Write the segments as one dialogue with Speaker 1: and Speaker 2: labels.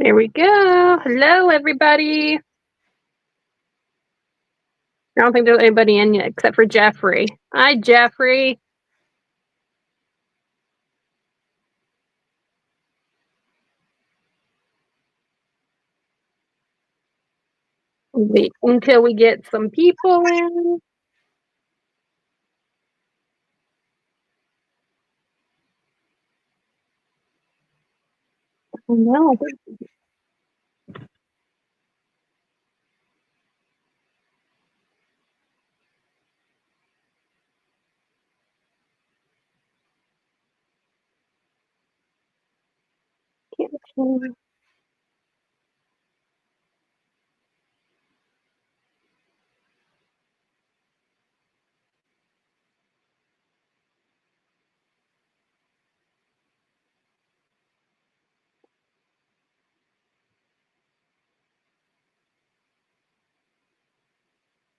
Speaker 1: There we go. Hello, everybody. I don't think there's anybody in yet except for Jeffrey. Hi, Jeffrey. Wait until we get some people in. Oh, no. Can't.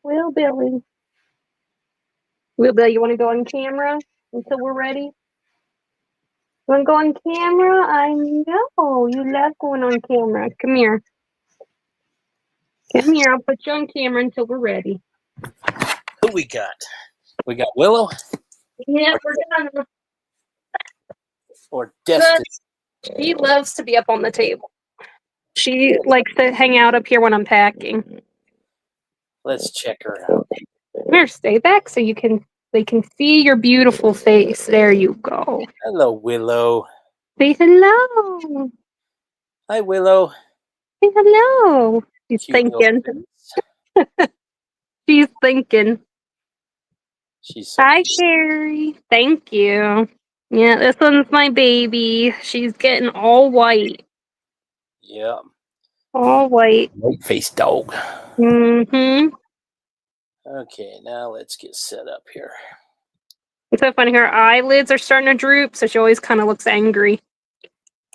Speaker 1: Will Billy. Will Billy, you want to go on camera until we're ready? You want to go on camera? I know. You love going on camera. Come here. Come here. I'll put you on camera until we're ready.
Speaker 2: Who we got? We got Willow?
Speaker 1: Yeah, we're done.
Speaker 2: Or Destiny?
Speaker 1: She loves to be up on the table. She likes to hang out up here when I'm packing.
Speaker 2: Let's check her out.
Speaker 1: Here, stay back so they can see your beautiful face. There you go.
Speaker 2: Hello, Willow.
Speaker 1: Say hello.
Speaker 2: Hi, Willow.
Speaker 1: Say hello. She's
Speaker 2: Cute
Speaker 1: thinking.
Speaker 2: little
Speaker 1: She's thinking.
Speaker 2: She's so
Speaker 1: Hi,
Speaker 2: cute.
Speaker 1: Carrie. Thank you. Yeah, this one's my baby. She's getting all white.
Speaker 2: Yeah.
Speaker 1: All white.
Speaker 2: White face dog.
Speaker 1: Mm-hmm.
Speaker 2: Okay, now let's get set up here.
Speaker 1: It's so funny. Her eyelids are starting to droop, so she always kind of looks angry.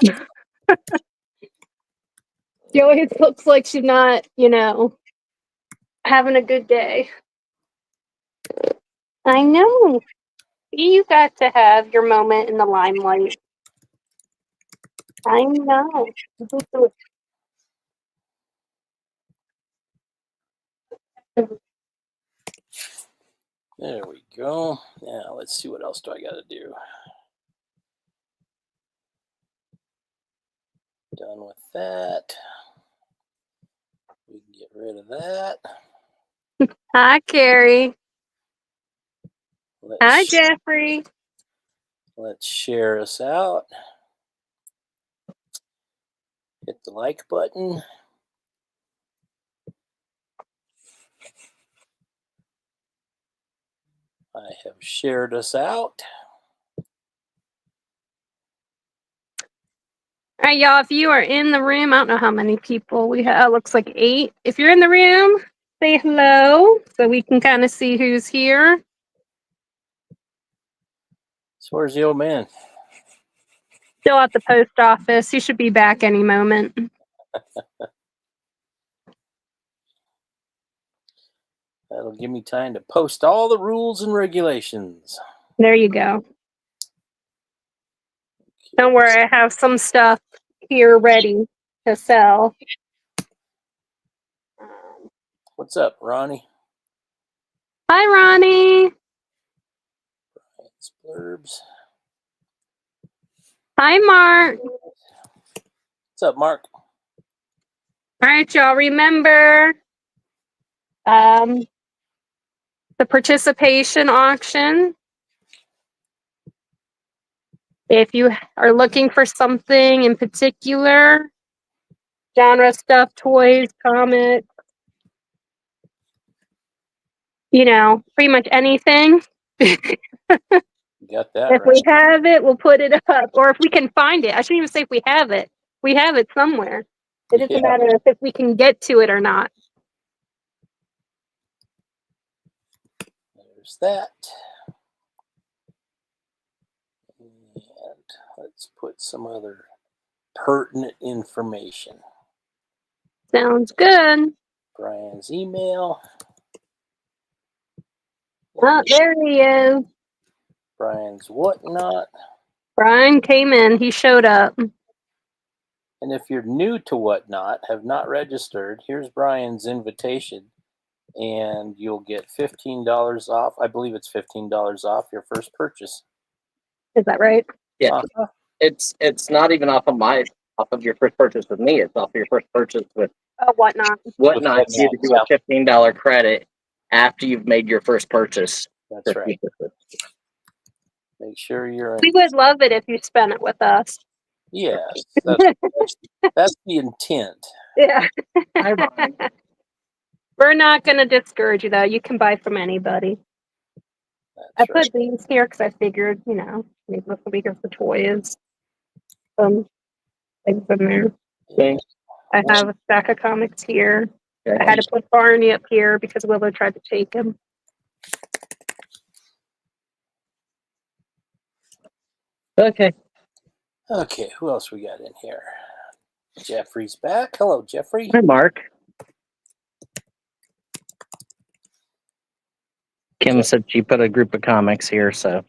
Speaker 1: She always looks like she's not, having a good day. I know. You got to have your moment in the limelight. I know.
Speaker 2: There we go. Now let's see what else do I got to do. Done with that. We can get rid of that.
Speaker 1: Hi, Carrie. Hi, Jeffrey.
Speaker 2: Let's share us out. Hit the like button. I have shared us out.
Speaker 1: All right, y'all, if you are in the room, I don't know how many people we have. It looks like 8. If you're in the room, say hello so we can kind of see who's here.
Speaker 2: So where's the old man?
Speaker 1: Still at the post office. He should be back any moment.
Speaker 2: That'll give me time to post all the rules and regulations.
Speaker 1: There you go. Don't worry, I have some stuff here ready to sell.
Speaker 2: What's up, Ronnie?
Speaker 1: Hi, Ronnie.
Speaker 2: It's blurbs.
Speaker 1: Hi, Mark.
Speaker 2: What's up, Mark?
Speaker 1: All right, y'all, remember the participation auction. If you are looking for something in particular, genre stuff, toys, comics, pretty much anything.
Speaker 2: You got that
Speaker 1: If
Speaker 2: right.
Speaker 1: we have it, we'll put it up. Or if we can find it. I shouldn't even say if we have it. We have it somewhere. It doesn't matter if we can get to it or not.
Speaker 2: There's that. And let's put some other pertinent information.
Speaker 1: Sounds good.
Speaker 2: Brian's email.
Speaker 1: Oh, there he is.
Speaker 2: Brian's whatnot.
Speaker 1: Brian came in. He showed up.
Speaker 2: And if you're new to Whatnot, have not registered, here's Brian's invitation, and you'll get $15 off. I believe it's $15 off your first purchase.
Speaker 1: Is that right?
Speaker 3: Yeah, it's not even off of your first purchase with me. It's off of your first purchase with
Speaker 1: Oh, Whatnot.
Speaker 3: Whatnot. Gives you a $15 credit after you've made your first purchase.
Speaker 2: That's right. Make sure you're in.
Speaker 1: We would love it if you spent it with us.
Speaker 2: Yes, that's the intent.
Speaker 1: Yeah.
Speaker 3: Ironic.
Speaker 1: We're not going to discourage you, though. You can buy from anybody.
Speaker 2: That's
Speaker 1: I put these here because I figured, maybe this will be good for toys. Things in there.
Speaker 3: Okay.
Speaker 1: I have a stack of comics here.
Speaker 3: Okay.
Speaker 1: I had to put Barney up here because Willow tried to take him.
Speaker 3: Okay.
Speaker 2: Okay, who else we got in here? Jeffrey's back. Hello, Jeffrey.
Speaker 3: Hi, Mark. Kim said she put a group of comics here, so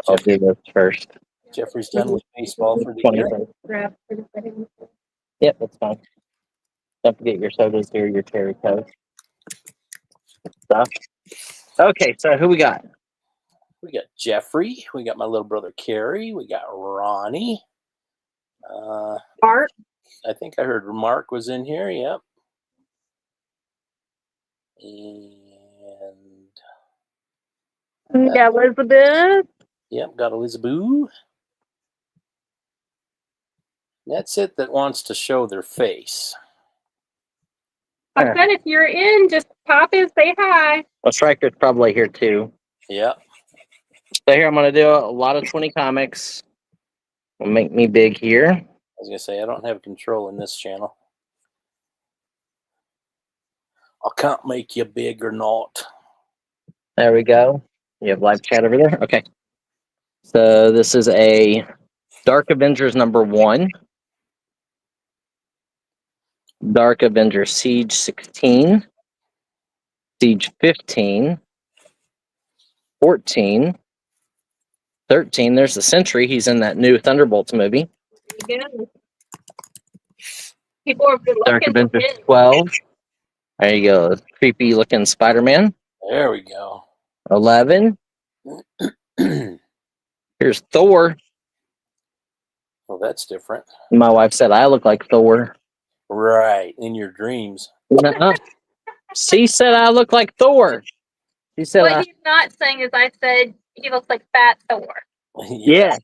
Speaker 3: I'll do this first.
Speaker 2: Jeffrey's done with baseball for the year.
Speaker 3: Yep, that's fine. Don't forget your sodas here, your cherry coke stuff. Okay, so who we got?
Speaker 2: We got Jeffrey. We got my little brother Kerry. We got Ronnie.
Speaker 1: Mark.
Speaker 2: I think I heard Mark was in here. Yep. And
Speaker 1: got Elizabeth.
Speaker 2: Yep, got Elizabeth. That's it that wants to show their face.
Speaker 1: I said if you're in, just pop in, say hi.
Speaker 3: Well, Striker's probably here too.
Speaker 2: Yep.
Speaker 3: So here I'm going to do a lot of 20 comics. Will make me big here.
Speaker 2: I was going to say, I don't have control in this channel. I can't make you big or not.
Speaker 3: There we go. You have live chat over there? Okay. So this is a Dark Avengers #1. Dark Avengers Siege 16. Siege 15. 14. 13. There's the Sentry. He's in that new Thunderbolts movie.
Speaker 1: Yeah. People are good
Speaker 3: Dark
Speaker 1: looking.
Speaker 3: Avengers 12. There you go. Creepy looking Spider-Man.
Speaker 2: There we go.
Speaker 3: 11. Here's Thor.
Speaker 2: Well, that's different.
Speaker 3: My wife said I look like Thor.
Speaker 2: Right, in your dreams.
Speaker 3: Nuh-uh. She said I look like Thor. She said
Speaker 1: what he's not saying is I said he looks like Fat Thor.
Speaker 3: Yeah.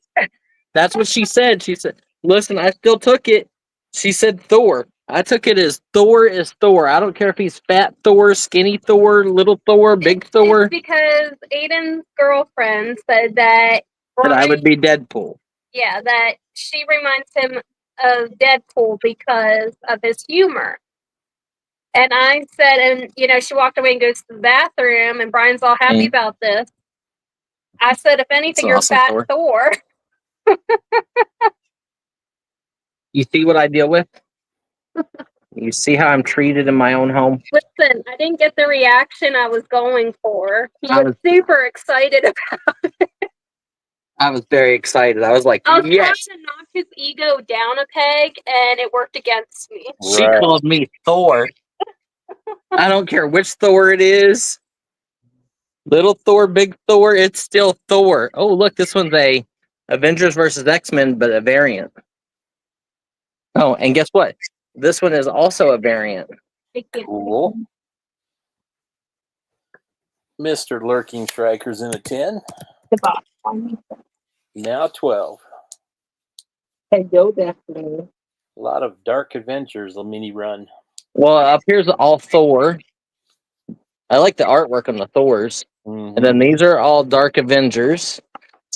Speaker 3: That's what she said. She said, listen, I still took it. She said Thor. I took it as Thor is Thor. I don't care if he's fat Thor, skinny Thor, little Thor, big Thor.
Speaker 1: It's because Aiden's girlfriend said that
Speaker 3: I would be Deadpool.
Speaker 1: Yeah, that she reminds him of Deadpool because of his humor. And I said, and she walked away and goes to the bathroom, and Brian's all happy about this. I said, if anything, you're
Speaker 3: awesome,
Speaker 1: Fat Thor.
Speaker 3: You see what I deal with? You see how I'm treated in my own home?
Speaker 1: Listen, I didn't get the reaction I was going for. He was super excited about it.
Speaker 3: I was very excited. I was like,
Speaker 1: I was
Speaker 3: yes.
Speaker 1: trying to knock his ego down a peg, and it worked against me.
Speaker 3: She called me Thor. I don't care which Thor it is. Little Thor, big Thor, it's still Thor. Oh, look, this one's a Avengers versus X-Men, but a variant. Oh, and guess what? This one is also a variant.
Speaker 2: Cool. Mr. Lurking Strikers in a 10. Now 12.
Speaker 3: Hey, go back to me.
Speaker 2: A lot of Dark Adventures, a mini run.
Speaker 3: Well, up here's all Thor. I like the artwork on the Thors.
Speaker 2: Mm-hmm.
Speaker 3: And then these are all Dark Avengers.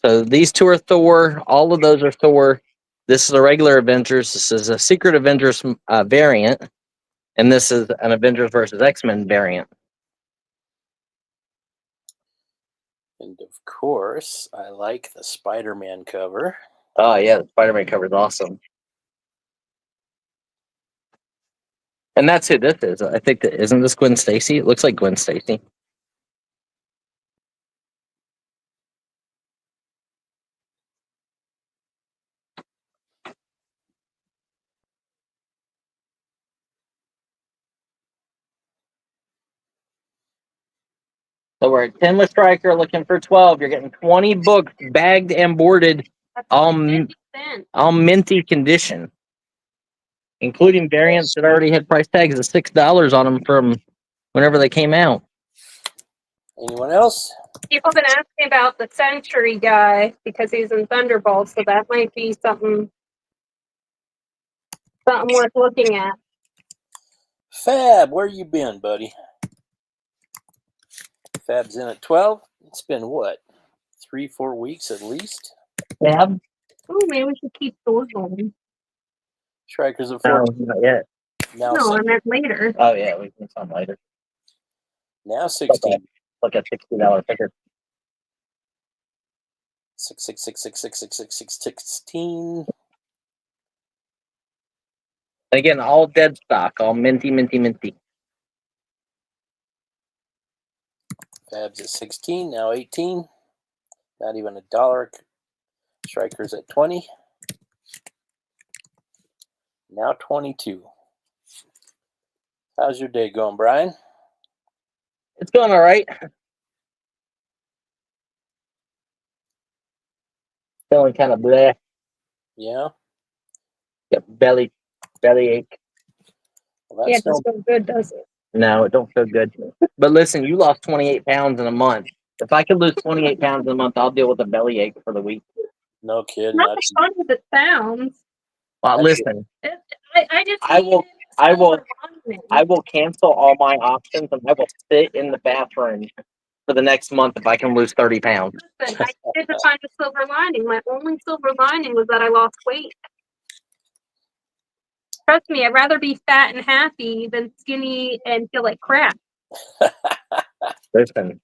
Speaker 3: So these two are Thor. All of those are Thor. This is a regular Avengers. This is a Secret Avengers variant. And this is an Avengers versus X-Men variant.
Speaker 2: And of course, I like the Spider-Man cover.
Speaker 3: Oh, yeah, the Spider-Man cover is awesome. And that's who this is. I think that isn't this Gwen Stacy? It looks like Gwen Stacy. So we're at 10 with Striker, looking for 12. You're getting 20 books, bagged and boarded, all minty condition, including variants that already had price tags of $6 on them from whenever they came out.
Speaker 2: Anyone else?
Speaker 1: People have been asking about the Century guy because he's in Thunderbolt, so that might be something worth looking at.
Speaker 2: Fab, where you been, buddy? Fab's in at 12. It's been what? 3-4 weeks at least.
Speaker 3: Fab?
Speaker 1: Oh, maybe we should keep those going.
Speaker 2: Striker's at
Speaker 3: No,
Speaker 2: 14.
Speaker 3: not yet.
Speaker 2: Now
Speaker 1: No, I meant later.
Speaker 3: Oh, yeah, we can some later.
Speaker 2: Now 16.
Speaker 3: Look at $60 ticket.
Speaker 2: 666666616.
Speaker 3: Again, all dead stock, all minty, minty, minty.
Speaker 2: Fab's at 16. Now 18. Not even $1. Striker's at 20. Now 22. How's your day going, Brian?
Speaker 3: It's going all right. Feeling kind of bleh.
Speaker 2: Yeah.
Speaker 3: Got belly ache.
Speaker 2: Well,
Speaker 1: Yeah,
Speaker 2: that's
Speaker 1: it doesn't feel good, does it?
Speaker 3: No, it don't feel good. But listen, you lost 28 pounds in a month. If I could lose 28 pounds in a month, I'll deal with a belly ache for the week.
Speaker 2: no kidding.
Speaker 1: Not as fun as it sounds.
Speaker 3: Well, listen,
Speaker 1: I
Speaker 3: will cancel all my options and I will sit in the bathroom for the next month if I can lose 30 pounds.
Speaker 1: Listen, I needed to find a silver lining. My only silver lining was that I lost weight. Trust me, I'd rather be fat and happy than skinny and feel like crap.
Speaker 3: Listen,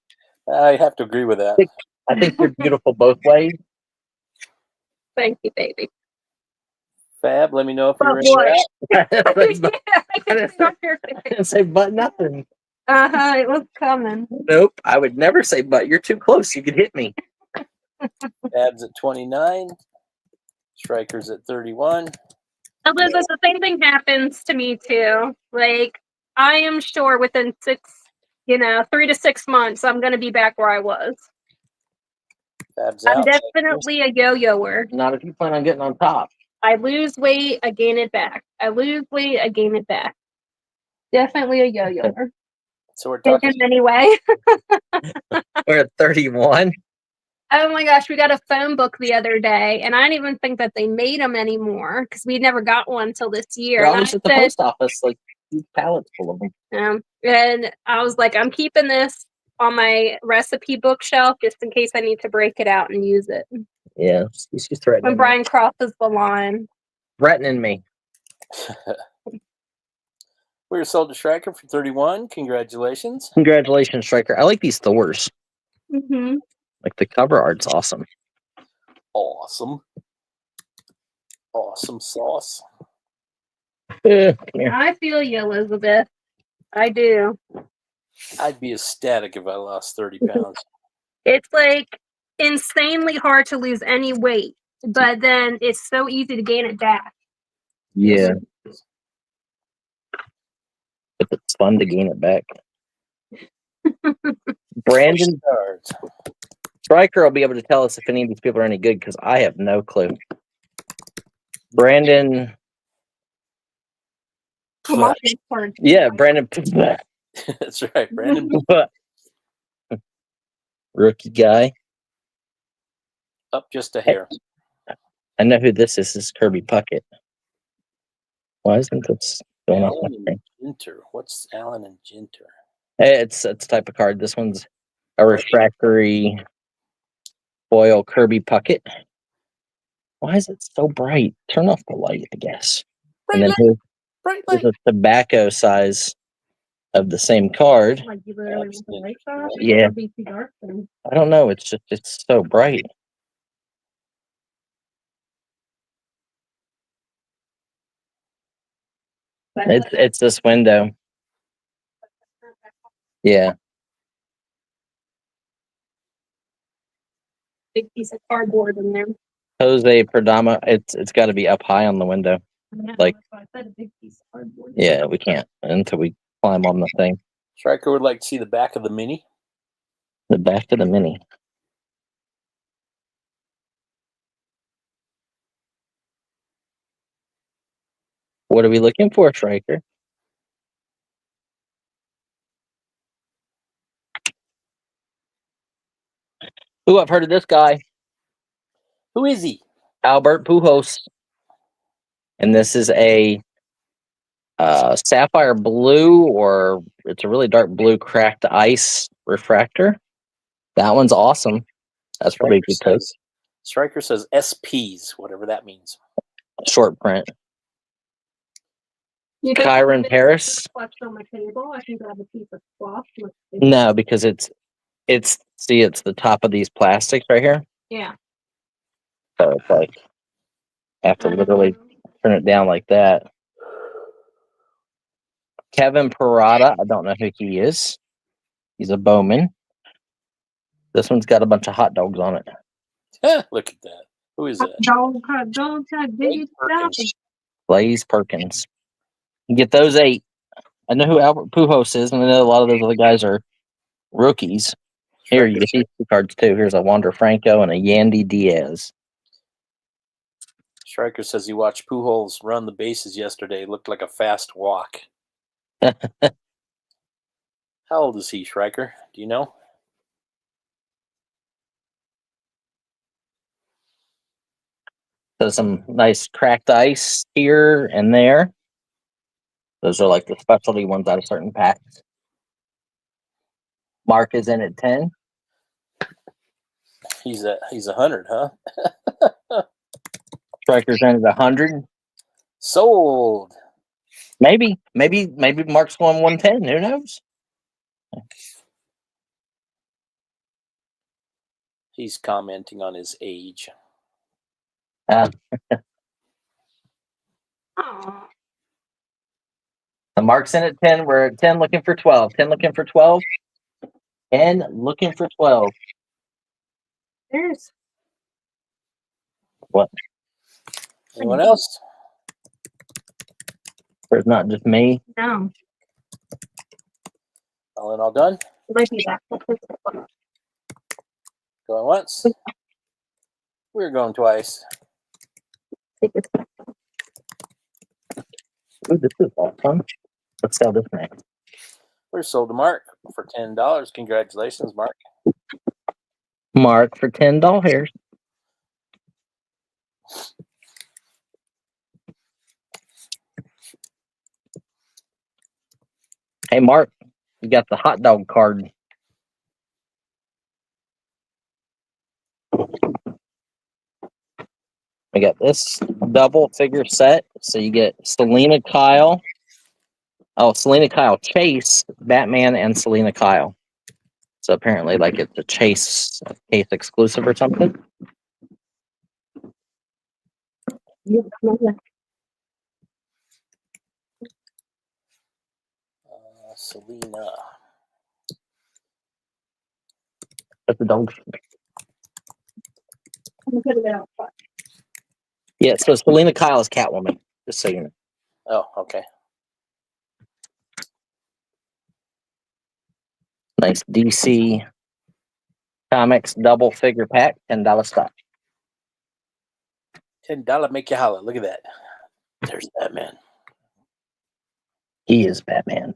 Speaker 2: I have to agree with that.
Speaker 3: I think you're beautiful both ways.
Speaker 1: Thank you, baby.
Speaker 2: Fab, let me know if you're in
Speaker 1: What?
Speaker 2: that.
Speaker 3: I didn't say but nothing.
Speaker 1: It was coming.
Speaker 3: Nope, I would never say but. You're too close. You could hit me.
Speaker 2: Fab's at 29. Striker's at 31.
Speaker 1: Elizabeth, the same thing happens to me too. Like, I am sure within 3 to 6 months, I'm going to be back where I was.
Speaker 2: Fab's
Speaker 1: I'm
Speaker 2: out.
Speaker 1: definitely a yo-yoer.
Speaker 3: Not if you plan on getting on top.
Speaker 1: I lose weight, I gain it back. I lose weight, I gain it back. Definitely a yo-yoer.
Speaker 2: So we're talking.
Speaker 1: Anyway.
Speaker 3: We're at 31.
Speaker 1: Oh my gosh, we got a phone book the other day, and I didn't even think that they made them anymore because we never got one until this year.
Speaker 3: They're always at the post office, like huge pallets full of them.
Speaker 1: And I was like, I'm keeping this on my recipe bookshelf just in case I need to break it out and use it.
Speaker 3: Yeah, she's threatening
Speaker 1: When Brian crosses the line.
Speaker 3: Threatening me.
Speaker 2: We were sold to Striker for 31. Congratulations.
Speaker 3: Congratulations, Striker. I like these Thors.
Speaker 1: Mm-hmm.
Speaker 3: Like the cover art's awesome.
Speaker 2: Awesome. Awesome sauce.
Speaker 1: I feel you, Elizabeth. I do.
Speaker 2: I'd be ecstatic if I lost 30 pounds.
Speaker 1: It's like insanely hard to lose any weight, but then it's so easy to gain it back.
Speaker 3: Yeah. But it's fun to gain it back. Brandon Striker will be able to tell us if any of these people are any good because I have no clue. Brandon. Yeah, Brandon.
Speaker 2: That's right, Brandon.
Speaker 3: Rookie guy.
Speaker 2: Up just a hair.
Speaker 3: I know who this is. This is Kirby Puckett. Why isn't this going off my screen?
Speaker 2: Ginter. What's Allen and Ginter?
Speaker 3: It's a type of card. This one's a refractory foil Kirby Puckett. Why is it so bright? Turn off the light, I guess.
Speaker 2: Bright
Speaker 3: and then here's a tobacco size of the same card.
Speaker 1: Like you literally want the lights off?
Speaker 3: Yeah.
Speaker 1: It'll be too dark then.
Speaker 3: I don't know. It's so bright. It's this window. Yeah.
Speaker 1: Big piece of cardboard in there.
Speaker 3: Jose Perdama. It's got to be up high on the window.
Speaker 1: Yeah,
Speaker 3: Like,
Speaker 1: that's why I said a big piece of cardboard.
Speaker 3: Yeah, we can't until we climb on the thing.
Speaker 2: Striker would like to see the back of the Mini.
Speaker 3: The back of the mini. What are we looking for, Striker? Ooh, I've heard of this guy.
Speaker 2: Who is he?
Speaker 3: Albert Pujols. And this is a sapphire blue, or it's a really dark blue cracked ice refractor. That one's awesome. That's probably a good code.
Speaker 2: Striker says SPs, whatever that means.
Speaker 3: Short print.
Speaker 1: You
Speaker 3: Kyron Paris.
Speaker 1: On my table, I can grab a piece of cloth.
Speaker 3: No, because it's see, it's the top of these plastics right here.
Speaker 1: Yeah.
Speaker 3: So it's like I have to literally turn it down like that. Kevin Parada, I don't know who he is. He's a Bowman. This one's got a bunch of hot dogs on it.
Speaker 2: Look at that. Who is that?
Speaker 1: Hot dogs, big stuff.
Speaker 3: Blaze Perkins. You get those 8. I know who Albert Pujols is, and I know a lot of those other guys are rookies. Here, you get these 2 cards too. Here's a Wander Franco and a Yandy Diaz.
Speaker 2: Striker says he watched Pujols run the bases yesterday. It looked like a fast walk. How old is he, Striker? Do you know?
Speaker 3: So some nice cracked ice here and there. Those are like the specialty ones out of certain packs. Mark is in at 10.
Speaker 2: He's 100, huh?
Speaker 3: Striker's in at 100.
Speaker 2: Sold.
Speaker 3: Maybe Mark's going 110. Who knows?
Speaker 2: He's commenting on his age.
Speaker 3: The Mark's in at 10. We're at 10 looking for 12. 10 looking for 12. 10 looking for 12.
Speaker 1: There's
Speaker 3: What?
Speaker 2: Anyone else?
Speaker 3: There's not just me.
Speaker 1: no.
Speaker 2: All in, all done?
Speaker 1: It might be that.
Speaker 2: Going once. We're going twice.
Speaker 1: Take this back.
Speaker 3: Ooh, this is awesome. Let's sell this next.
Speaker 2: We're sold to Mark for $10. Congratulations, Mark.
Speaker 3: Mark for $10. Hey, Mark, you got the hot dog card. We got this double figure set. So you get Selena Kyle. Oh, Selena Kyle Chase, Batman, and Selena Kyle. So apparently, like, it's a Chase case exclusive or something.
Speaker 2: Selena.
Speaker 3: That's the dog.
Speaker 1: I'm gonna put it out.
Speaker 3: Yeah, so Selena Kyle is Catwoman, just so you know.
Speaker 2: Oh, okay.
Speaker 3: Nice DC Comics double figure pack, $10 stock.
Speaker 2: $10 make you holler. Look at that. There's Batman.
Speaker 3: He is Batman.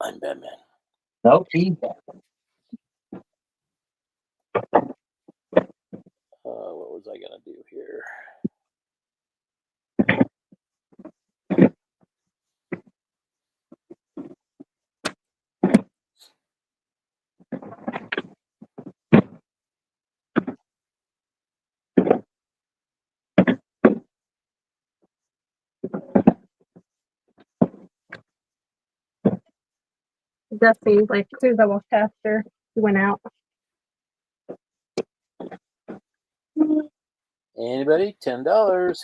Speaker 2: I'm Batman.
Speaker 3: Nope, he's Batman.
Speaker 2: What was I gonna do here?
Speaker 1: Dusty, like, clear the walk after he went out.
Speaker 2: Anybody? $10.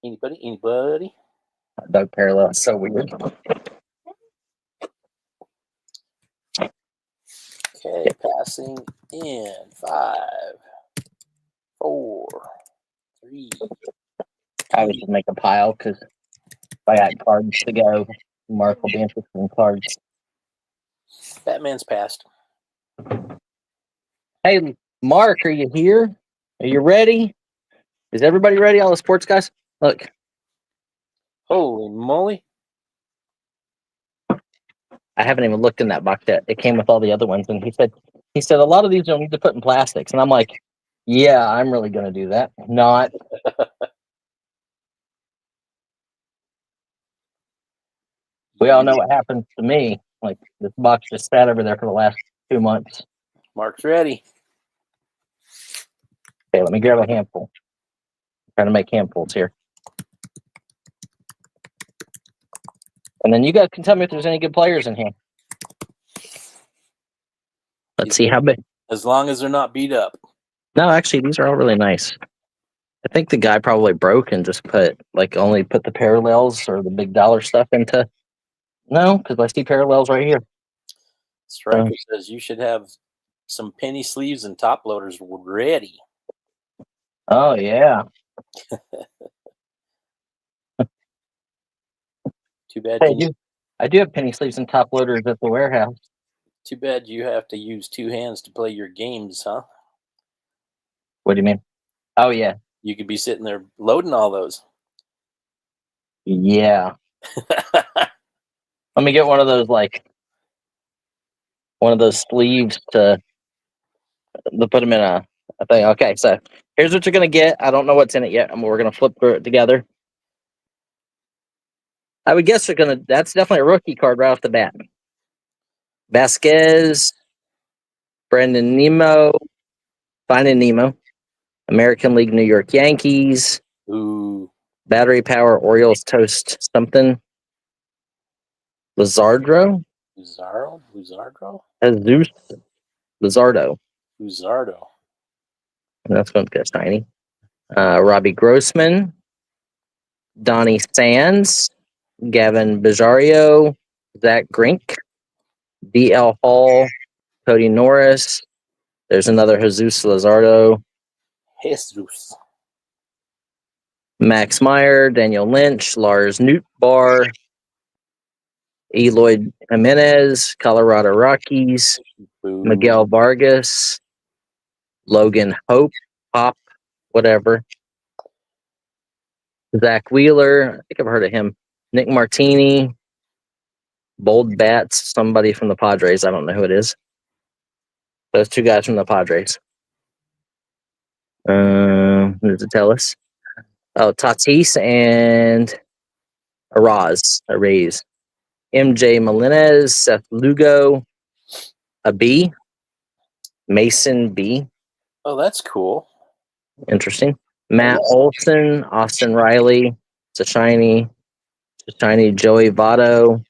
Speaker 2: Anybody?
Speaker 3: Dog parallel is so weird.
Speaker 2: Okay, passing in 5, 4, 3.
Speaker 3: I would just make a pile because if I got cards to go, Mark will be interested in cards.
Speaker 2: Batman's passed.
Speaker 3: Hey, Mark, are you here? Are you ready? Is everybody ready? All the sports guys? Look,
Speaker 2: Holy moly.
Speaker 3: I haven't even looked in that box yet. It came with all the other ones, and he said a lot of these don't need to put in plastics, and I'm like, yeah, I'm really gonna do that. Not. We all know what happens to me. Like this box just sat over there for the last 2 months.
Speaker 2: Mark's ready.
Speaker 3: Okay, let me grab a handful. I'm trying to make handfuls here. And then you guys can tell me if there's any good players in here. Let's see how big.
Speaker 2: As long as they're not beat up.
Speaker 3: No, actually, these are all really nice. I think the guy probably broke and just only put the parallels or the big dollar stuff into. No, because I see parallels right here.
Speaker 2: Striker says you should have some penny sleeves and top loaders ready.
Speaker 3: Oh, yeah.
Speaker 2: Too bad.
Speaker 3: I do have penny sleeves and top loaders at the warehouse.
Speaker 2: Too bad you have to use 2 hands to play your games, huh?
Speaker 3: What do you mean? Oh, yeah.
Speaker 2: You could be sitting there loading all those.
Speaker 3: Yeah. Let me get one of those sleeves to put them in a thing. Okay, so here's what you're going to get. I don't know what's in it yet, and we're going to flip through it together. I would guess that's definitely a rookie card right off the bat. Vasquez, Brandon Nemo, Finding Nemo, American League New York Yankees,
Speaker 2: Ooh.
Speaker 3: Battery Power Orioles Toast something, Lizardo,
Speaker 2: Luzardo?
Speaker 3: Jesus, Lizardo.
Speaker 2: Luzardo.
Speaker 3: And that's going to get tiny. Robbie Grossman, Donnie Sands, Gavin Bijario, Zach Grink, D.L. Hall, Cody Norris. There's another Jesus Lizardo.
Speaker 2: Jesus.
Speaker 3: Max Meyer, Daniel Lynch, Lars Nootbaar, Eloy Jimenez, Colorado Rockies,
Speaker 2: Boo.
Speaker 3: Miguel Vargas, Logan Hope, Pop, whatever. Zach Wheeler, I think I've heard of him. Nick Martini, Bold Bats, somebody from the Padres. I don't know who it is. Those 2 guys from the Padres. What does it tell us? Oh, Tatis and Araz. MJ Melendez, Seth Lugo, a B, Mason B.
Speaker 2: Oh, that's cool.
Speaker 3: Interesting. Matt Olson, Austin Riley, it's a shiny Joey Votto,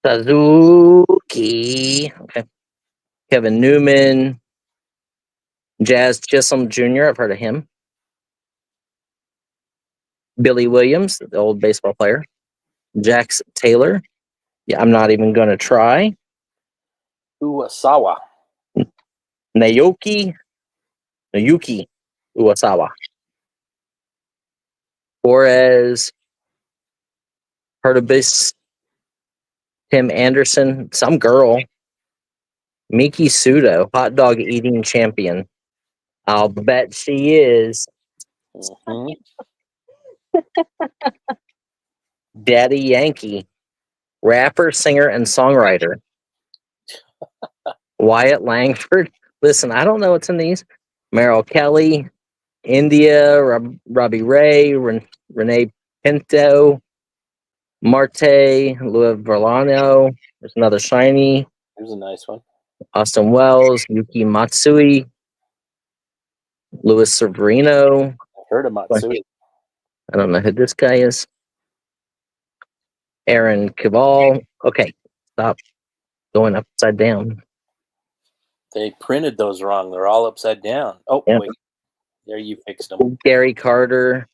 Speaker 3: Suzuki. Okay. Kevin Newman, Jazz Chisholm Jr. I've heard of him. Billy Williams, the old baseball player. Jax Taylor. Yeah, I'm not even going to try.
Speaker 2: Uwasawa.
Speaker 3: Naoki Uwasawa. Torres. Hurtubis. Tim Anderson. Some girl. Miki Sudo. Hot dog eating champion. I'll bet she is.
Speaker 2: Mm-hmm.
Speaker 3: Daddy Yankee. Rapper, singer, and songwriter. Wyatt Langford. Listen, I don't know what's in these. Merrill Kelly, India, Robbie Ray, Renee Pinto, Marte, Louis Verlano. There's another shiny.
Speaker 2: Here's a nice one.
Speaker 3: Austin Wells, Yuki Matsui, Luis Severino.
Speaker 2: I heard of Matsui.
Speaker 3: I don't know who this guy is. Aaron Caval. Okay, stop going upside down.
Speaker 2: They printed those wrong. They're all upside down. Oh,
Speaker 3: Yeah.
Speaker 2: wait. There, you fixed them.
Speaker 3: Gary Carter,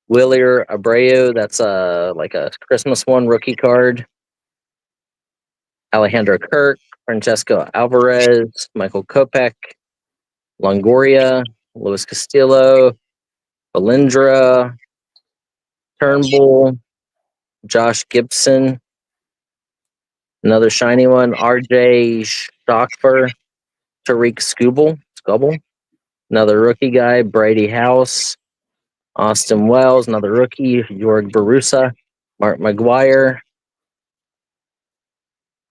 Speaker 3: Willier Abreu. That's like a Christmas one rookie card. Alejandro Kirk, Francesco Alvarez, Michael Kopech, Longoria, Luis Castillo, Balindra, Turnbull, Josh Gibson, Another shiny one, RJ Stockfer, Tariq Scubble. Another rookie guy, Brady House, Austin Wells, another rookie, Jorg Barusa, Mark McGuire,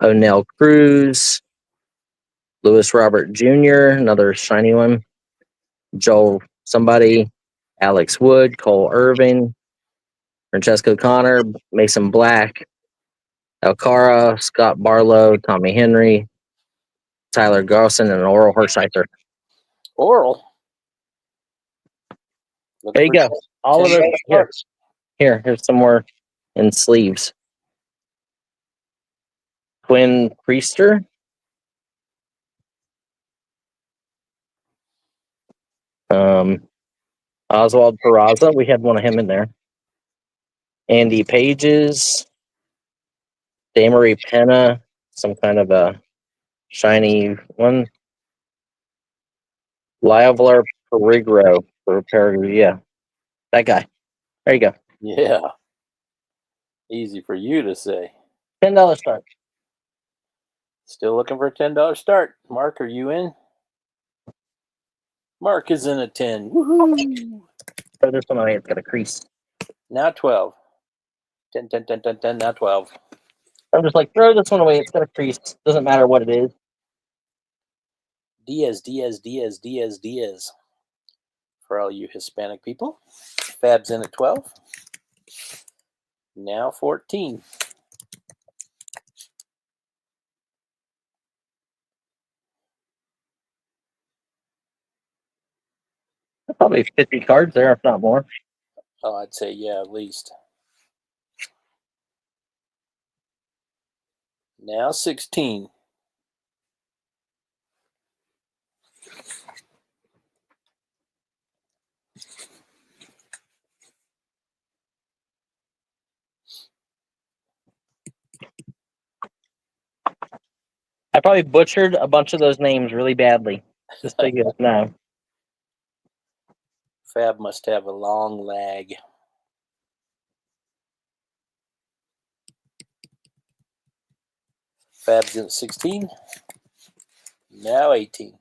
Speaker 3: O'Neill Cruz, Lewis Robert Jr., another shiny one, Joel somebody, Alex Wood, Cole Irving, Francesco Connor, Mason Black, Alcara, Scott Barlow, Tommy Henry, Tyler Garson, and Oral Hershiser.
Speaker 2: Oral.
Speaker 3: There you go. All of it here.
Speaker 2: Here.
Speaker 3: Here's some more in sleeves. Quinn Priester. Oswald Peraza. We had one of him in there. Andy Pages. Damarie Penna. Some kind of a shiny one. Liavler Perigro. Yeah. That guy. There you go.
Speaker 2: Yeah. Easy for you to say.
Speaker 3: $10 start.
Speaker 2: Still looking for a $10 start. Mark, are you in? Mark is in at 10. Woohoo!
Speaker 3: Throw this one away. It's got a crease.
Speaker 2: Now 12. 10, 10, 10, 10, 10, now 12.
Speaker 3: I'm just like, throw this one away. It's got a crease. Doesn't matter what it is.
Speaker 2: Diaz. For all you Hispanic people. Fab's in at 12. Now 14.
Speaker 3: Probably 50 cards there, if not more.
Speaker 2: Oh, I'd say, yeah, at least. Now 16.
Speaker 3: I probably butchered a bunch of those names really badly. Just so you guys know.
Speaker 2: Fab must have a long lag. Fab's in at 16. Now 18.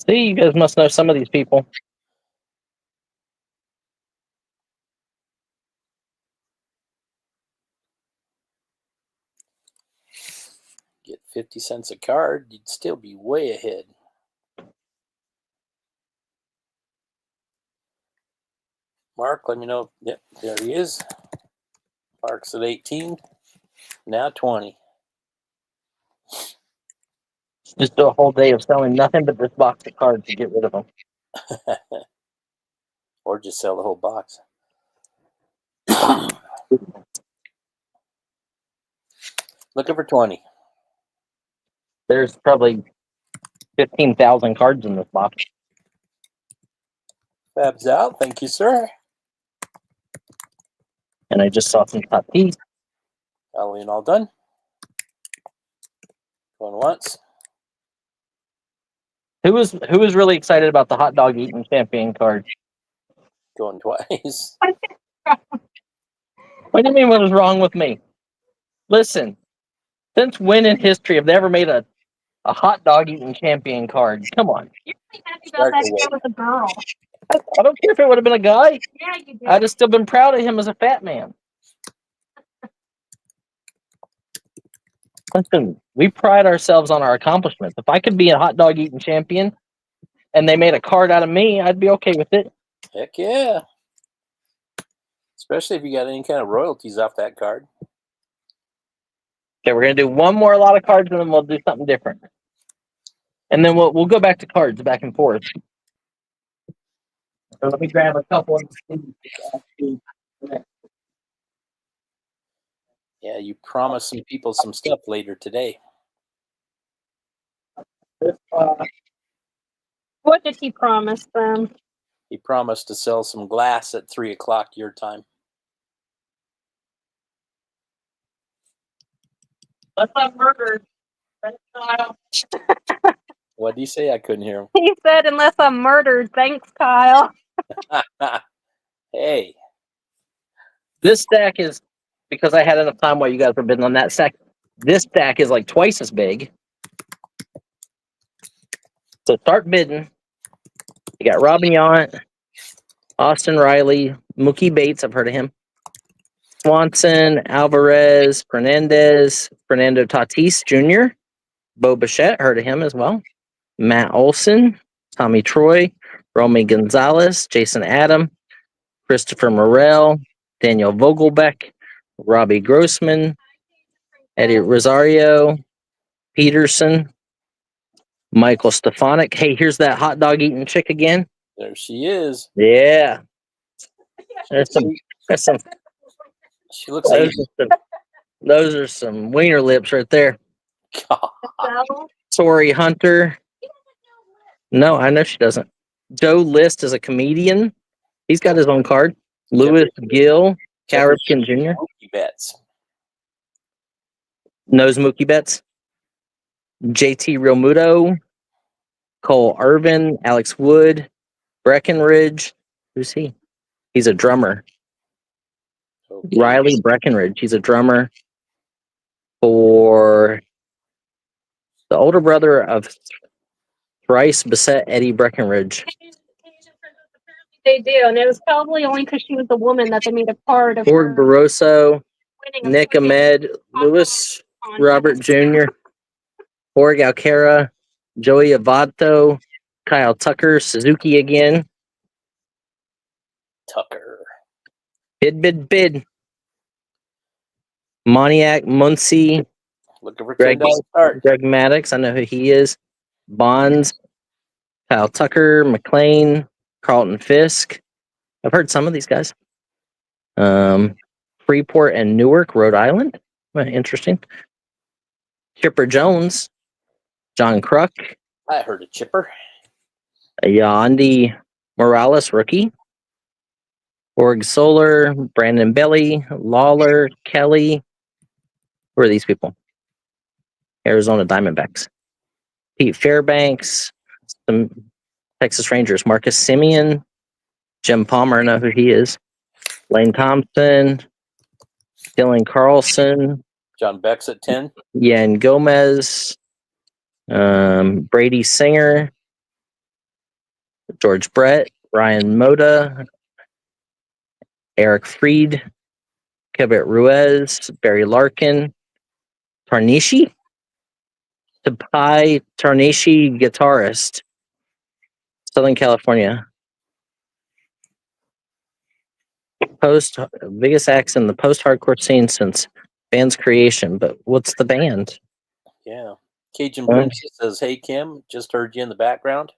Speaker 3: See, you guys must know some of these people.
Speaker 2: Get 50 cents a card, you'd still be way ahead. Mark, let me know. Yep, there he is. Mark's at 18. Now 20.
Speaker 3: Just do a whole day of selling nothing but this box of cards to get rid of them.
Speaker 2: Or just sell the whole box. Looking for 20.
Speaker 3: There's probably 15,000 cards in this box.
Speaker 2: Fab's out. Thank you, sir.
Speaker 3: And I just saw some top tees.
Speaker 2: Halloween all done. Going once.
Speaker 3: Who was really excited about the hot dog eating champion card?
Speaker 2: Going twice.
Speaker 3: What do you mean what was wrong with me? Listen, since when in history have they ever made a hot dog eating champion card? Come on.
Speaker 1: You're really happy about that guy with a girl.
Speaker 3: I don't care if it would have been a guy.
Speaker 1: Yeah, you do.
Speaker 3: I'd have still been proud of him as a fat man. Listen, we pride ourselves on our accomplishments. If I could be a hot dog eating champion and they made a card out of me, I'd be okay with it.
Speaker 2: Heck yeah. Especially if you got any kind of royalties off that card.
Speaker 3: Okay, we're gonna do one more lot of cards and then we'll do something different. And then we'll go back to cards back and forth. So let me grab a couple of these.
Speaker 2: Yeah, you promised some people some stuff later today.
Speaker 1: What did he promise them?
Speaker 2: He promised to sell some glass at 3 o'clock your time.
Speaker 3: Let's not murder.
Speaker 2: What did he say? I couldn't hear him.
Speaker 1: He said, unless I'm murdered. Thanks, Kyle.
Speaker 2: Hey.
Speaker 3: This stack is because I had enough time while you guys were bidding on that stack. This stack is like twice as big. So start bidding. You got Robin Yount, Austin Riley, Mookie Bates. I've heard of him. Swanson, Alvarez, Fernandez, Fernando Tatis Jr., Bo Bichette. Heard of him as well. Matt Olson, Tommy Troy, Romy Gonzalez, Jason Adam, Christopher Morel, Daniel Vogelbeck, Robbie Grossman, Eddie Rosario, Peterson, Michael Stefanik. Hey, here's that hot dog eating chick again.
Speaker 2: There she is.
Speaker 3: Yeah. There's some
Speaker 2: She looks
Speaker 3: those,
Speaker 2: Asian.
Speaker 3: are some those are some wiener lips right there.
Speaker 2: God.
Speaker 3: Tori Hunter. No, I know she doesn't. Joe List is a comedian. He's got his own card. Lewis Gill, Cal Ripken Jr.
Speaker 2: Mookie Betts.
Speaker 3: Knows Mookie Betts. JT Realmuto, Cole Irvin, Alex Wood, Breckenridge. Who's he? He's a drummer.
Speaker 2: Okay.
Speaker 3: Riley Breckenridge. He's a drummer for the older brother of thrice beset Eddie Breckenridge.
Speaker 1: They do, and it was probably only because she was a woman that they made a part of
Speaker 3: Ford
Speaker 1: her
Speaker 3: Barroso,
Speaker 1: winning a
Speaker 3: Nick
Speaker 1: freaking
Speaker 3: Ahmed, Lewis
Speaker 1: on
Speaker 3: Robert Jr., Jorge Alcara, Joey Avato, Kyle Tucker, Suzuki again.
Speaker 2: Tucker.
Speaker 3: Bid. Moniac, Muncie,
Speaker 2: Looking for
Speaker 3: Greg,
Speaker 2: $10 start.
Speaker 3: Greg Maddox. I know who he is. Bonds, Kyle Tucker, McLean, Carlton Fisk. I've heard some of these guys. Freeport and Newark, Rhode Island. Interesting. Chipper Jones, John Kruk,
Speaker 2: I heard a chipper.
Speaker 3: Yandy Morales, rookie. Org Solar, Brandon Belly, Lawler, Kelly. Who are these people? Arizona Diamondbacks. Pete Fairbanks, some Texas Rangers. Marcus Simeon, Jim Palmer, I know who he is. Lane Thompson, Dylan Carlson,
Speaker 2: John Beck's at 10.
Speaker 3: Yan Gomez, Brady Singer, George Brett, Ryan Moda, Eric Freed, Kevin Ruiz, Barry Larkin, Tarnishi, Tapai Tarnishi, guitarist, Southern California. Biggest acts in the post-hardcore scene since band's creation. But what's the band?
Speaker 2: Yeah. Cajun Princess says, "Hey Kim, just heard you in the background."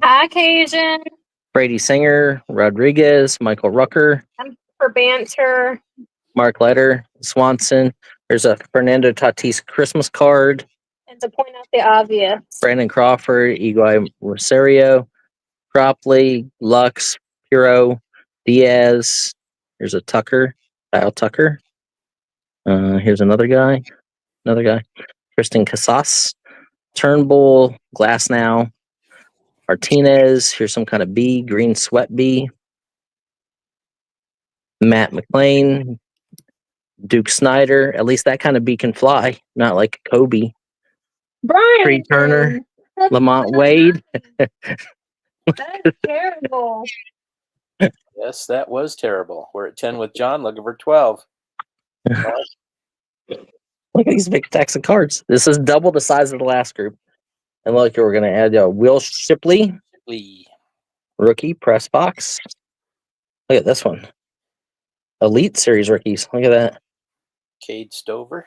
Speaker 1: Hi, Cajun.
Speaker 3: Brady Singer, Rodriguez, Michael Rucker,
Speaker 1: For banter.
Speaker 3: Mark Letter, Swanson. There's a Fernando Tatis Christmas card.
Speaker 1: And to point out the obvious.
Speaker 3: Brandon Crawford, Igor Rosario, Cropley, Lux, Puro, Diaz. There's a Tucker, Kyle Tucker. Here's another guy. Tristan Casas, Turnbull, Glassnow, Martinez. Here's some kind of bee, green sweat bee. Matt McLean, Duke Snyder. At least that kind of bee can fly, not like Kobe.
Speaker 1: Brian
Speaker 3: Creed Turner, Lamont Wade.
Speaker 1: That's terrible.
Speaker 2: Yes, that was terrible. We're at 10 with John, looking for 12.
Speaker 3: Look at these big stacks of cards. This is double the size of the last group. And look, we're going to add Will Shipley, rookie, press box. Look at this one. Elite Series rookies. Look at that.
Speaker 2: Cade Stover.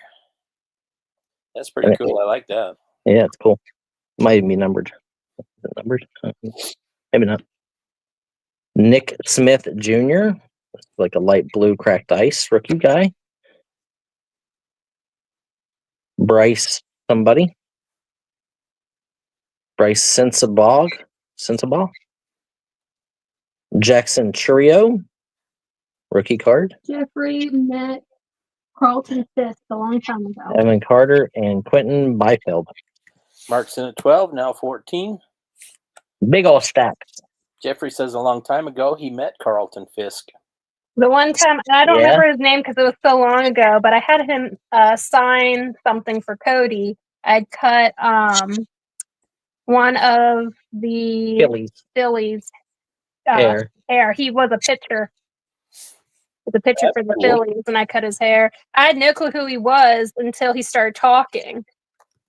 Speaker 2: That's pretty cool. I like that.
Speaker 3: Yeah, it's cool. Might even be numbered. Is it numbered? Maybe not. Nick Smith Jr., like a light blue cracked ice rookie guy. Bryce somebody. Bryce Sensabaugh. Jackson Churio, rookie card.
Speaker 1: Jeffrey met Carlton Fisk a long time ago.
Speaker 3: Evan Carter and Quentin Byfield.
Speaker 2: Mark's in at 12, now 14.
Speaker 3: Big old stack.
Speaker 2: Jeffrey says a long time ago he met Carlton Fisk.
Speaker 1: The one time, and I don't
Speaker 3: Yeah.
Speaker 1: remember his name because it was so long ago, but I had him sign something for Cody. I'd cut one of the
Speaker 3: Phillies
Speaker 1: Phillies
Speaker 3: hair.
Speaker 1: hair. He was a pitcher. The pitcher
Speaker 2: That's
Speaker 1: for the
Speaker 2: cool.
Speaker 1: Phillies, and I cut his hair. I had no clue who he was until he started talking.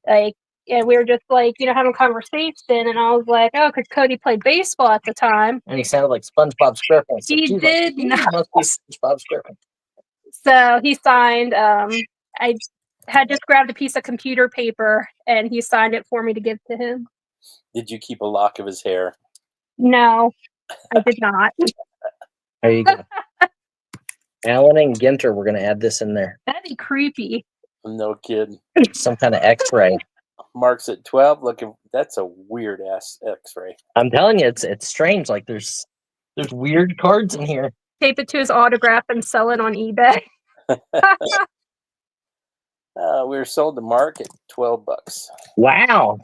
Speaker 1: Like, and we were just like, having a conversation, and I was like, oh, because Cody played baseball at the time.
Speaker 3: And he sounded like SpongeBob SquarePants.
Speaker 1: He
Speaker 3: Geez,
Speaker 1: did
Speaker 3: he
Speaker 1: not.
Speaker 3: must be SpongeBob SquarePants.
Speaker 1: So he signed. I had just grabbed a piece of computer paper, and he signed it for me to give to him.
Speaker 2: Did you keep a lock of his hair?
Speaker 1: No, I did not.
Speaker 3: There you go. Alan and Ginter, we're going to add this in there.
Speaker 1: That'd be creepy.
Speaker 2: No kidding.
Speaker 3: Some kind of X-ray.
Speaker 2: Mark's at 12. That's a weird ass X-ray.
Speaker 3: I'm telling you, it's strange. Like there's weird cards in here.
Speaker 1: Tape it to his autograph and sell it on eBay.
Speaker 2: We were sold to Mark at $12.
Speaker 3: Wow.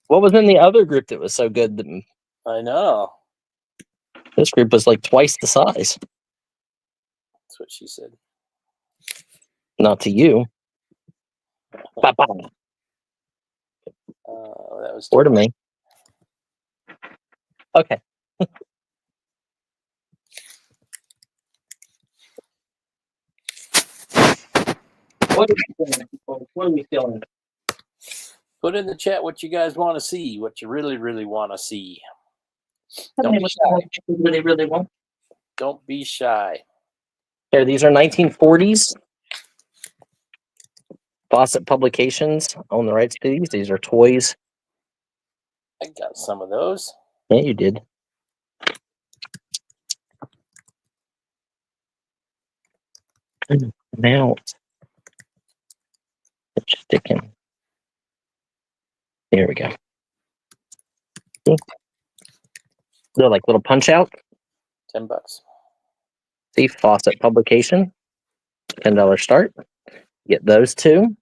Speaker 3: What was in the other group that was so good? That
Speaker 2: I know.
Speaker 3: this group was like twice the size.
Speaker 2: That's what she said.
Speaker 3: Not to you. Papa.
Speaker 2: That was
Speaker 3: Or to me. Okay. What are we feeling?
Speaker 2: Put in the chat what you guys want to see, what you really, really want to see.
Speaker 3: Tell me what you really, really want.
Speaker 2: Don't be shy.
Speaker 3: There, these are 1940s. Fawcett Publications own the rights to these. These are toys.
Speaker 2: I got some of those.
Speaker 3: Yeah, you did. Now, it's sticking. There we go. They're like little punch out.
Speaker 2: $10.
Speaker 3: See, Fawcett Publication, $10 start. Get those two.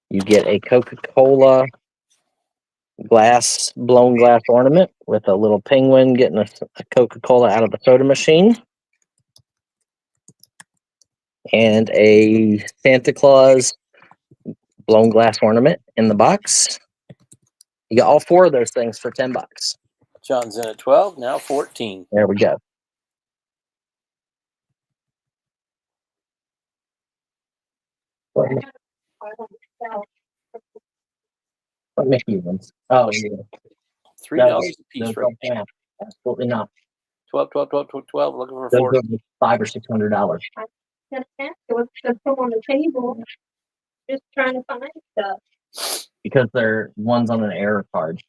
Speaker 3: You get a Coca-Cola blown glass ornament with a little penguin getting a Coca-Cola out of the soda machine. And a Santa Claus blown glass ornament in the box. You got all four of those things for $10.
Speaker 2: John's in at 12, now 14.
Speaker 3: There we go. What Mickey ones? Oh, yeah.
Speaker 2: $3 a piece, right?
Speaker 3: Yeah, absolutely not.
Speaker 2: 12, 12, 12, 12, 12. Looking for
Speaker 3: Those
Speaker 2: 4.
Speaker 3: are $500 or $600
Speaker 1: What's the put on the table? Just trying to find stuff.
Speaker 3: because they're one's on an error card.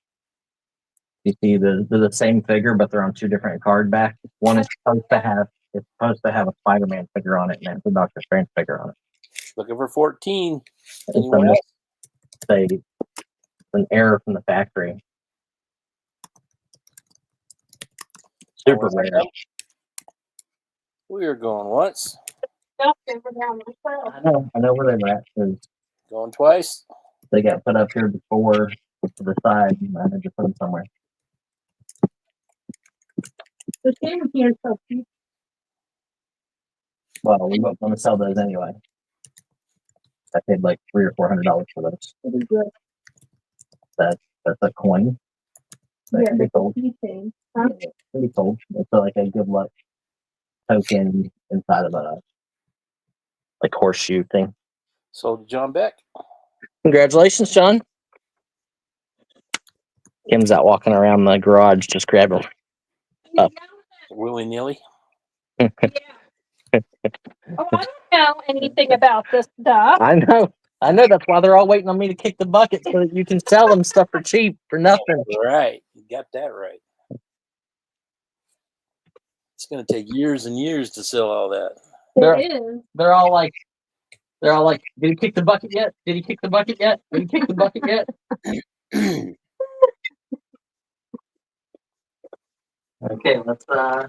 Speaker 3: You see, they're the same figure, but they're on two different card backs. One is supposed to have a Spider-Man figure on it, and it's a Doctor Strange figure on it.
Speaker 2: Looking for 14.
Speaker 3: And
Speaker 2: Anyone
Speaker 3: so
Speaker 2: else?
Speaker 3: it's an error from the factory. Super rare.
Speaker 2: We are going once.
Speaker 3: I know where they were at because
Speaker 2: Going twice.
Speaker 3: they got put up here before to the side, and I had to put them somewhere.
Speaker 1: The camera here is so cheap.
Speaker 3: Well, we won't want to sell those anyway. I paid like $300 or $400 for those.
Speaker 1: It'll be good.
Speaker 3: That's a coin. That
Speaker 1: Yeah,
Speaker 3: can be sold.
Speaker 1: thing. Huh?
Speaker 3: Can be sold. It's like a good luck token inside of a like horseshoe thing.
Speaker 2: Sold to John Beck.
Speaker 3: Congratulations, John. Kim's out walking around the garage just grabbing up.
Speaker 2: Willy-nilly.
Speaker 1: Yeah. Oh, I don't know anything about this stuff.
Speaker 3: I know. That's why they're all waiting on me to kick the bucket so that you can sell them stuff for cheap, for nothing.
Speaker 2: Right. You got that right. It's going to take years and years to sell all that.
Speaker 1: It is.
Speaker 3: They're all like, did he kick the bucket yet? Did he kick the bucket yet? Did he kick the bucket yet? Okay, let's there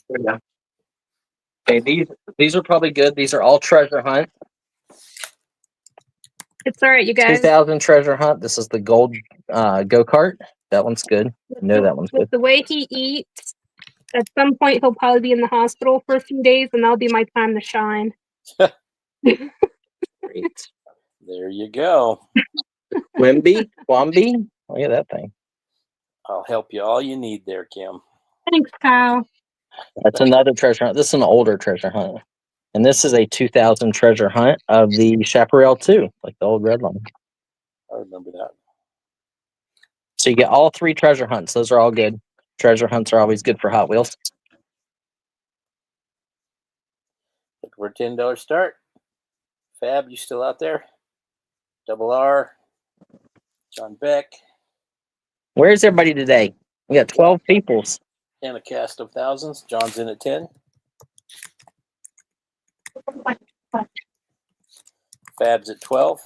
Speaker 3: we go. Okay, these are probably good. These are all treasure hunt.
Speaker 1: It's all right, you guys.
Speaker 3: 2000 treasure hunt. This is the gold go-kart. That one's good. I know that one's
Speaker 1: With
Speaker 3: good.
Speaker 1: the way he eats, at some point he'll probably be in the hospital for a few days, and that'll be my time to shine.
Speaker 3: Great.
Speaker 2: There you go.
Speaker 3: Wimby? Womby? Look at that thing.
Speaker 2: I'll help you all you need there, Kim.
Speaker 1: Thanks, Kyle.
Speaker 3: That's another treasure hunt. This is an older treasure hunt. And this is a 2000 treasure hunt of the Chaparral 2, like the old red line.
Speaker 2: I remember that.
Speaker 3: So you get all 3 treasure hunts. Those are all good. Treasure hunts are always good for Hot Wheels.
Speaker 2: Looking for a $10 start. Fab, you still out there? Double R. John Beck.
Speaker 3: Where's everybody today? We got 12 peoples.
Speaker 2: And a cast of thousands. John's in at 10. Fab's at 12.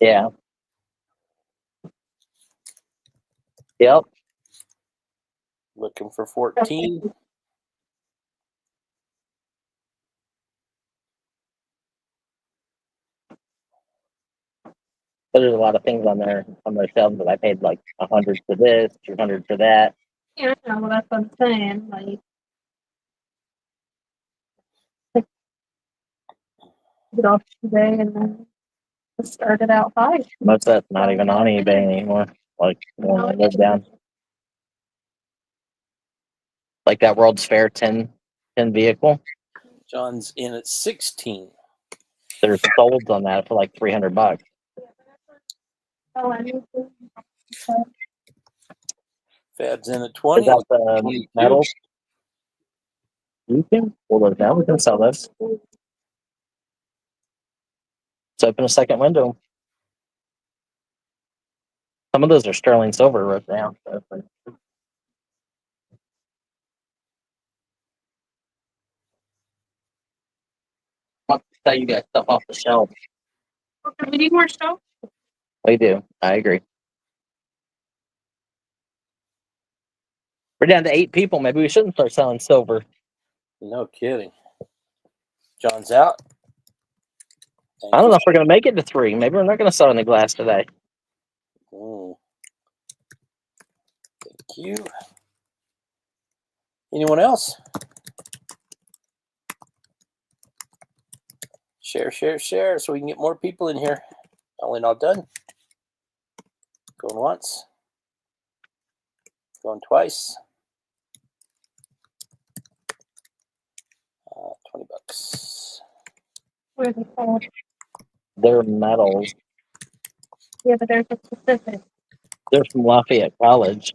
Speaker 3: Yeah. Yep.
Speaker 2: Looking for 14.
Speaker 3: But there's a lot of things on there on those shelves that I paid like 100 for this, 200 for that.
Speaker 1: Yeah, well, that's what I'm saying. Like, get off today and then started out high.
Speaker 3: Most of that's not even on eBay anymore. Like when I live down. Like that World's Fair 10 vehicle.
Speaker 2: John's in at 16.
Speaker 3: There's solds on that for like $300.
Speaker 1: Oh, I need to.
Speaker 2: Fab's in at 20.
Speaker 3: Is that the metals? You can pull those down. We can sell those. Let's open a second window. Some of those are sterling silver right now. Tell you guys stuff off the shelf.
Speaker 1: Okay, we need more stuff.
Speaker 3: We do. I agree. We're down to 8 people. Maybe we shouldn't start selling silver.
Speaker 2: No kidding. John's out.
Speaker 3: I don't know if we're going to make it to 3. Maybe we're not going to sell any glass today.
Speaker 2: Thank you. Anyone else? Share, share, share so we can get more people in here. Only not done. Going once. Going twice. $20.
Speaker 1: Where's the phone?
Speaker 3: They're metals.
Speaker 1: Yeah, but there's a specific.
Speaker 3: They're from Lafayette College.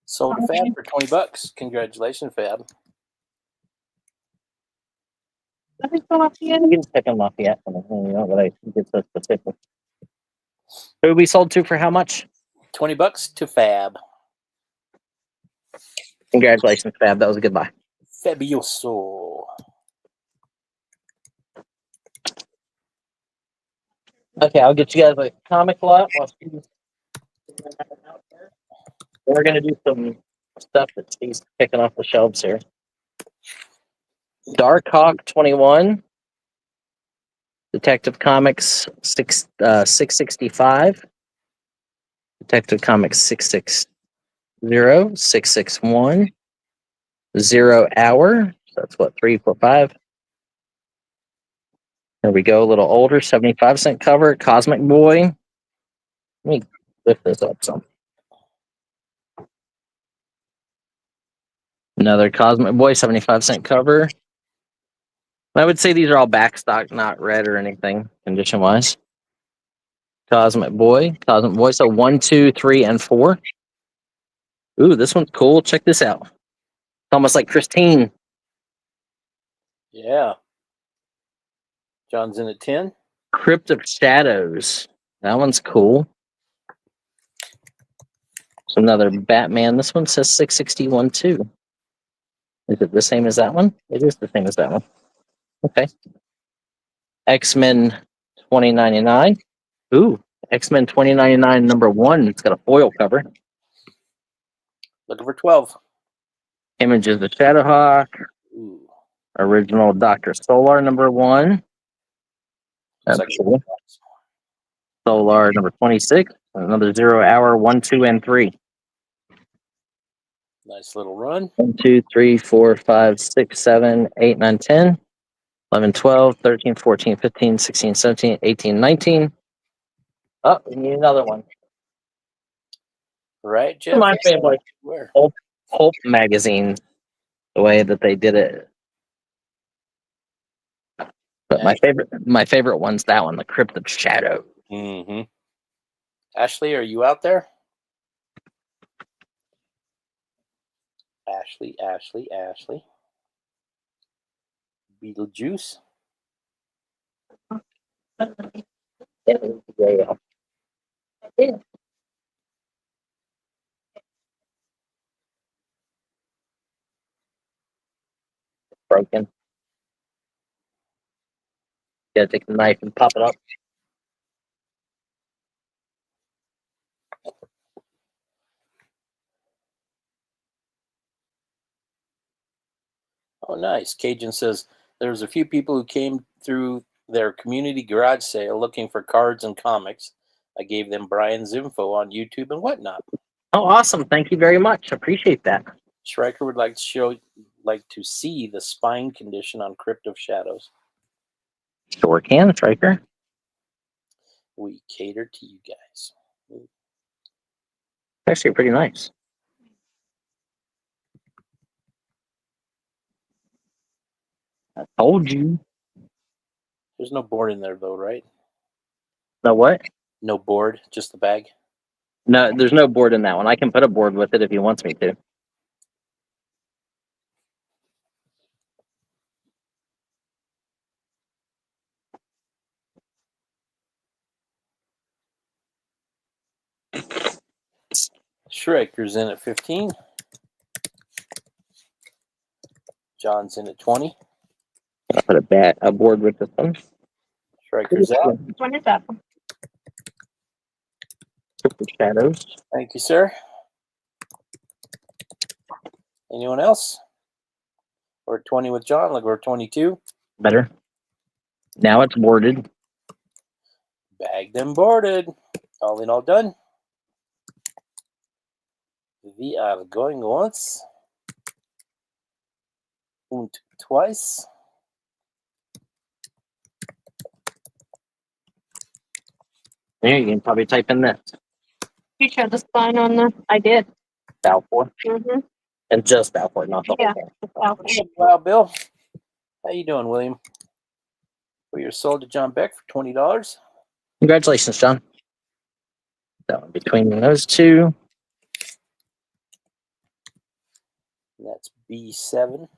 Speaker 2: Sold to Fab for $20. Congratulations, Fab.
Speaker 1: Let me go off the
Speaker 3: You
Speaker 1: end.
Speaker 3: can pick on Lafayette. You know, but I think it's so specific. Who we sold to for how much?
Speaker 2: $20 to Fab.
Speaker 3: Congratulations, Fab. That was a good buy.
Speaker 2: Fabioso.
Speaker 3: Okay, I'll get you guys a comic lot. We're going to do some stuff that Steve's picking off the shelves here. Dark Hawk 21. Detective Comics 665. Detective Comics 660. 661. 0 Hour. So that's what, 3, 4, 5. There we go. A little older, 75-cent cover. Cosmic Boy. Let me lift this up some. Another Cosmic Boy, 75-cent cover. I would say these are all backstock, not red or anything, condition-wise. Cosmic Boy. So 1, 2, 3, and 4. Ooh, this one's cool. Check this out. It's almost like Christine.
Speaker 2: Yeah. John's in at 10.
Speaker 3: Crypt of Shadows. That one's cool. So another Batman. This one says 661 too. Is it the same as that one? It is the same as that one. Okay. X-Men 2099. Ooh, X-Men 2099 #1. It's got a foil cover.
Speaker 2: Looking for 12.
Speaker 3: Images of Shadowhawk.
Speaker 2: Ooh.
Speaker 3: Original Dr. Solar #1. That's
Speaker 2: Like
Speaker 3: cool. Solar #26. Another 0 hour, 1, 2, and 3.
Speaker 2: Nice little run.
Speaker 3: 1, 2, 3, 4, 5, 6, 7, 8, 9, 10, 11, 12, 13, 14, 15, 16, 17, 18, 19. Oh, we need another one.
Speaker 2: Right, Jeff?
Speaker 3: My family.
Speaker 2: Where?
Speaker 3: Pulp magazine, the way that they did it. But my favorite one's that one, the Crypt of Shadow.
Speaker 2: Mm-hmm. Ashley, are you out there? Ashley. Beetlejuice.
Speaker 3: Yeah. Broken. Gotta take the knife and pop it up.
Speaker 2: Oh, nice. Cajun says there's a few people who came through their community garage sale looking for cards and comics. I gave them Brian's info on YouTube and whatnot.
Speaker 3: Oh, awesome! Thank you very much. Appreciate that.
Speaker 2: Schreiker would like to see the spine condition on Crypt of Shadows.
Speaker 3: Sure can, Striker.
Speaker 2: We cater to you guys.
Speaker 3: Actually, pretty nice. I told you.
Speaker 2: There's no board in there though, right?
Speaker 3: No what?
Speaker 2: No board, just the bag.
Speaker 3: No, there's no board in that one. I can put a board with it if he wants me to.
Speaker 2: Schreiker's in at 15. John's in at 20.
Speaker 3: I'll put a board with this one.
Speaker 2: Schreiker's out.
Speaker 1: Which one is that?
Speaker 3: Shadows.
Speaker 2: Thank you, sir. Anyone else? We're at 20 with John. Look, we're at 22.
Speaker 3: Better. Now it's boarded.
Speaker 2: Bagged and boarded. All in all done. We are going once. And twice.
Speaker 3: There, you can probably type in this.
Speaker 1: You showed the spine on the. I did.
Speaker 3: Balfour.
Speaker 1: Mm-hmm.
Speaker 3: And just Balfour, not the
Speaker 1: Yeah.
Speaker 3: whole thing.
Speaker 2: Wow, Bill. How you doing, William? We are sold to John Beck for $20.
Speaker 3: Congratulations, John. So between those two.
Speaker 2: That's B7.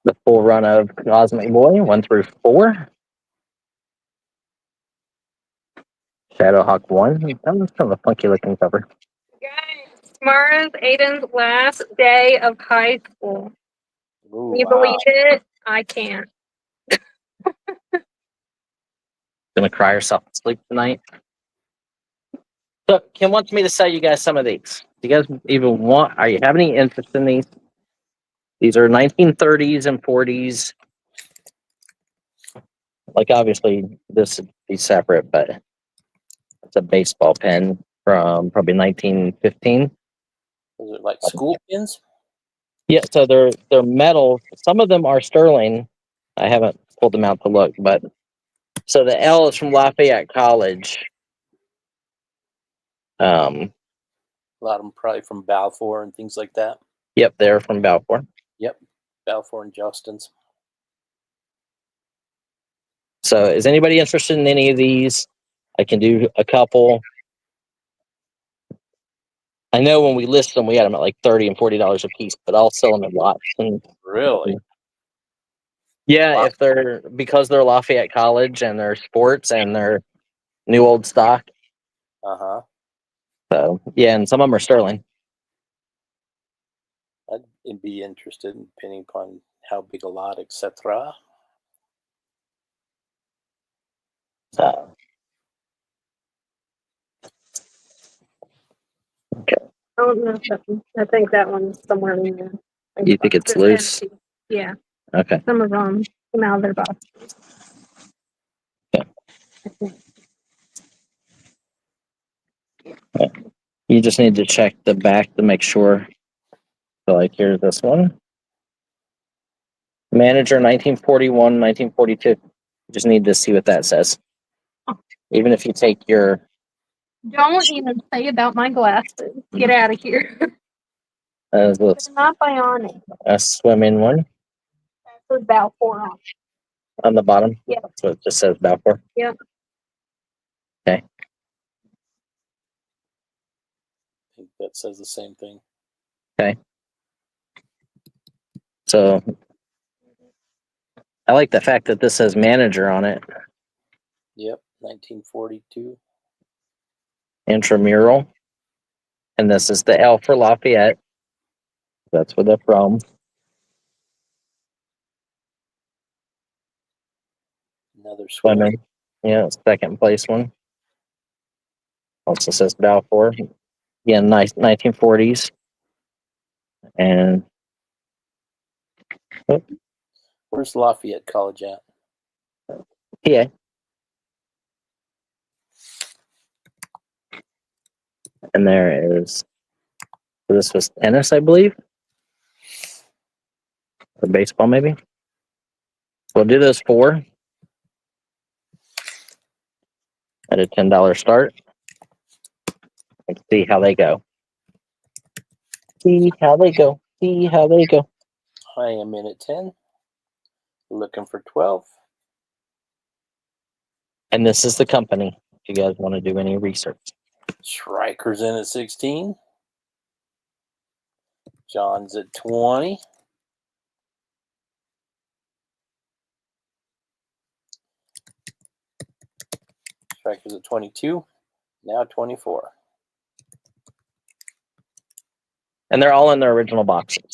Speaker 3: The full run of Cosmic Boy, 1 through 4. Shadowhawk 1. That was kind of a funky looking cover.
Speaker 1: Guys, tomorrow's Aiden's last day of high school.
Speaker 2: Ooh,
Speaker 1: Can you
Speaker 2: wow.
Speaker 1: believe it? I can't.
Speaker 3: Gonna cry herself to sleep tonight. So Kim wants me to sell you guys some of these. Do you guys even want, are you have any interest in these? These are 1930s and 40s. Like obviously this would be separate, but it's a baseball pen from probably 1915.
Speaker 2: Those are like school pins?
Speaker 3: Yeah, so they're metal. Some of them are sterling. I haven't pulled them out to look, but so the L is from Lafayette College.
Speaker 2: A lot of them probably from Balfour and things like that.
Speaker 3: Yep, they're from Balfour.
Speaker 2: Yep, Balfour and Justin's.
Speaker 3: So is anybody interested in any of these? I can do a couple. I know when we list them, we had them at like $30 and $40 a piece, but I'll sell them in lots. And,
Speaker 2: Really?
Speaker 3: yeah,
Speaker 2: Wow.
Speaker 3: if they're because they're Lafayette College and they're sports and they're new old stock.
Speaker 2: Uh-huh.
Speaker 3: So yeah, and some of them are sterling.
Speaker 2: I'd be interested, depending upon how big a lot, etc.
Speaker 3: So
Speaker 1: I don't know. I think that one's somewhere in there.
Speaker 3: you think it's loose?
Speaker 1: Yeah.
Speaker 3: Okay.
Speaker 1: Some of them came out of their box.
Speaker 3: You just need to check the back to make sure. So, like, here's this one. Manager 1941, 1942. You just need to see what that says. Even if you take your...
Speaker 1: Don't even say about my glasses. Get out of here.
Speaker 3: They're
Speaker 1: not bionic.
Speaker 3: a swimming one
Speaker 1: That's Balfour
Speaker 3: on the bottom.
Speaker 1: Yeah.
Speaker 3: So it just says Balfour.
Speaker 1: Yep.
Speaker 3: Okay.
Speaker 2: I think that says the same thing.
Speaker 3: Okay. So I like the fact that this says manager on it.
Speaker 2: Yep, 1942.
Speaker 3: Intramural. And this is the L for Lafayette. That's where they're from.
Speaker 2: Another swimmer.
Speaker 3: Yeah, second place one. Also says Balfour. Yeah, nice 1940s. And
Speaker 2: Where's Lafayette College at?
Speaker 3: PA. And there is, this was tennis, I believe. Or baseball, maybe. We'll do those 4 at a $10 start. And see how they go. See how they go. See how they go.
Speaker 2: I am in at 10. Looking for 12.
Speaker 3: And this is the company, if you guys want to do any research.
Speaker 2: Striker's in at 16. John's at 20. Striker's at 22. Now 24.
Speaker 3: And they're all in their original boxes.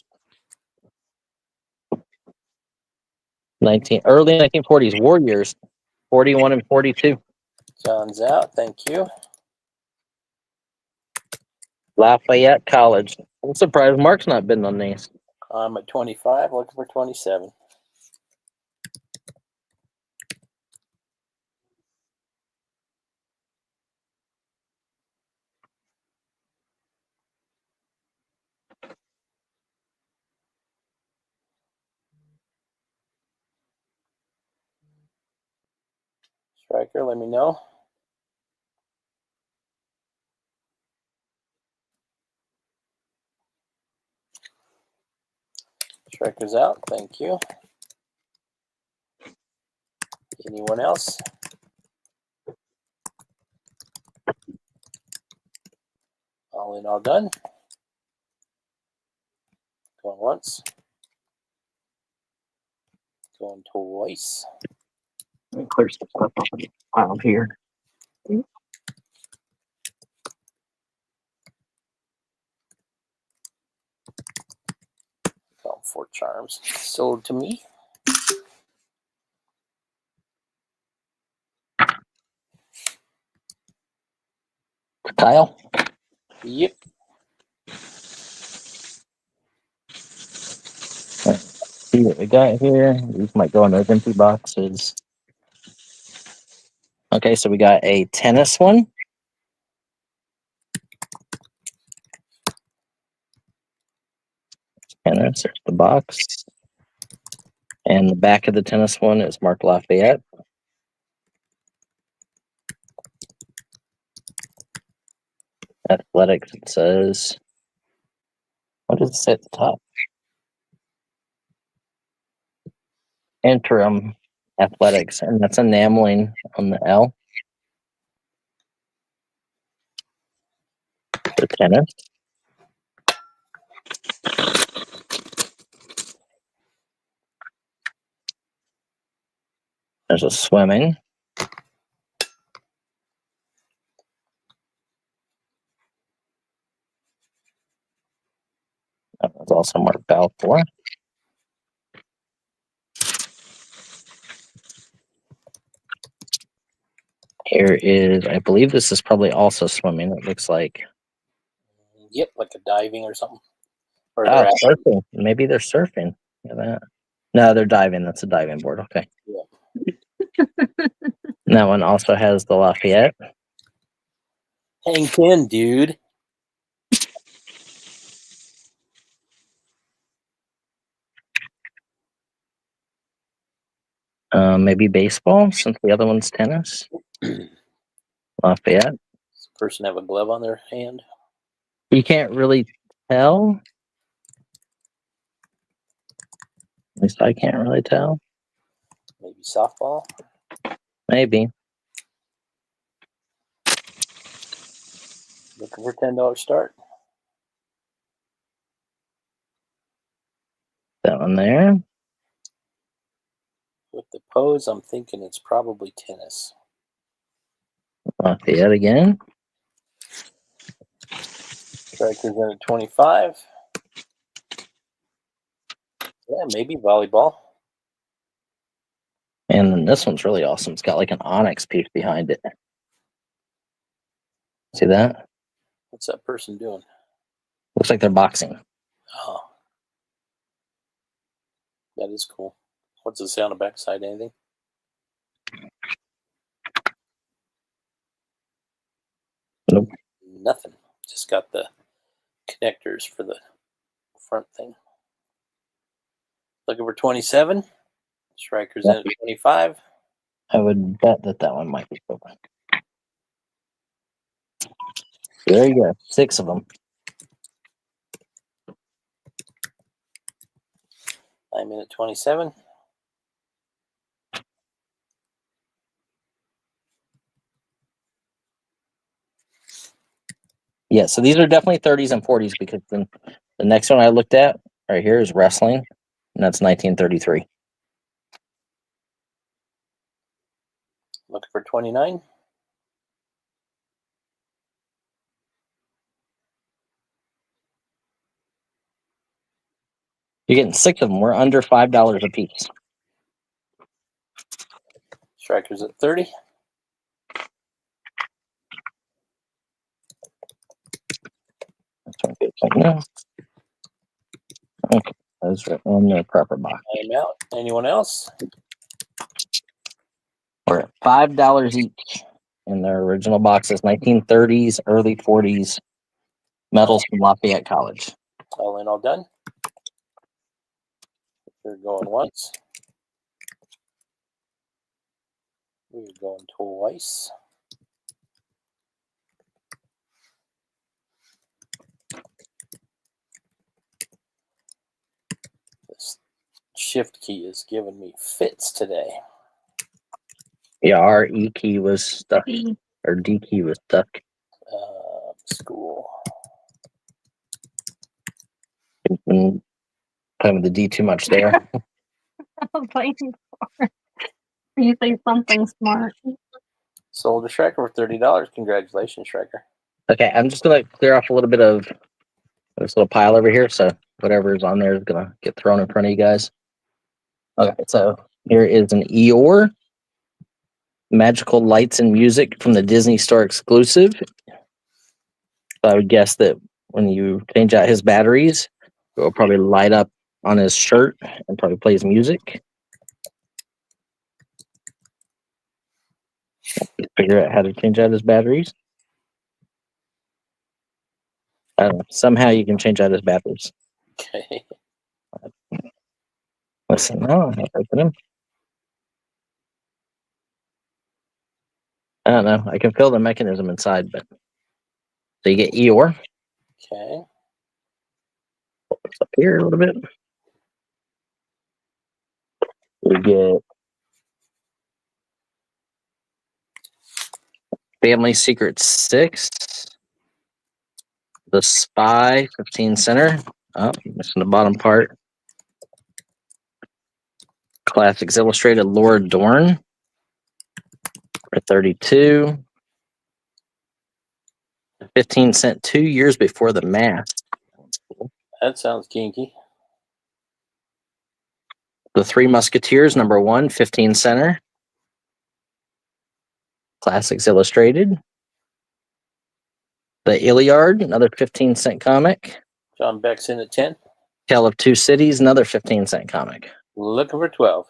Speaker 3: Early 1940s Warriors, 41 and 42.
Speaker 2: John's out. Thank you.
Speaker 3: Lafayette College. I'm surprised Mark's not been on these.
Speaker 2: I'm at 25. Looking for 27. Striker, let me know. Striker's out. Thank you. Anyone else? All in, all done. Going once. Going twice.
Speaker 3: Let me clear some stuff off the pile here.
Speaker 2: Going 4 charms. Sold to me.
Speaker 3: Kyle?
Speaker 2: Yep.
Speaker 3: See what we got here. These might go in those empty boxes. Okay, so we got a tennis one. Tennis, there's the box. And the back of the tennis one is Mark Lafayette. Athletics, it says. What does it say at the top? Interim Athletics, and that's enameling on the L. The tennis. There's a swimming. That was also marked Balfour. Here is, I believe this is probably also swimming. It looks like.
Speaker 2: Yep, like a diving or something. Or
Speaker 3: Oh,
Speaker 2: they're
Speaker 3: surfing. Maybe they're surfing. Look at that. No, they're diving. That's a diving board. Okay.
Speaker 2: Yeah.
Speaker 3: And that one also has the Lafayette.
Speaker 2: Hang 10, dude.
Speaker 3: Maybe baseball, since the other one's tennis. Lafayette.
Speaker 2: Does the person have a glove on their hand?
Speaker 3: You can't really tell. At least I can't really tell.
Speaker 2: Maybe softball?
Speaker 3: Maybe.
Speaker 2: Looking for $10 start.
Speaker 3: That one there.
Speaker 2: With the pose, I'm thinking it's probably tennis.
Speaker 3: Lafayette again.
Speaker 2: Strikers in at 25. Yeah, maybe volleyball.
Speaker 3: And then this one's really awesome. It's got like an onyx piece behind it. See that?
Speaker 2: What's that person doing?
Speaker 3: Looks like they're boxing.
Speaker 2: Oh. That is cool. What's it say on the backside? Anything?
Speaker 3: Nope.
Speaker 2: Nothing. Just got the connectors for the front thing. Looking for 27. Strikers in at 25.
Speaker 3: I would bet that one might be open. There you go. 6 of them.
Speaker 2: I'm in at 27.
Speaker 3: Yeah, so these are definitely 30s and 40s because the next one I looked at right here is wrestling, and that's 1933.
Speaker 2: Looking for 29.
Speaker 3: You're getting 6 of them. We're under $5 a piece.
Speaker 2: Strikers at 30.
Speaker 3: That's one good thing now. Okay, those are in their proper box.
Speaker 2: I'm out. Anyone else?
Speaker 3: We're at $5 each in their original boxes, 1930s, early 40s, medals from Lafayette College.
Speaker 2: All in, all done. We're going once. We're going twice. This shift key is giving me fits today.
Speaker 3: Yeah, our E key was stuck, or D key was stuck.
Speaker 2: School.
Speaker 3: Been playing with the D too much there.
Speaker 1: I'm waiting for you say something smart.
Speaker 2: Sold a Striker for $30. Congratulations, Striker.
Speaker 3: Okay, I'm just gonna clear off a little bit of this little pile over here, so whatever is on there is gonna get thrown in front of you guys. Okay, so here is an Eeyore, Magical Lights and Music from the Disney Store exclusive. I would guess that when you change out his batteries, it will probably light up on his shirt and probably plays music. Figure out how to change out his batteries. I don't know. Somehow you can change out his batteries.
Speaker 2: Okay.
Speaker 3: Listen, no, I'm not open him. I don't know. I can feel the mechanism inside, but so you get Eeyore.
Speaker 2: Okay.
Speaker 3: It's up here a little bit. We get Family Secret 6. The Spy 15 center. Oh, missing the bottom part. Classics Illustrated Laura Dorn for 32. 15-cent 2 years before the mask.
Speaker 2: That sounds kinky.
Speaker 3: The Three Musketeers, number 1, 15 center. Classics Illustrated. The Iliad, another 15-cent comic.
Speaker 2: John Beck's in at 10.
Speaker 3: Tale of Two Cities, another 15-cent comic.
Speaker 2: Looking for 12.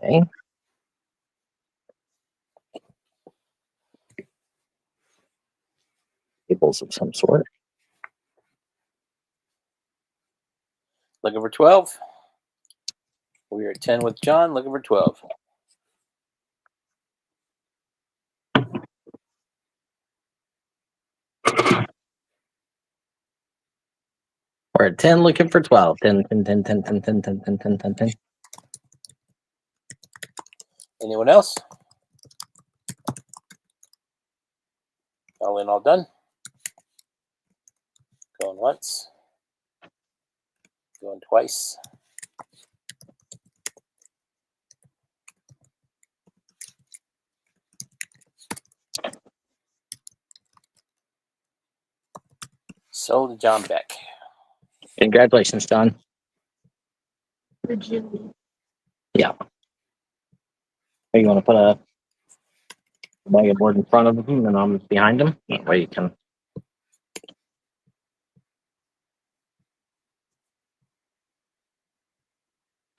Speaker 3: Okay. Cables of some sort.
Speaker 2: Looking for 12. We are at 10 with John. Looking for 12.
Speaker 3: We're at 10 looking for 12. 10, 10, 10, 10, 10, 10, 10, 10, 10, 10, 10.
Speaker 2: Anyone else? All in, all done. Going once. Going twice. Sold to John Beck.
Speaker 3: Congratulations, John.
Speaker 1: For Julie.
Speaker 3: Yeah. You want to put a bag board in front of him and I'm behind him? That way you can.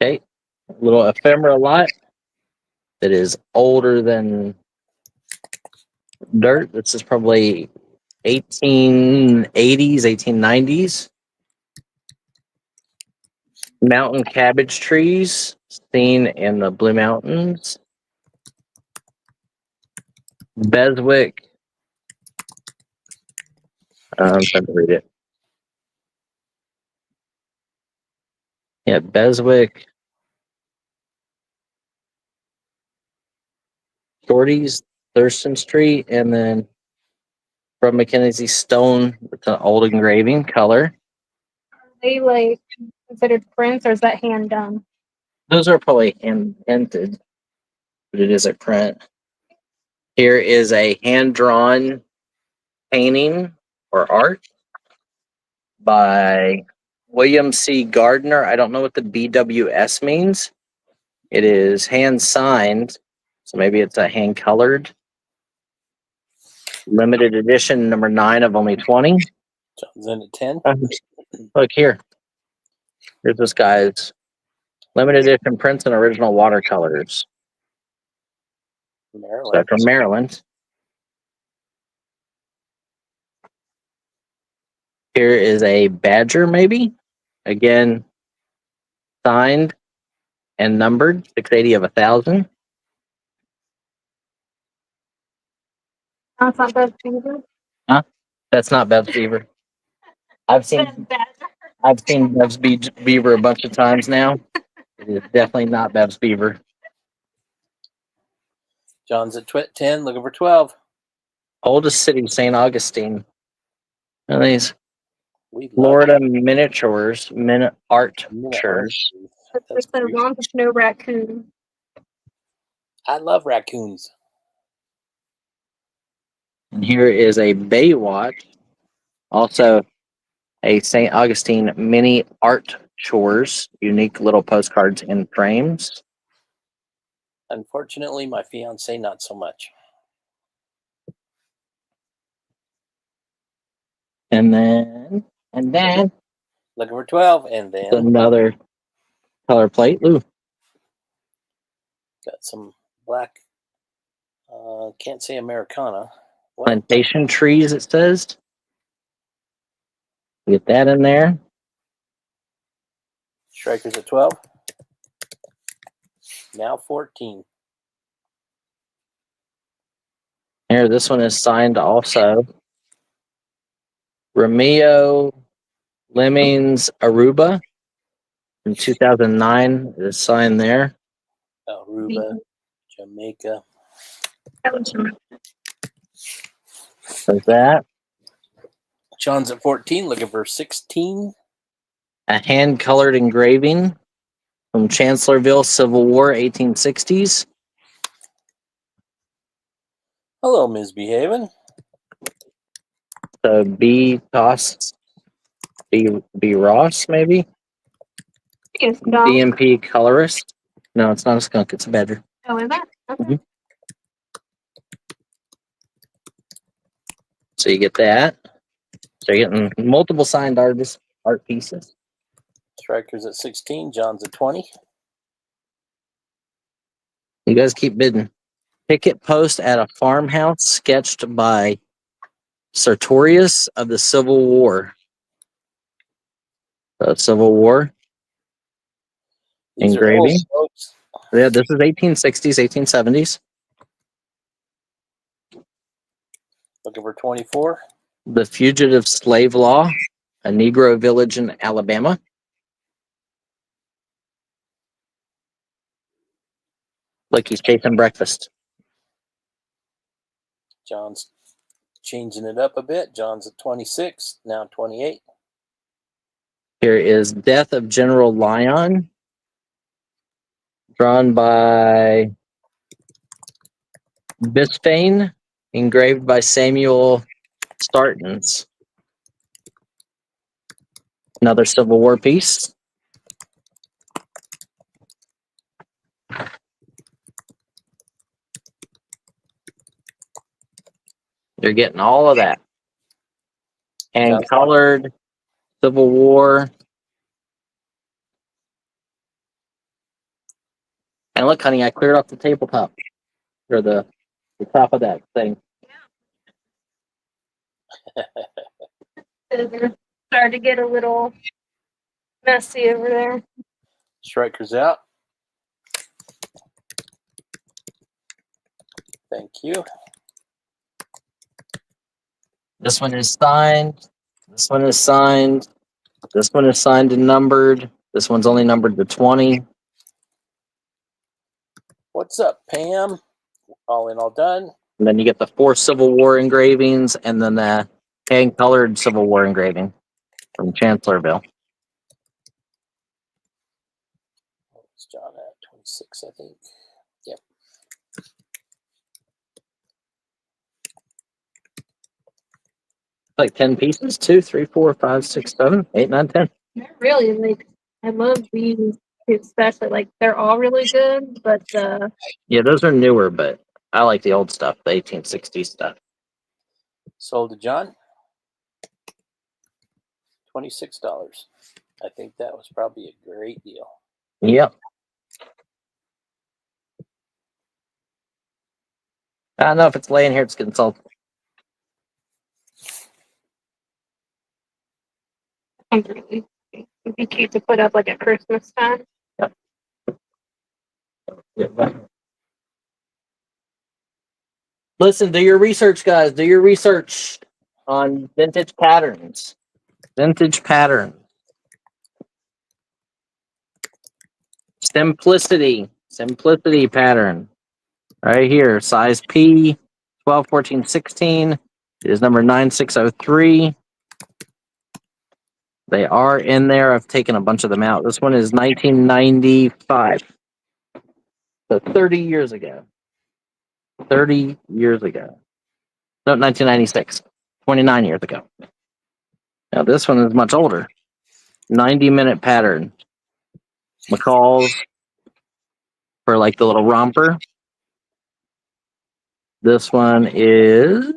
Speaker 3: Okay. A little ephemera lot that is older than dirt. This is probably 1880s, 1890s. Mountain cabbage trees seen in the Blue Mountains. Beswick. I'm trying to read it. Yeah, Beswick. Shorties, Thurston Street, and then from Mackenzie Stone with an old engraving color.
Speaker 1: Are they like considered prints, or is that hand done?
Speaker 3: Those are probably hand painted, but it is a print. Here is a hand-drawn painting or art by William C. Gardner. I don't know what the BWS means. It is hand-signed, so maybe it's a hand-colored. Limited edition, number 9 of only 20.
Speaker 2: John's in at 10.
Speaker 3: Look here. Here's this guy's limited edition prints and original watercolors. So
Speaker 2: Maryland.
Speaker 3: from Maryland. Here is a badger, maybe. Again, signed and numbered, 680 of 1,000.
Speaker 1: That's not Beth Beaver.
Speaker 3: That's not Bev's Beaver. I've seen Bev's Beaver a bunch of times now. It is definitely not Bev's Beaver.
Speaker 2: John's at 10. Looking for 12.
Speaker 3: Oldest city, St. Augustine. And these
Speaker 2: We love
Speaker 3: Florida miniatures, art
Speaker 2: Minute
Speaker 3: chairs.
Speaker 2: art.
Speaker 1: There's the wrong to snow raccoon.
Speaker 2: I love raccoons.
Speaker 3: And here is a Baywatch, also a St. Augustine mini art chores, unique little postcards and frames.
Speaker 2: Unfortunately, my fiance not so much.
Speaker 3: And then
Speaker 2: Looking for 12, and then
Speaker 3: another color plate. Ooh,
Speaker 2: got some black. Can't say Americana. What?
Speaker 3: plantation trees, it says. Get that in there.
Speaker 2: Strikers at 12. Now 14.
Speaker 3: Here, this one is signed also. Romeo Lemmings Aruba from 2009 is signed there.
Speaker 2: Aruba, Jamaica.
Speaker 3: There's that.
Speaker 2: John's at 14. Looking for 16.
Speaker 3: A hand-colored engraving from Chancellorsville, Civil War, 1860s.
Speaker 2: Hello, Ms. Behaven.
Speaker 3: So B Toss, B Ross, maybe?
Speaker 1: Yes, dog.
Speaker 3: DMP Colorist. No, it's not a skunk, it's a badger.
Speaker 1: Oh, is that? Okay.
Speaker 3: So you get that. So you're getting multiple signed art pieces.
Speaker 2: Striker's at 16. John's at 20.
Speaker 3: You guys keep bidding. Picket post at a farmhouse sketched by Sertorius of the Civil War. Civil War
Speaker 2: These
Speaker 3: engraving.
Speaker 2: are old folks.
Speaker 3: Yeah, this is 1860s, 1870s.
Speaker 2: Looking for 24.
Speaker 3: The Fugitive Slave Law, a Negro village in Alabama. Like he's chasing breakfast.
Speaker 2: John's changing it up a bit. John's at 26. Now 28.
Speaker 3: Here is Death of General Lyon, drawn by Bisphane, engraved by Samuel Startons. Another Civil War piece. You're getting all of that. And colored Civil War. And look, honey, I cleared off the tabletop. Or the top of that thing.
Speaker 1: They're starting to get a little messy over there.
Speaker 2: Striker's out. Thank you.
Speaker 3: This one is signed. This one is signed. This one is signed and numbered. This one's only numbered to 20.
Speaker 2: What's up, Pam? All in, all done.
Speaker 3: And then you get the 4 Civil War engravings and then the hand-colored Civil War engraving from Chancellorville.
Speaker 2: What's John at? 26, I think. Yep.
Speaker 3: Like 10 pieces? 2, 3, 4, 5, 6, 7, 8, 9, 10.
Speaker 1: Really, like, I love these, especially. Like, they're all really good, but
Speaker 3: Yeah, those are newer, but I like the old stuff, the 1860s stuff.
Speaker 2: Sold to John. $26. I think that was probably a great deal.
Speaker 3: Yep. I don't know if it's laying here, it's getting sold.
Speaker 1: it'd be cute to put up like at Christmas time.
Speaker 3: Listen, do your research, guys. Do your research on vintage patterns. Vintage pattern. Simplicity. Simplicity pattern. Right here. Size P, 12, 14, 16. It is number 9603. They are in there. I've taken a bunch of them out. This one is 1995. So 30 years ago. 30 years ago. No, 1996. 29 years ago. Now this one is much older. 90-minute pattern. McCall's for like the little romper. This one is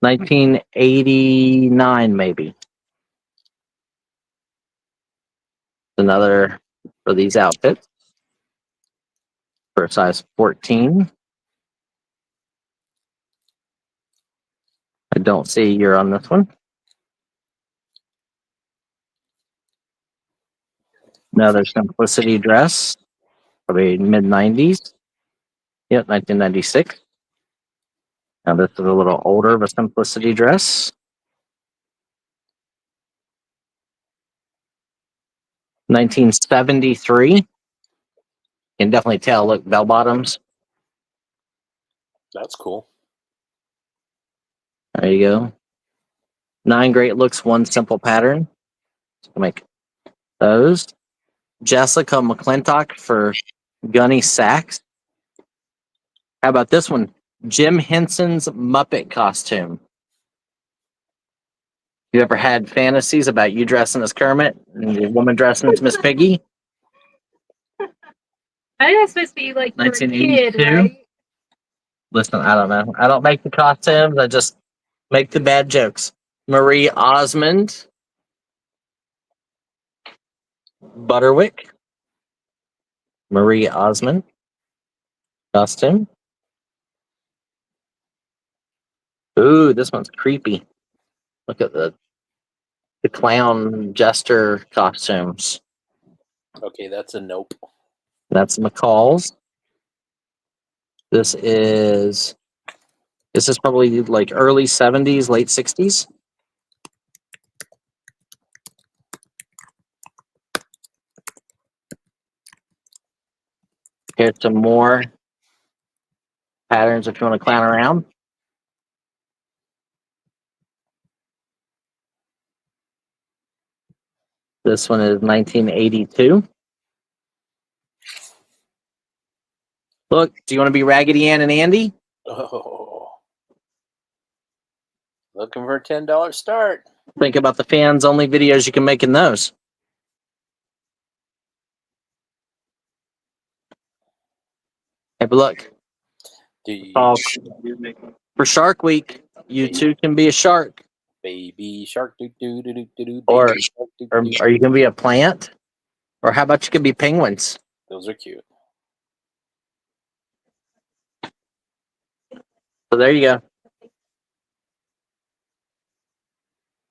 Speaker 3: 1989 maybe. Another for these outfits for size 14. I don't see a year on this one. Another simplicity dress, probably mid 90s. Yep, 1996. Now this is a little older of a simplicity dress. 1973. You can definitely tell, look, bell bottoms.
Speaker 2: That's cool.
Speaker 3: There you go. 9 great looks, 1 simple pattern. So make those. Jessica McClintock for Gunny Sacks. How about this one? Jim Henson's Muppet costume. You ever had fantasies about you dressing as Kermit and the woman dressing as Miss Piggy?
Speaker 1: I think that's supposed to be like for a kid,
Speaker 3: 1982?
Speaker 1: right?
Speaker 3: Listen, I don't know. I don't make the costumes. I just make the bad jokes. Marie Osmond. Butterwick. Marie Osmond. Costume. Ooh, this one's creepy. Look at the clown jester costumes.
Speaker 2: Okay, that's a nope.
Speaker 3: That's McCall's. This is probably like early 70s, late 60s. Here's some more patterns if you want to clown around. This one is 1982. Look, do you want to be Raggedy Ann and Andy?
Speaker 2: Oh. Looking for a $10 start.
Speaker 3: Think about the fans only videos you can make in those. Hey, but look,
Speaker 2: Do you,
Speaker 3: for Shark Week, you too can be a shark.
Speaker 2: baby shark do do do do do do
Speaker 3: Or-
Speaker 2: baby shark, do,
Speaker 3: Or
Speaker 2: do.
Speaker 3: are you going to be a plant? Or how about you could be penguins?
Speaker 2: Those are cute.
Speaker 3: So there you go.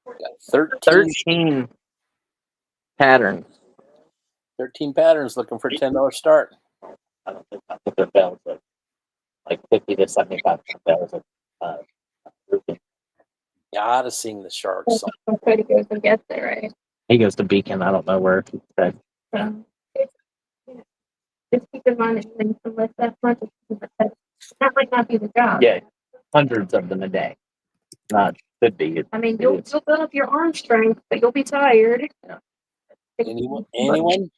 Speaker 2: Got
Speaker 3: 13 patterns.
Speaker 2: 13 patterns looking for a $10 start.
Speaker 3: I don't think that's what their bells are. Like 50 to 75 bells are grouping.
Speaker 2: Gotta sing the shark song.
Speaker 1: Pretty good to get there, right?
Speaker 3: He goes to Beacon. I don't know where. But
Speaker 1: Just keep in mind that you need to lift that much. That might not be the job.
Speaker 3: yeah, hundreds of them a day. Not could be.
Speaker 1: I mean, you'll build up your arm strength, but you'll be tired.
Speaker 2: Anyone?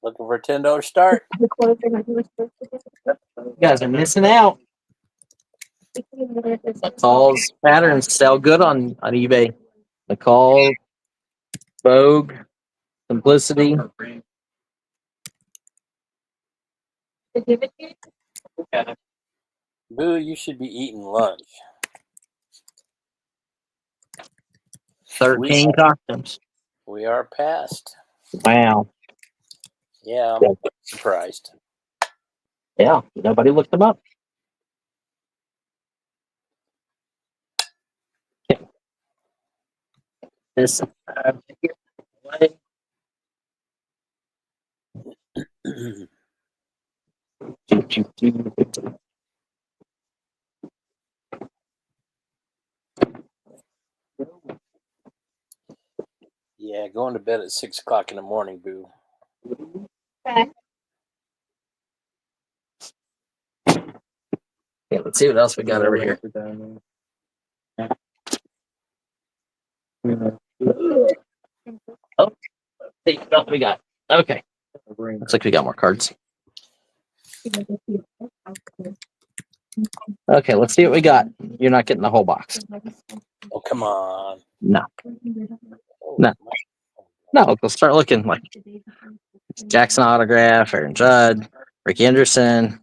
Speaker 2: Looking for a $10 start.
Speaker 1: The closer that you were supposed to get.
Speaker 3: You guys are missing out. McCall's patterns sell good on eBay. McCall, Vogue, Simplicity.
Speaker 2: Boo, you should be eating lunch.
Speaker 3: 13 costumes.
Speaker 2: We are past.
Speaker 3: Wow.
Speaker 2: Yeah, I'm surprised.
Speaker 3: Yeah, nobody looked them up. This
Speaker 2: Yeah, going to bed at 6 o'clock in the morning, Boo.
Speaker 1: Okay.
Speaker 3: Yeah, let's see what else we got over here. Oh, see what else we got. Okay. Looks like we got more cards. Okay, let's see what we got. You're not getting the whole box.
Speaker 2: Oh, come on.
Speaker 3: No.
Speaker 2: Oh,
Speaker 3: No. No, we'll start looking like Jackson autograph, Aaron Judd, Rick Anderson,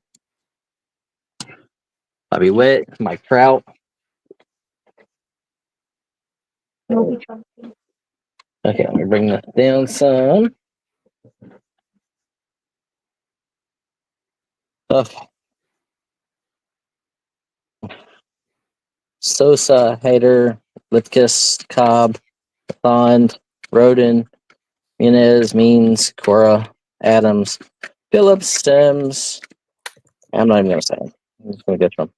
Speaker 3: Bobby Witt, Mike Trout. Okay, let me bring this down some. Oh. Sosa, Hader, Litkus, Cobb, Thond, Roden, Munez, Means, Cora, Adams, Phillips, Sims. I'm not even going to say it. I'm just going to get them.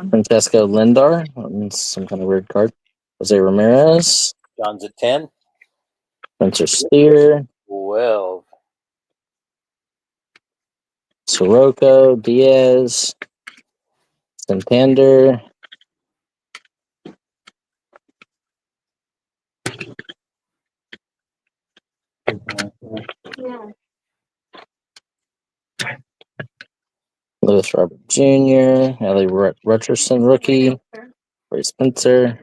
Speaker 3: Francesco Lindor, some kind of weird card. Jose Ramirez,
Speaker 2: John's at 10.
Speaker 3: Spencer Steer,
Speaker 2: 12.
Speaker 3: Soroka, Diaz, Santander, Lewis Robert Jr., Ellie Richardson rookie, Ray Spencer,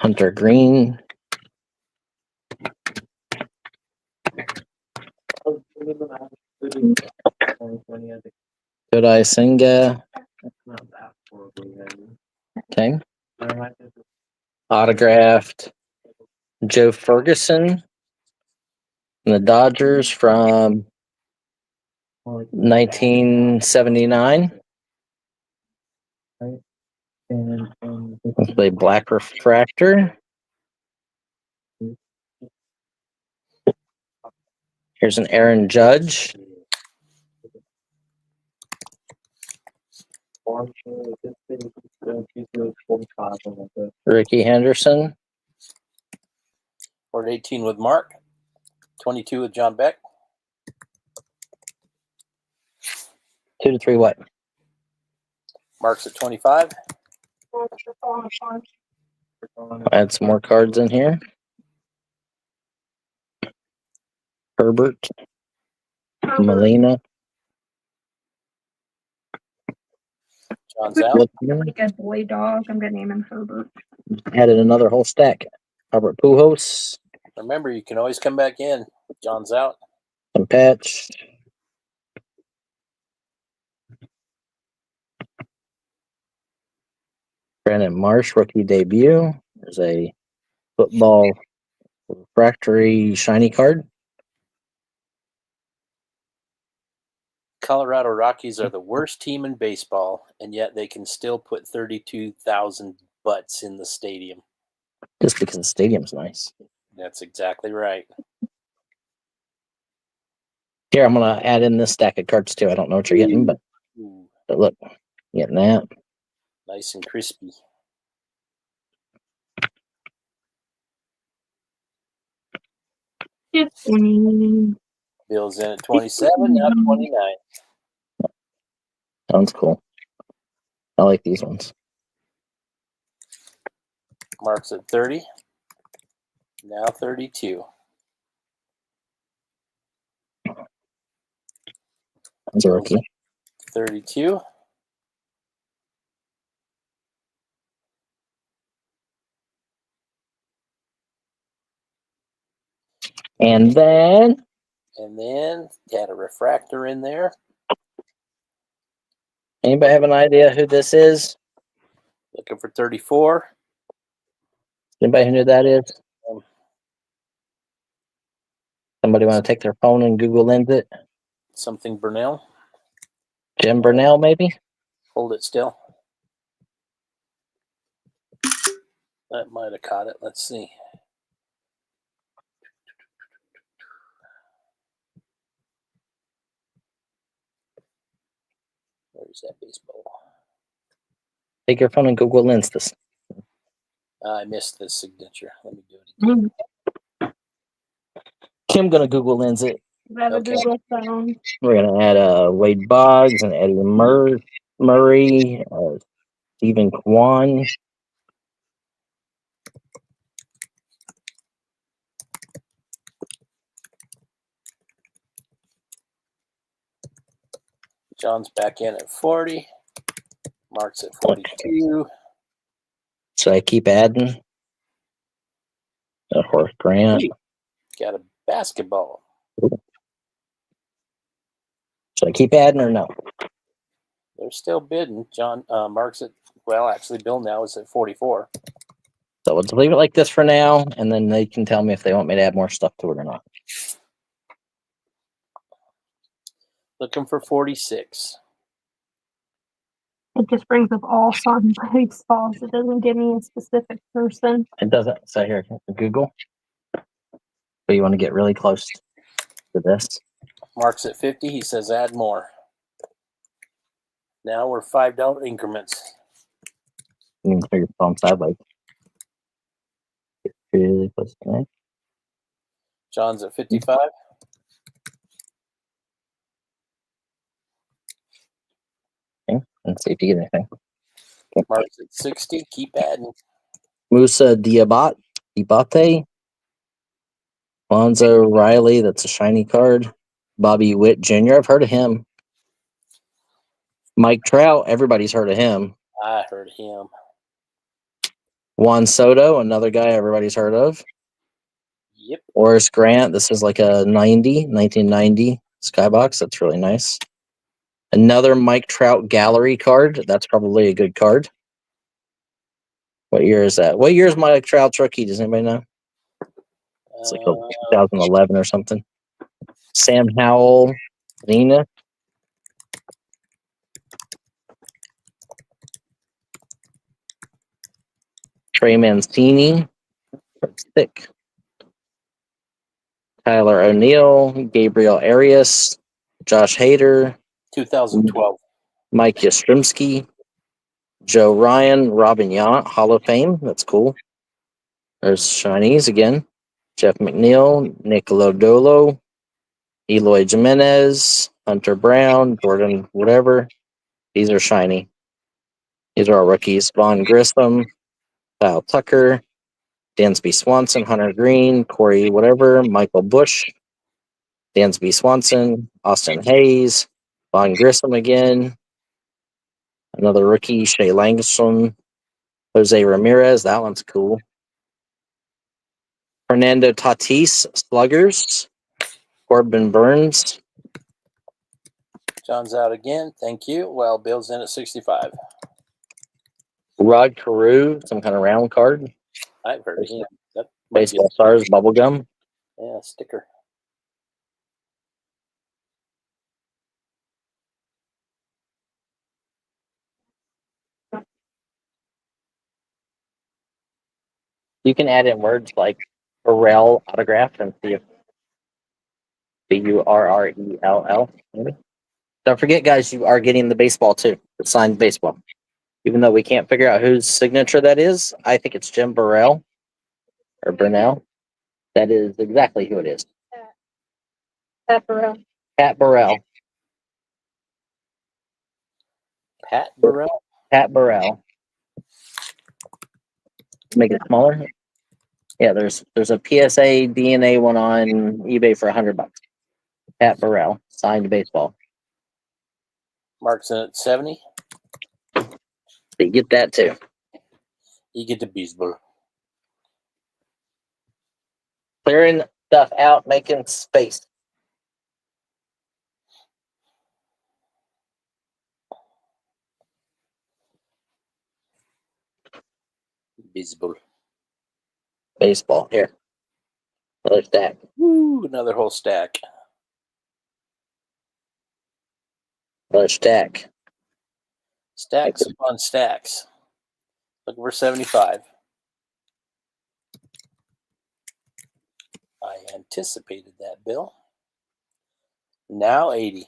Speaker 3: Hunter Green, Kodai Senga. Okay. Autographed Joe Ferguson from the Dodgers from 1979. Let's play Black Refractor. Here's an Aaron Judge. Ricky Henderson.
Speaker 2: 418 with Mark. 22 with John Beck.
Speaker 3: 2 to 3 what?
Speaker 2: Mark's at 25.
Speaker 3: Add some more cards in here. Herbert. Molina.
Speaker 2: John's out.
Speaker 1: Like a boy dog. I'm gonna name him Herbert.
Speaker 3: Added another whole stack. Albert Pujols.
Speaker 2: Remember, you can always come back in. John's out.
Speaker 3: Some patch. Brandon Marsh, rookie debut. There's a football refractory shiny card.
Speaker 2: Colorado Rockies are the worst team in baseball, and yet they can still put 32,000 butts in the stadium.
Speaker 3: Just because the stadium's nice.
Speaker 2: That's exactly right.
Speaker 3: Here, I'm going to add in this stack of cards too. I don't know what you're getting, but
Speaker 2: Ooh,
Speaker 3: look, getting that.
Speaker 2: nice and crispy. Bill's in at 27, now 29.
Speaker 3: Sounds cool. I like these ones.
Speaker 2: Mark's at 30, now 32.
Speaker 3: That's a rookie.
Speaker 2: 32.
Speaker 3: And then
Speaker 2: Had a refractor in there.
Speaker 3: anybody have an idea who this is?
Speaker 2: Looking for 34.
Speaker 3: Anybody who knew that is? Somebody want to take their phone and Google Lens it?
Speaker 2: Something Burnell.
Speaker 3: Jim Burnell, maybe?
Speaker 2: Hold it still. That might have caught it. Let's see. Where's that baseball?
Speaker 3: Take your phone and Google Lens this.
Speaker 2: I missed this signature. Let me do it again.
Speaker 3: Kim gonna Google Lens it.
Speaker 2: Okay.
Speaker 3: We're gonna add Wade Boggs and Eddie Murray, Stephen Kwan.
Speaker 2: John's back in at 40. Mark's at 42.
Speaker 3: So I keep adding. Horace Grant.
Speaker 2: Got a basketball.
Speaker 3: Should I keep adding or no?
Speaker 2: They're still bidding. Mark's at, well, actually, Bill now is at 44.
Speaker 3: So let's leave it like this for now, and then they can tell me if they want me to add more stuff to it or not.
Speaker 2: Looking for 46.
Speaker 1: It just brings up all Sun baseballs. It doesn't give me a specific person.
Speaker 3: It doesn't. So here, Google. But you want to get really close to this.
Speaker 2: Mark's at 50. He says add more. Now we're $5 increments.
Speaker 3: You can turn your phone sideways. Get really close to that.
Speaker 2: John's at 55.
Speaker 3: Okay, and see if you get anything. Okay.
Speaker 2: Mark's at 60. Keep adding.
Speaker 3: Musa Diabat. Kibate. Lonzo Riley, that's a shiny card. Bobby Witt Jr., I've heard of him. Mike Trout, everybody's heard of him.
Speaker 2: I heard him.
Speaker 3: Juan Soto, another guy everybody's heard of.
Speaker 2: Yep.
Speaker 3: Horace Grant, this is like a 1990 Skybox. That's really nice. Another Mike Trout gallery card. That's probably a good card. What year is that? What year is Mike Trout's rookie? Does anybody know? It's like 2011 or something. Sam Howell, Nina. Trey Mancini. Thick. Tyler O'Neill, Gabriel Arias, Josh Hader,
Speaker 2: 2012.
Speaker 3: Mike Yastrzemski, Joe Ryan, Robin Yount, Hall of Fame. That's cool. There's Chinese again. Jeff McNeil, Nick Lodolo, Eloy Jimenez, Hunter Brown, Jordan whatever. These are shiny. These are all rookies. Vaughn Grissom, Kyle Tucker, Dansby Swanson, Hunter Green, Corey whatever, Michael Bush, Dansby Swanson, Austin Hayes, Vaughn Grissom again, another rookie, Shea Langstrom, Jose Ramirez, that one's cool. Fernando Tatis, Sluggers, Corbin Burns.
Speaker 2: John's out again. Thank you. Well, Bill's in at 65.
Speaker 3: Rod Carew, some kind of round card.
Speaker 2: I've heard of him. That might be
Speaker 3: Baseball Stars, Bubblegum.
Speaker 2: yeah, sticker.
Speaker 3: You can add in words like Burrell autograph and see if Burrell. Don't forget, guys, you are getting the baseball too, the signed baseball. Even though we can't figure out whose signature that is, I think it's Jim Burrell or Burnell. That is exactly who it is.
Speaker 1: Pat Burrell.
Speaker 3: Pat Burrell.
Speaker 2: Pat Burrell.
Speaker 3: Pat Burrell. Make it smaller. Yeah, there's a PSA DNA one on eBay for $100. Pat Burrell, signed baseball.
Speaker 2: Mark's in at 70.
Speaker 3: So you get that too.
Speaker 2: You get the baseball.
Speaker 3: Clearing stuff out, making space.
Speaker 2: Baseball.
Speaker 3: Baseball. Here. Another stack.
Speaker 2: Woo, another whole stack.
Speaker 3: Another stack.
Speaker 2: Stacks upon stacks. Looking for 75. I anticipated that, Bill. Now 80.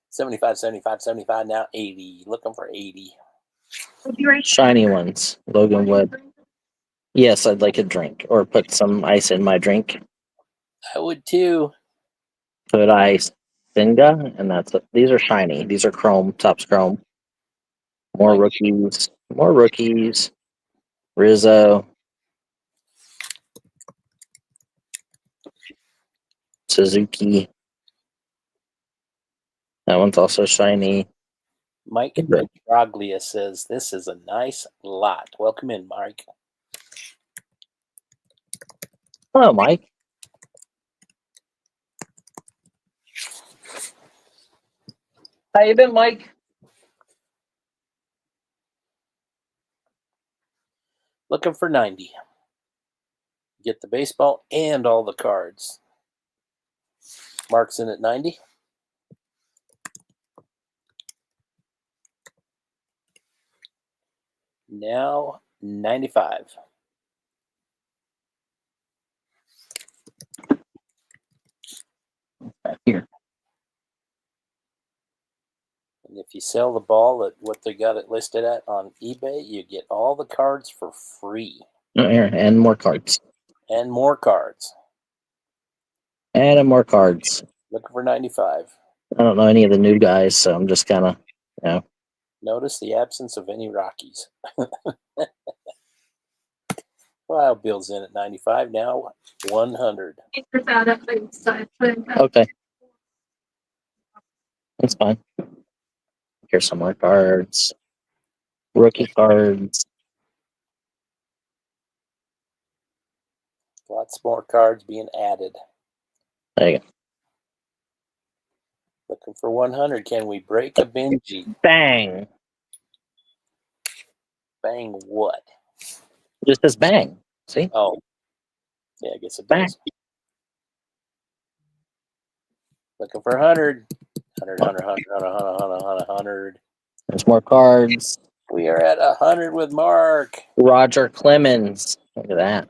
Speaker 2: 75, 75, 75, now 80. Looking for 80.
Speaker 3: Shiny ones. Logan Webb. Yes, I'd like a drink. Or put some ice in my drink.
Speaker 2: I would too.
Speaker 3: Put ice Singa, and that's it. These are shiny. These are chrome. Top's chrome. More rookies. More rookies. Rizzo. Suzuki. That one's also shiny.
Speaker 2: Mike Petroglia says, this is a nice lot. Welcome in, Mike.
Speaker 3: Hello, Mike. How you been, Mike?
Speaker 2: Looking for 90. Get the baseball and all the cards. Mark's in at 90. Now 95.
Speaker 3: Back here.
Speaker 2: And if you sell the ball at what they got it listed at on eBay, you get all the cards for free.
Speaker 3: Oh, here, and more cards.
Speaker 2: And more cards.
Speaker 3: And more cards.
Speaker 2: Looking for 95.
Speaker 3: I don't know any of the new guys, so I'm just kind of, you know.
Speaker 2: Notice the absence of any Rockies. Well, Bill's in at 95 now. 100.
Speaker 3: Okay. That's fine. Here's some more cards. Rookie cards.
Speaker 2: Lots more cards being added.
Speaker 3: There you go.
Speaker 2: Looking for 100. Can we break a Benji?
Speaker 3: Bang.
Speaker 2: Bang what?
Speaker 3: Just says bang. See?
Speaker 2: Oh. Yeah, I guess it
Speaker 3: Bang.
Speaker 2: does. Looking for 100. 100.
Speaker 3: There's more cards.
Speaker 2: We are at 100 with Mark.
Speaker 3: Roger Clemens. Look at that.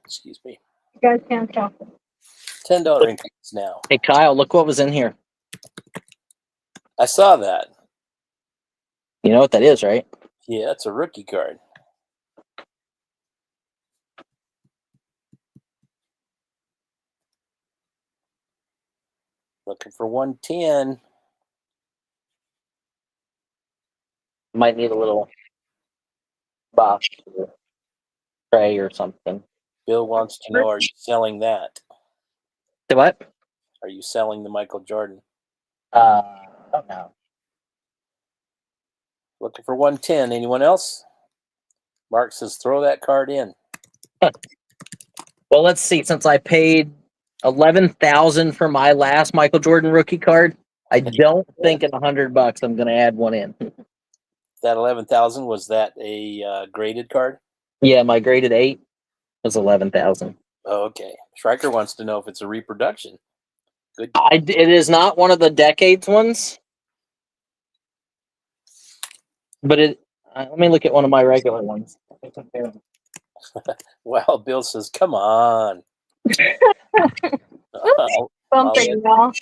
Speaker 2: Excuse me.
Speaker 1: You guys can't talk.
Speaker 2: $10 increase now.
Speaker 3: Hey, Kyle, look what was in here.
Speaker 2: I saw that.
Speaker 3: You know what that is, right?
Speaker 2: Yeah, it's a rookie card. Looking for 110.
Speaker 3: Might need a little box or tray or something.
Speaker 2: Bill wants to know, are you selling that?
Speaker 3: Say what?
Speaker 2: Are you selling the Michael Jordan?
Speaker 3: I don't know.
Speaker 2: Looking for 110. Anyone else? Mark says throw that card in.
Speaker 3: Well, let's see. Since I paid $11,000 for my last Michael Jordan rookie card, I don't think at $100 I'm going to add one in.
Speaker 2: That 11,000, was that a graded card?
Speaker 3: Yeah, my graded 8 was 11,000.
Speaker 2: Oh, okay. Stryker wants to know if it's a reproduction. Good.
Speaker 3: It is not one of the decades ones, but it. Let me look at one of my regular ones.
Speaker 2: Well, Bill says, come on.
Speaker 1: Something, y'all.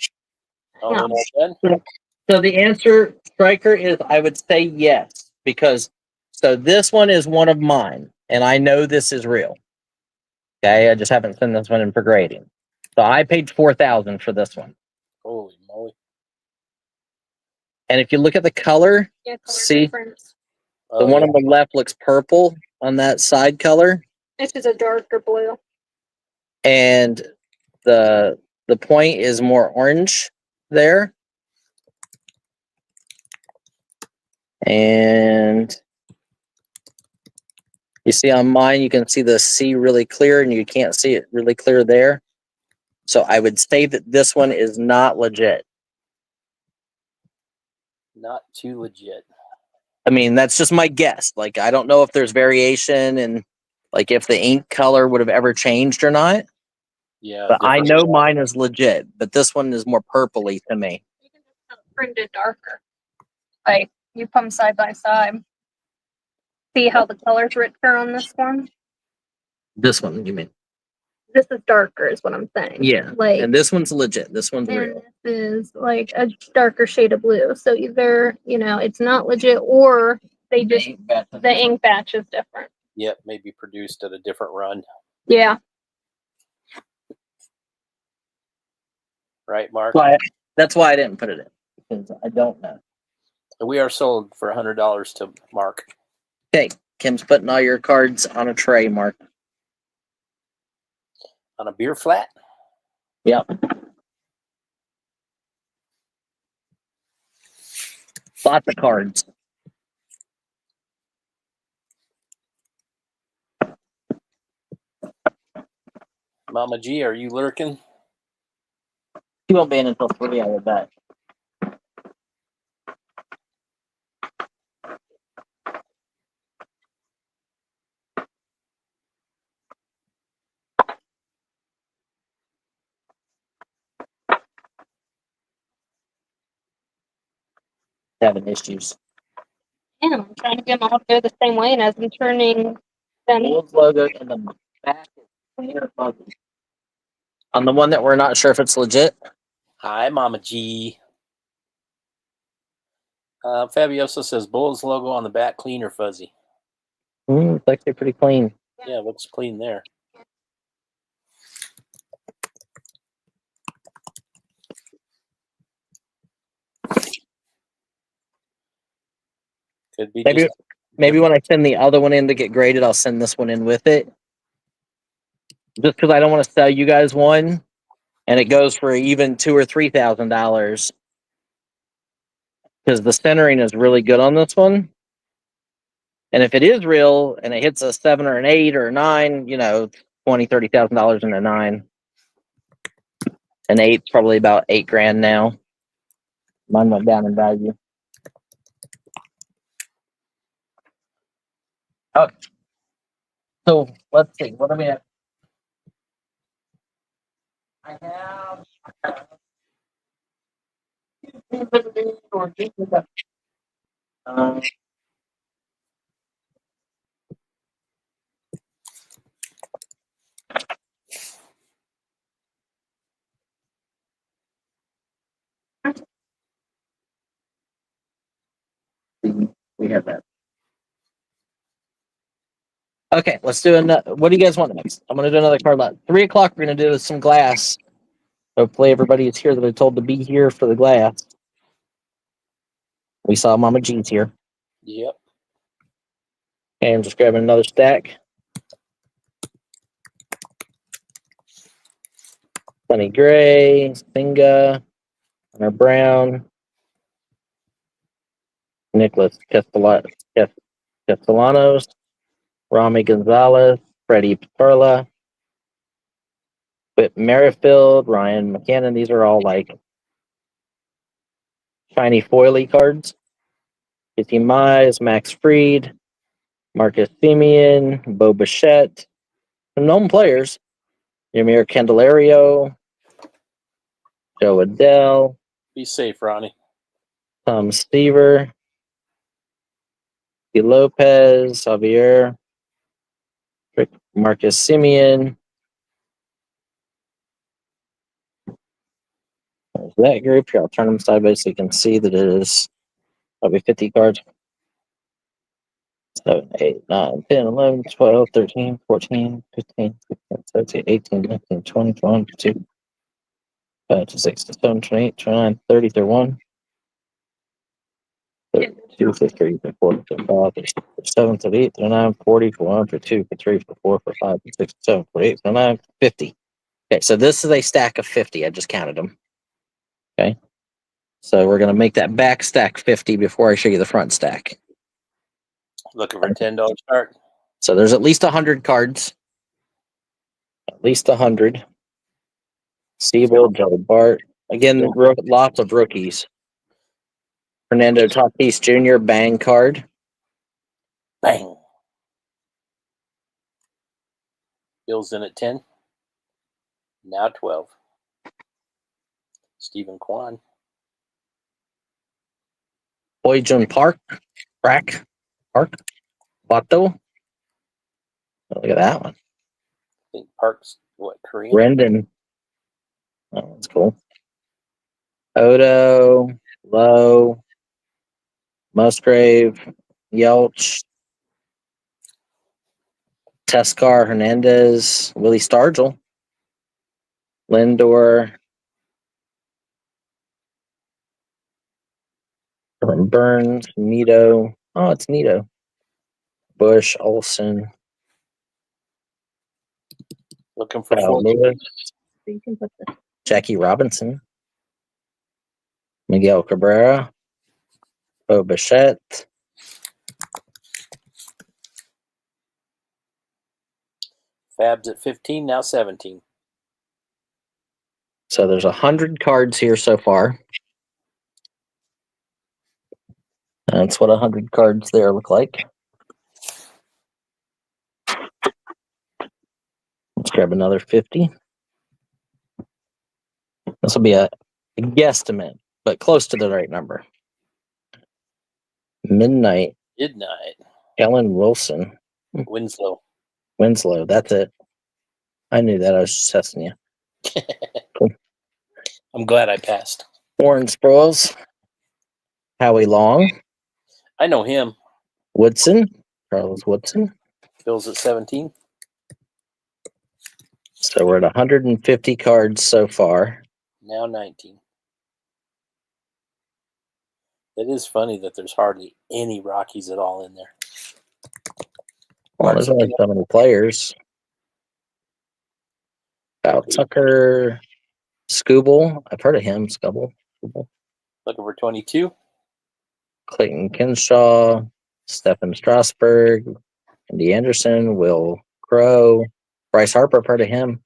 Speaker 3: So the answer, Stryker, is I would say yes, because so this one is one of mine, and I know this is real. Okay, I just haven't sent this one in for grading. So I paid $4,000 for this one.
Speaker 2: Holy moly.
Speaker 3: And if you look at the color, see,
Speaker 1: difference.
Speaker 3: the one on the left looks purple on that side color.
Speaker 1: This is a darker blue.
Speaker 3: And the point is more orange there. And you see on mine, you can see the C really clear, and you can't see it really clear there. So I would say that this one is not legit.
Speaker 2: Not too legit.
Speaker 3: I mean, that's just my guess. Like, I don't know if there's variation and like if the ink color would have ever changed or not.
Speaker 2: Yeah.
Speaker 3: But I know mine is legit, but this one is more purpley to me.
Speaker 1: You can just print it darker. Like, you put them side by side. See how the color's richer on this one?
Speaker 3: This one, you mean?
Speaker 1: This is darker, is what I'm saying.
Speaker 3: Yeah.
Speaker 1: Like,
Speaker 3: And this one's legit. This one's
Speaker 1: and
Speaker 3: real.
Speaker 1: this is like a darker shade of blue. So either, it's not legit, or they just, the ink batch is different.
Speaker 2: Yep, maybe produced at a different run.
Speaker 1: Yeah.
Speaker 2: Right, Mark?
Speaker 3: That's why I didn't put it in, because I don't know.
Speaker 2: We are sold for $100 to Mark.
Speaker 3: Okay, Kim's putting all your cards on a tray, Mark.
Speaker 2: On a beer flat?
Speaker 3: Yep. Lots of cards.
Speaker 2: Mama G, are you lurking?
Speaker 3: He won't be in until 3, I would bet. Having issues.
Speaker 1: Yeah, I'm trying to get them all to go the same way, and as I'm turning them.
Speaker 3: Bulls logo in the back is clear fuzzy. On the one that we're not sure if it's legit.
Speaker 2: Hi, Mama G. Fabioso says Bulls logo on the back, clean or fuzzy?
Speaker 3: It's actually pretty clean.
Speaker 2: Yeah, it looks clean there. Could be
Speaker 3: Maybe
Speaker 2: just
Speaker 3: maybe when I send the other one in to get graded, I'll send this one in with it. Just because I don't want to sell you guys one, and it goes for even $2,000 or $3,000. Because the centering is really good on this one. And if it is real and it hits a 7 or an 8 or a 9, $20,000-$30,000 in a 9. An 8's probably about $8,000 now. Mine went down in value. Oh, so let's see. What do we have? I have. We have that. Okay, let's do another. What do you guys want next? I'm gonna do another card lot. 3 o'clock. We're gonna do some glass. Hopefully, everybody is here that I told to be here for the glass. We saw Mama G's here.
Speaker 2: Yep.
Speaker 3: Okay, I'm just grabbing another stack. Sunny Gray, Singa, Hunter Brown, Nicholas Castellanos, Rami Gonzalez, Freddie Perla, Whit Merrifield, Ryan McCannon. These are all like shiny foily cards. Casey Mize, Max Fried, Marcus Simeon, Bo Bichette, some known players. Yamir Candelario, Joe Adele,
Speaker 2: Be safe, Ronnie.
Speaker 3: Tom Stever, Lopez, Javier, Marcus Simeon. There's that group here. I'll turn them sideways so you can see that it is probably 50 cards. 7, 8, 9, 10, 11, 12, 13, 14, 15, 16, 17, 18, 19, 20, 21, 22, 26, 27, 28, 29, 30, 31, 32, 33, 34, 35, 37, 38, 39, 40, 41, 42, 43, 44, 45, 46, 47, 48, 49, 50. Okay, so this is a stack of 50. I just counted them. Okay. So we're going to make that back stack 50 before I show you the front stack.
Speaker 2: Looking for $10 start.
Speaker 3: So there's at least 100 cards. At least 100. Siebel, Joe Bart. Again, lots of rookies. Fernando Tatis Jr. Bang card.
Speaker 2: Bang. Bill's in at 10. Now 12. Stephen Kwan.
Speaker 3: Boyjun Park. Bato. Look at that one.
Speaker 2: I think Park's Korean?
Speaker 3: Rendon. Oh, that's cool. Odo. Lowe. Musgrave. Yelch. Teskar Hernandez. Willie Stargell. Lindor. Burns. Nito. Oh, it's Nito. Bush. Olson.
Speaker 2: Looking for
Speaker 3: Kyle
Speaker 2: 4.
Speaker 3: Lewis.
Speaker 1: So you can put this.
Speaker 3: Jackie Robinson. Miguel Cabrera. Bo Bichette.
Speaker 2: Fab's at 15, now 17.
Speaker 3: So there's 100 cards here so far. That's what 100 cards there look like. Let's grab another 50. This will be a guesstimate, but close to the right number. Midnight. Ellen Wilson.
Speaker 2: Winslow.
Speaker 3: That's it. I knew that. I was just testing you. Cool.
Speaker 2: I'm glad I passed.
Speaker 3: Warren Sproles. Howie Long.
Speaker 2: I know him.
Speaker 3: Woodson. Charles Woodson.
Speaker 2: Bill's at 17.
Speaker 3: So we're at 150 cards so far.
Speaker 2: Now 19. It is funny that there's hardly any Rockies at all in there.
Speaker 3: Well, there's only so many players. Tucker, Scooble. I've heard of him. Scooble.
Speaker 2: Looking for 22.
Speaker 3: Clayton Kinshaw, Stephen Strasburg, Andy Anderson, Will Crow, Bryce Harper. I've heard of him.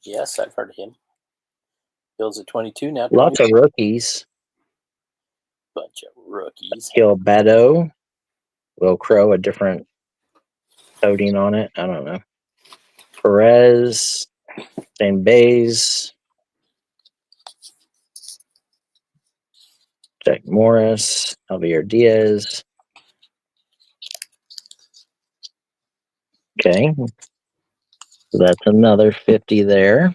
Speaker 2: Yes, I've heard of him. Bill's at 22 now.
Speaker 3: Lots of rookies.
Speaker 2: Bunch of rookies.
Speaker 3: Gil Badeau, Will Crow, a different coding on it. I don't know. Perez, Shane Bays, Jack Morris, Javier Diaz. Okay. So that's another 50 there.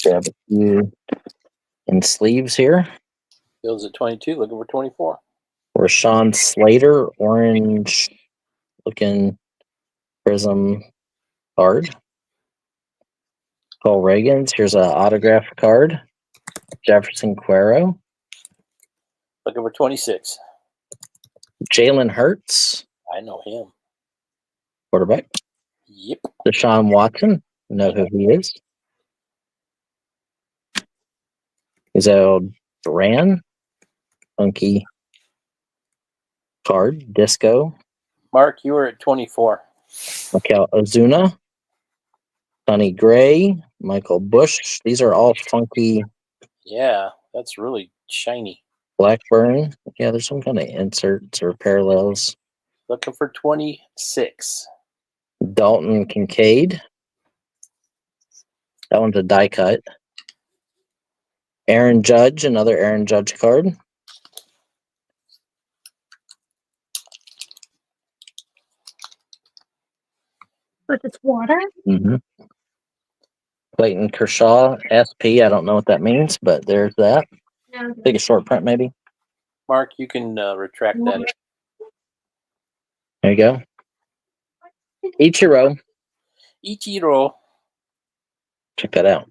Speaker 3: Grab a few in sleeves here.
Speaker 2: Bill's at 22, looking for 24.
Speaker 3: Rashawn Slater, orange looking prism card. Cole Reagans, here's an autograph card. Jefferson Cuero.
Speaker 2: Looking for 26.
Speaker 3: Jalen Hurts,
Speaker 2: I know him.
Speaker 3: quarterback.
Speaker 2: Yep.
Speaker 3: Deshaun Watson, know who he is. Isel Duran, funky card. Disco.
Speaker 2: Mark, you were at 24.
Speaker 3: Mikel Ozuna, Sonny Gray, Michael Bush. These are all funky.
Speaker 2: Yeah, that's really shiny.
Speaker 3: Blackburn. Yeah, there's some kind of inserts or parallels.
Speaker 2: Looking for 26.
Speaker 3: Dalton Kincaid. That one's a die cut. Aaron Judge, another Aaron Judge card.
Speaker 1: But it's water?
Speaker 3: Mm-hmm. Clayton Kershaw, SP. I don't know what that means, but there's that.
Speaker 1: No.
Speaker 3: Take a short print, maybe.
Speaker 2: Mark, you can retract that.
Speaker 3: There you go. Ichiro.
Speaker 2: Ichiro.
Speaker 3: Check that out.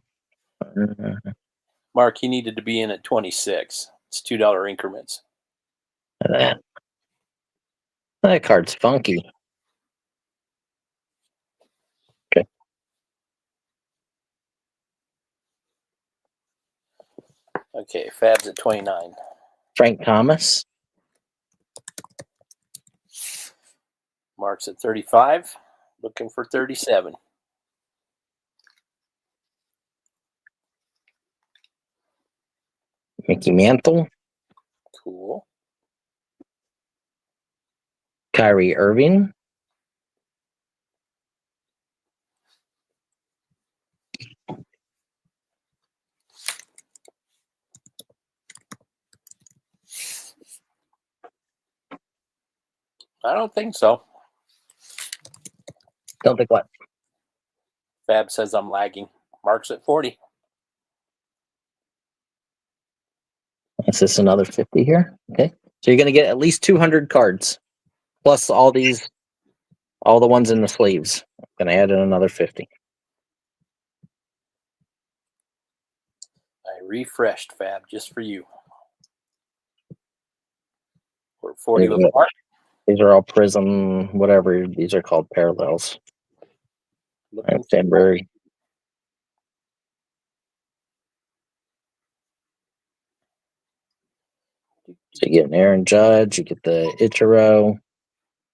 Speaker 2: Mark, he needed to be in at 26. It's $2 increments.
Speaker 3: That. That card's funky. Okay.
Speaker 2: Okay, Fab's at 29.
Speaker 3: Frank Thomas.
Speaker 2: Mark's at 35. Looking for 37.
Speaker 3: Mickey Mantle.
Speaker 2: Cool.
Speaker 3: Kyrie Irving.
Speaker 2: I don't think so.
Speaker 3: Don't think what?
Speaker 2: Fab says I'm lagging. Mark's at 40.
Speaker 3: Is this another 50 here? Okay. So you're going to get at least 200 cards. Plus all the ones in the sleeves. I'm going to add in another 50.
Speaker 2: I refreshed Fab just for you. We're at 40 with Mark.
Speaker 3: These are all prism, whatever. These are called parallels.
Speaker 2: Looking
Speaker 3: Sandberg. So you get an Aaron Judge, you get the Ichiro,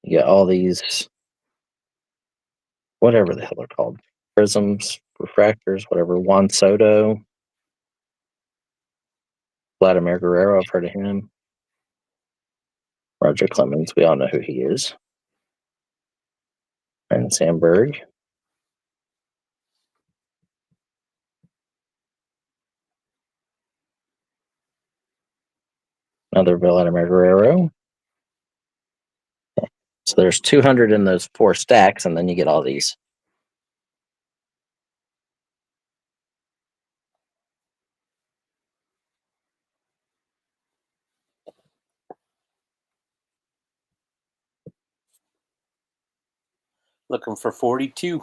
Speaker 3: you get all these, whatever the hell they're called, prisms, refractors, whatever. Juan Soto, Vladimir Guerrero, I've heard of him. Roger Clemens, we all know who he is. And Sandberg. Another Vladimir Guerrero. So there's 200 in those 4 stacks, and then you get all these.
Speaker 2: for 42.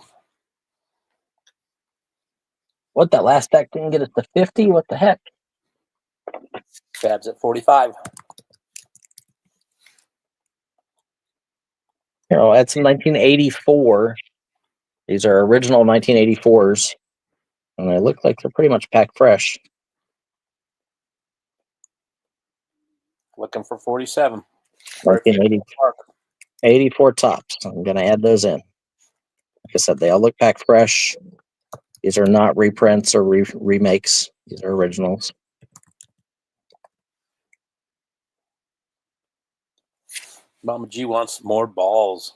Speaker 3: What, that last stack didn't get us to 50? What the heck?
Speaker 2: Fab's at 45.
Speaker 3: Here, I'll add some 1984. These are original 1984s. And they look like they're pretty much packed fresh.
Speaker 2: Looking for 47.
Speaker 3: 1984 tops. I'm going to add those in. Like I said, they all look packed fresh. These are not reprints or remakes. These are originals.
Speaker 2: Mama G wants more balls.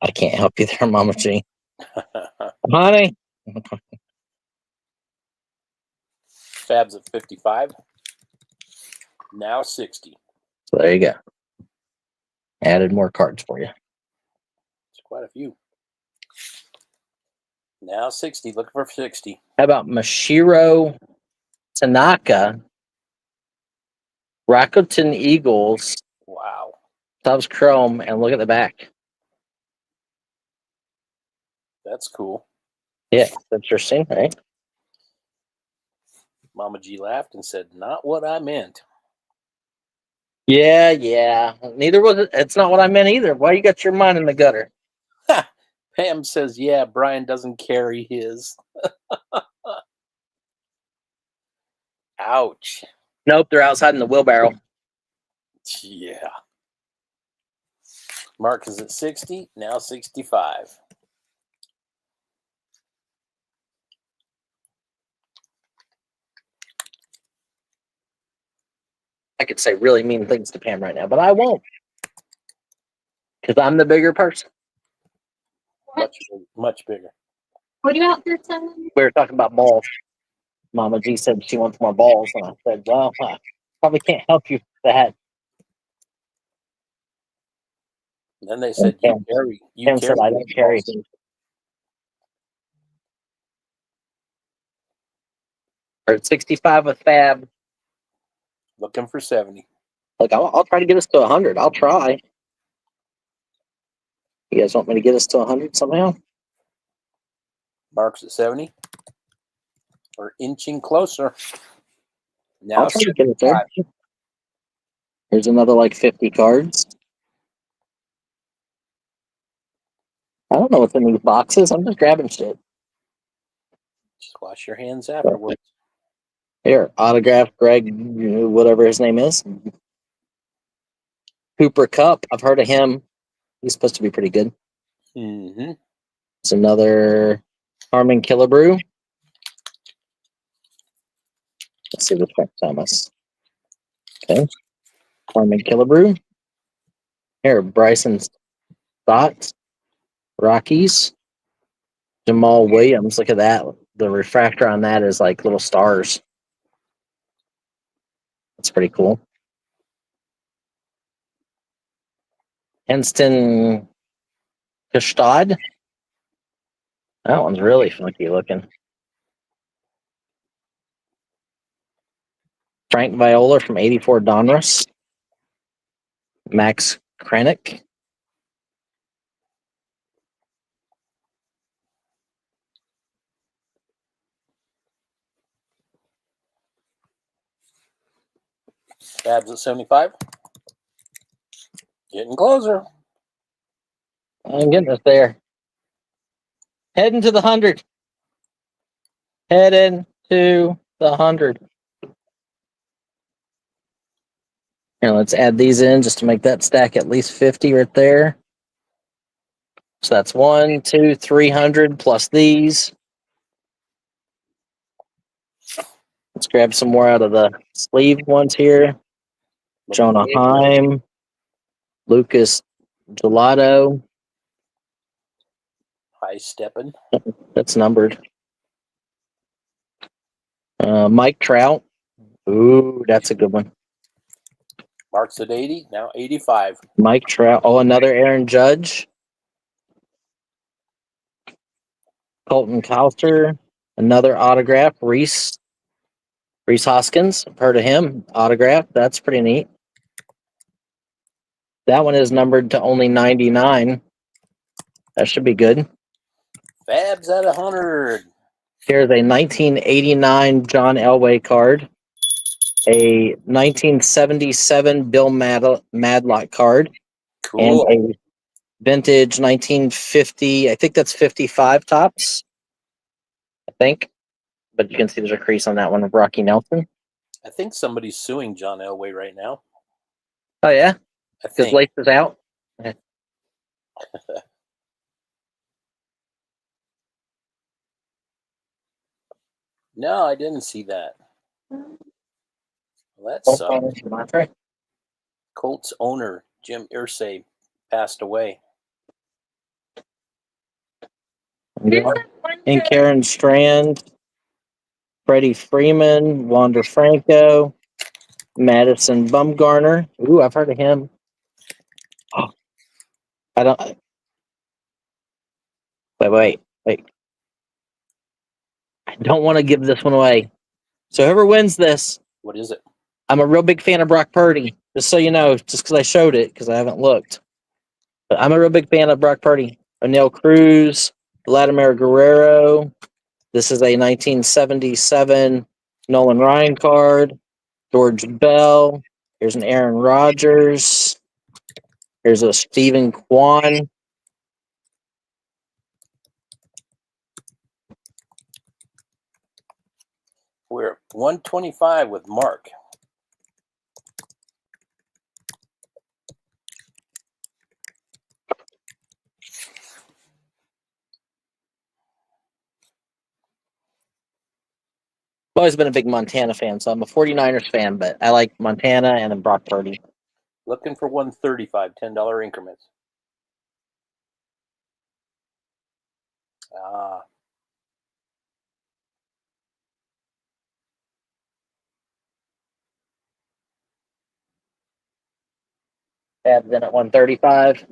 Speaker 3: I can't help you there, Mama G. Honey.
Speaker 2: Fab's at 55. Now 60.
Speaker 3: So there you go. Added more cards for you.
Speaker 2: It's quite a few. Now 60. Looking for 60.
Speaker 3: How about Mashiro Tanaka, Rakuten Eagles,
Speaker 2: Wow.
Speaker 3: Subs Chrome, and look at the back.
Speaker 2: That's cool.
Speaker 3: Yeah, interesting, right?
Speaker 2: Mama G laughed and said, not what I meant.
Speaker 3: Yeah. Neither was it. It's not what I meant either. Why you got your mind in the gutter?
Speaker 2: Pam says, yeah, Brian doesn't carry his. Ouch.
Speaker 3: Nope, they're outside in the wheelbarrow.
Speaker 2: Yeah. Mark is at 60. Now 65.
Speaker 3: I could say really mean things to Pam right now, but I won't. Because I'm the bigger person.
Speaker 2: Much bigger.
Speaker 1: What are you out there telling?
Speaker 3: We were talking about balls. Mama G said she wants more balls, and I said, well, I probably can't help you with that.
Speaker 2: And then they said,
Speaker 3: Pam said, I don't carry. We're at 65 with Fab.
Speaker 2: Looking for 70.
Speaker 3: Look, I'll try to get us to 100. I'll try. You guys want me to get us to 100 somehow?
Speaker 2: Mark's at 70. We're inching closer. Now
Speaker 3: I'll try to get it there. Here's another like 50 cards. I don't know what's in these boxes. I'm just grabbing shit.
Speaker 2: Just wash your hands afterwards.
Speaker 3: Here, autograph Greg, whatever his name is. Cooper Cup. I've heard of him. He's supposed to be pretty good.
Speaker 2: Mm-hmm.
Speaker 3: It's another Harmon Killebrew. Let's see the Frank Thomas. Okay. Harmon Killebrew. Here, Bryson Stott. Rockies. Jamal Williams. Look at that. The refractor on that is like little stars. That's pretty cool. Henston Kustad. That one's really funky looking. Frank Viola from 84 Donruss. Max Kranick.
Speaker 2: Fab's at 75. Getting closer.
Speaker 3: I'm getting us there. Heading to the 100. Heading to the 100. Here, let's add these in just to make that stack at least 50 right there. So that's 1, 2, 300 plus these. Let's grab some more out of the sleeve ones here. Jonah Heim, Lucas Gelato.
Speaker 2: High stepping.
Speaker 3: That's numbered. Mike Trout. Ooh, that's a good one.
Speaker 2: Mark's at 80. Now 85.
Speaker 3: Mike Trout. Oh, another Aaron Judge. Colton Cowser. Another autograph. Reese Hoskins. I've heard of him. Autograph. That's pretty neat. That one is numbered to only 99. That should be good.
Speaker 2: Fab's at 100.
Speaker 3: Here's a 1989 John Elway card, a 1977 Bill Madlock card,
Speaker 2: Cool.
Speaker 3: and a vintage 1950. I think that's 55 tops. I think, but you can see there's a crease on that one of Rocky Nelson.
Speaker 2: I think somebody's suing John Elway right now.
Speaker 3: Oh yeah,
Speaker 2: I
Speaker 3: because
Speaker 2: think.
Speaker 3: Lace is out.
Speaker 2: No, I didn't see that. Well, that sucks. Colts owner Jim Irsay passed away.
Speaker 3: And Karen Strand, Freddie Freeman, Wander Franco, Madison Bumgarner. Ooh, I've heard of him. Oh, I don't. Wait. I don't want to give this one away. So whoever wins this,
Speaker 2: What is it?
Speaker 3: I'm a real big fan of Brock Purdy. Just so you know, just because I showed it, because I haven't looked. But I'm a real big fan of Brock Purdy. O'Neill Cruz, Vladimir Guerrero. This is a 1977 Nolan Ryan card. George Bell. Here's an Aaron Rodgers. Here's a Stephen Kwan.
Speaker 2: We're at 125 with Mark.
Speaker 3: I've always been a big Montana fan, so I'm a 49ers fan, but I like Montana and then Brock Purdy.
Speaker 2: Looking for 135, $10 increments. Ah.
Speaker 3: Fab's in at 135.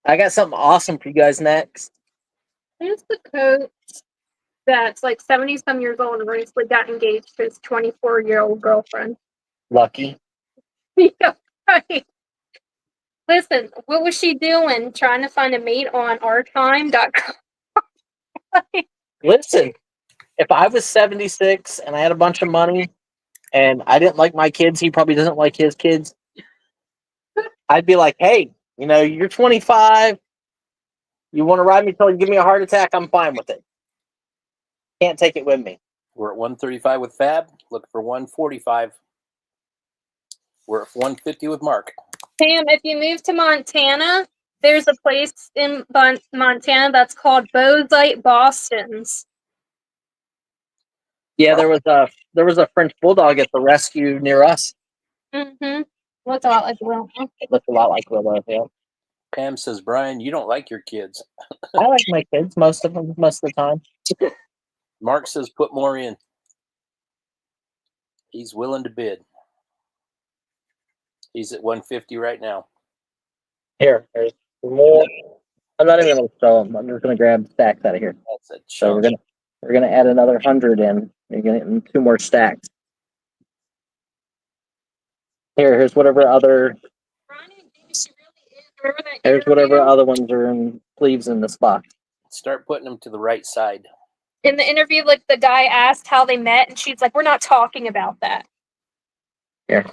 Speaker 3: I got something awesome for you guys next.
Speaker 1: Who's the coach that's like 70-some years old and recently got engaged to his 24-year-old girlfriend?
Speaker 3: Lucky.
Speaker 1: Yeah, right. Listen, what was she doing? Trying to find a mate on ourtime.com?
Speaker 3: Listen, if I was 76 and I had a bunch of money and I didn't like my kids, he probably doesn't like his kids, I'd be like, hey, you're 25. You want to ride me till you give me a heart attack? I'm fine with it. Can't take it with me.
Speaker 2: We're at 135 with Fab. Looking for 145. We're at 150 with Mark.
Speaker 1: Sam, if you move to Montana, there's a place in Montana that's called Bozite Boston's.
Speaker 3: Yeah, there was a French bulldog at the rescue near us.
Speaker 1: Mm-hmm. Looks a lot like Wilma.
Speaker 3: It looked a lot like Willow. Yeah.
Speaker 2: Pam says, Brian, you don't like your kids.
Speaker 3: I like my kids, most of the time.
Speaker 2: Mark says, put more in. He's willing to bid. He's at 150 right now.
Speaker 3: There's more. I'm not even going to sell them. I'm just going to grab stacks out of here.
Speaker 2: That's a
Speaker 3: So
Speaker 2: chunk.
Speaker 3: we're gonna add another 100 in. You're gonna get 2 more stacks. Here's whatever other. Here's whatever other ones are in sleeves in this box.
Speaker 2: Start putting them to the right side.
Speaker 1: In the interview, like the guy asked how they met, and she's like, "We're not talking about that."
Speaker 3: Here,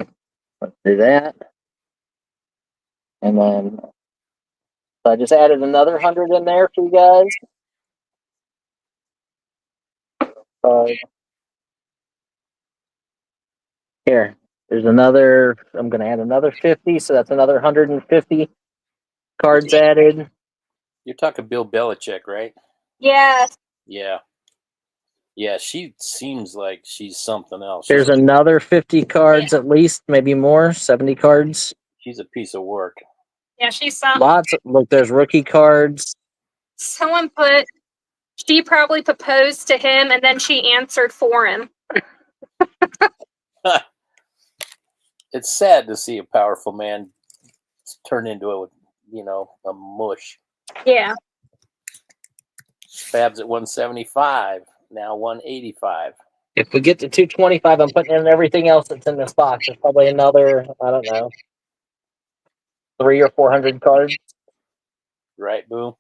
Speaker 3: let's do that. And then so I just added another 100 in there for you guys. Here, there's another. I'm going to add another 50, so that's another 150 cards added.
Speaker 2: You're talking Bill Belichick, right?
Speaker 1: Yes.
Speaker 2: Yeah. Yeah, she seems like she's something else.
Speaker 3: There's another 50 cards at least, maybe more, 70 cards.
Speaker 2: She's a piece of work.
Speaker 1: Yeah, she's something.
Speaker 3: Lots. Look, there's rookie cards.
Speaker 1: Someone put, she probably proposed to him and then she answered for him.
Speaker 2: It's sad to see a powerful man turn into a mush.
Speaker 1: Yeah.
Speaker 2: Fab's at 175, now 185.
Speaker 3: If we get to 225, I'm putting in everything else that's in this box. There's probably another, I don't know, 300 or 400 cards.
Speaker 2: Right, Boo?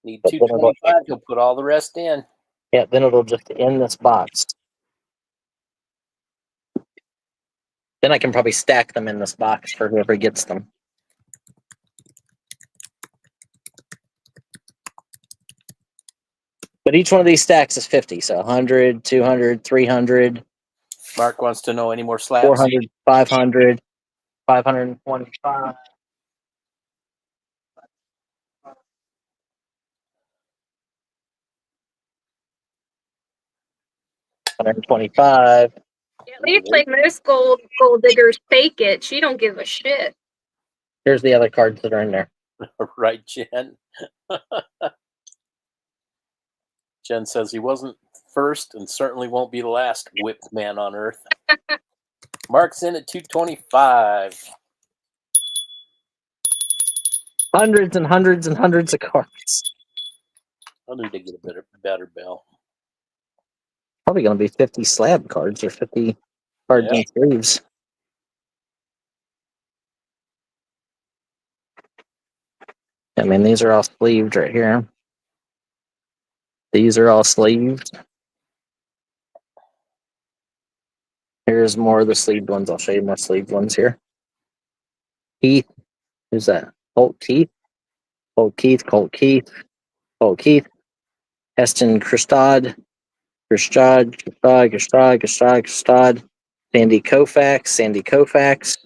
Speaker 2: Need
Speaker 3: But then it'll-
Speaker 2: 225. He'll put all the rest in.
Speaker 3: Yeah, then it'll just end this box. Then I can probably stack them in this box for whoever gets them. But each one of these stacks is 50. So 100, 200, 300,
Speaker 2: Mark wants to know any more slabs.
Speaker 3: 400, 500, 525. 125.
Speaker 1: At least like most gold diggers fake it. She don't give a shit.
Speaker 3: Here's the other cards that are in there.
Speaker 2: Right, Jen? Jen says he wasn't first and certainly won't be the last whipped man on earth. Mark's in at 225.
Speaker 3: Hundreds and hundreds and hundreds of cards.
Speaker 2: I'll need to get a better bell.
Speaker 3: Probably going to be 50 slab cards or 50 cards
Speaker 2: Yeah.
Speaker 3: and sleeves. I mean, these are all sleeved right here. These are all sleeved. Here's more of the sleeved ones. I'll show you more sleeved ones here. Keith. Who's that? Colt Keith. Colt Keith. Colt Keith. Colt Keith. Heston Christad. Christad. Sandy Koufax. Sandy Koufax.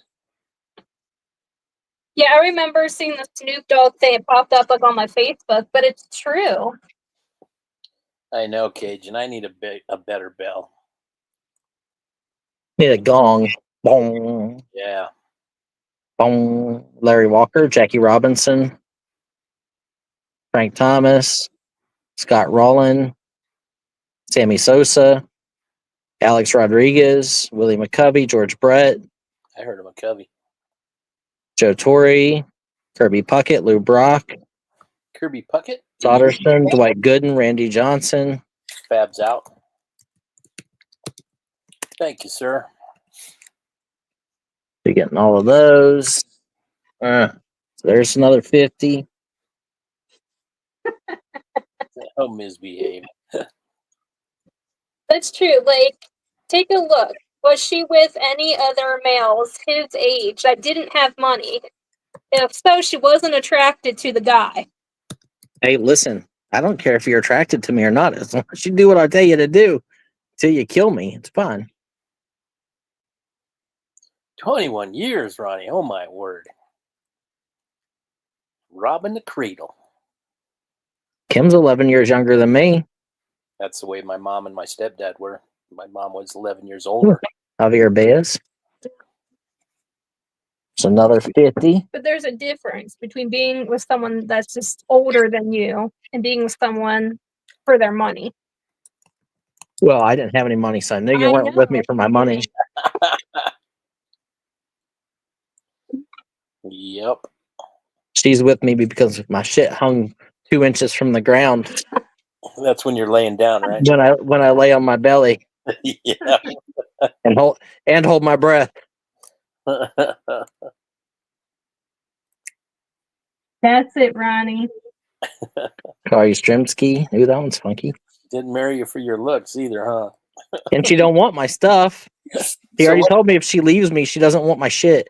Speaker 1: Yeah, I remember seeing the Snoop Dogg thing. It popped up like on my Facebook, but it's true.
Speaker 2: I know, Cajun. I need a better bell.
Speaker 3: Need a gong. Bong.
Speaker 2: Yeah.
Speaker 3: Bong. Larry Walker. Jackie Robinson. Frank Thomas. Scott Rowland. Sammy Sosa. Alex Rodriguez. Willie McCovey. George Brett.
Speaker 2: I heard of McCovey.
Speaker 3: Joe Torre. Kirby Puckett. Lou Brock.
Speaker 2: Kirby Puckett.
Speaker 3: Soderson. Dwight Gooden. Randy Johnson.
Speaker 2: Fab's out. Thank you, sir.
Speaker 3: You're getting all of those. So there's another 50.
Speaker 2: Oh, misbehave.
Speaker 1: That's true. Like, take a look. Was she with any other males his age that didn't have money? If so, she wasn't attracted to the guy.
Speaker 3: Hey, listen, I don't care if you're attracted to me or not. As long as you do what I tell you to do till you kill me, it's fine.
Speaker 2: 21 years, Ronnie. Oh, my word. Robbing the cradle.
Speaker 3: Kim's 11 years younger than me.
Speaker 2: That's the way my mom and my stepdad were. My mom was 11 years older.
Speaker 3: Javier Baez. It's another 50.
Speaker 1: But there's a difference between being with someone that's just older than you and being with someone for their money.
Speaker 3: Well, I didn't have any money, so I knew you weren't with me for my money.
Speaker 2: Yep.
Speaker 3: She's with me because my shit hung 2 inches from the ground.
Speaker 2: That's when you're laying down, right?
Speaker 3: When I lay on my belly
Speaker 2: Yeah.
Speaker 3: and hold my breath.
Speaker 1: That's it, Ronnie.
Speaker 3: Kari Strimsky. Ooh, that one's funky.
Speaker 2: Didn't marry you for your looks either, huh?
Speaker 3: And she don't want my stuff. She already told me if she leaves me, she doesn't want my shit.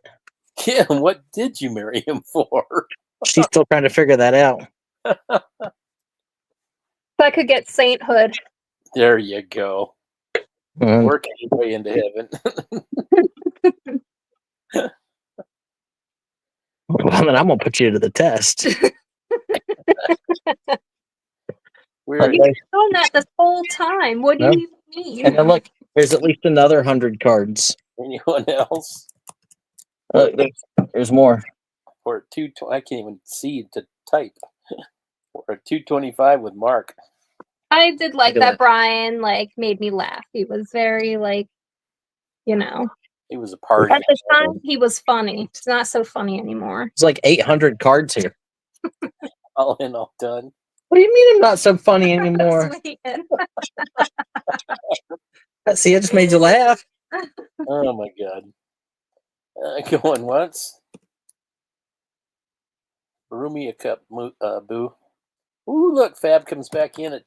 Speaker 2: Kim, what did you marry him for?
Speaker 3: She's still trying to figure that out.
Speaker 1: So I could get sainthood.
Speaker 2: There you go. Working your way into heaven.
Speaker 3: Well, then I'm gonna put you to the test.
Speaker 2: We're
Speaker 1: You've done that this whole time. What do you mean?
Speaker 3: And then look, there's at least another 100 cards.
Speaker 2: anyone else?
Speaker 3: Look, there's more.
Speaker 2: Or I can't even see to type. Or 225 with Mark.
Speaker 1: I did like
Speaker 3: Look at
Speaker 1: that Brian made me laugh. He was very
Speaker 2: He was a party.
Speaker 1: at the time he was funny. He's not so funny anymore.
Speaker 3: There's like 800 cards here.
Speaker 2: All in, all done.
Speaker 3: What do you mean I'm not so funny anymore? See, I just made you laugh.
Speaker 2: Oh my God. Going once. Brew me a cup, Boo. Ooh, look, Fab comes back in at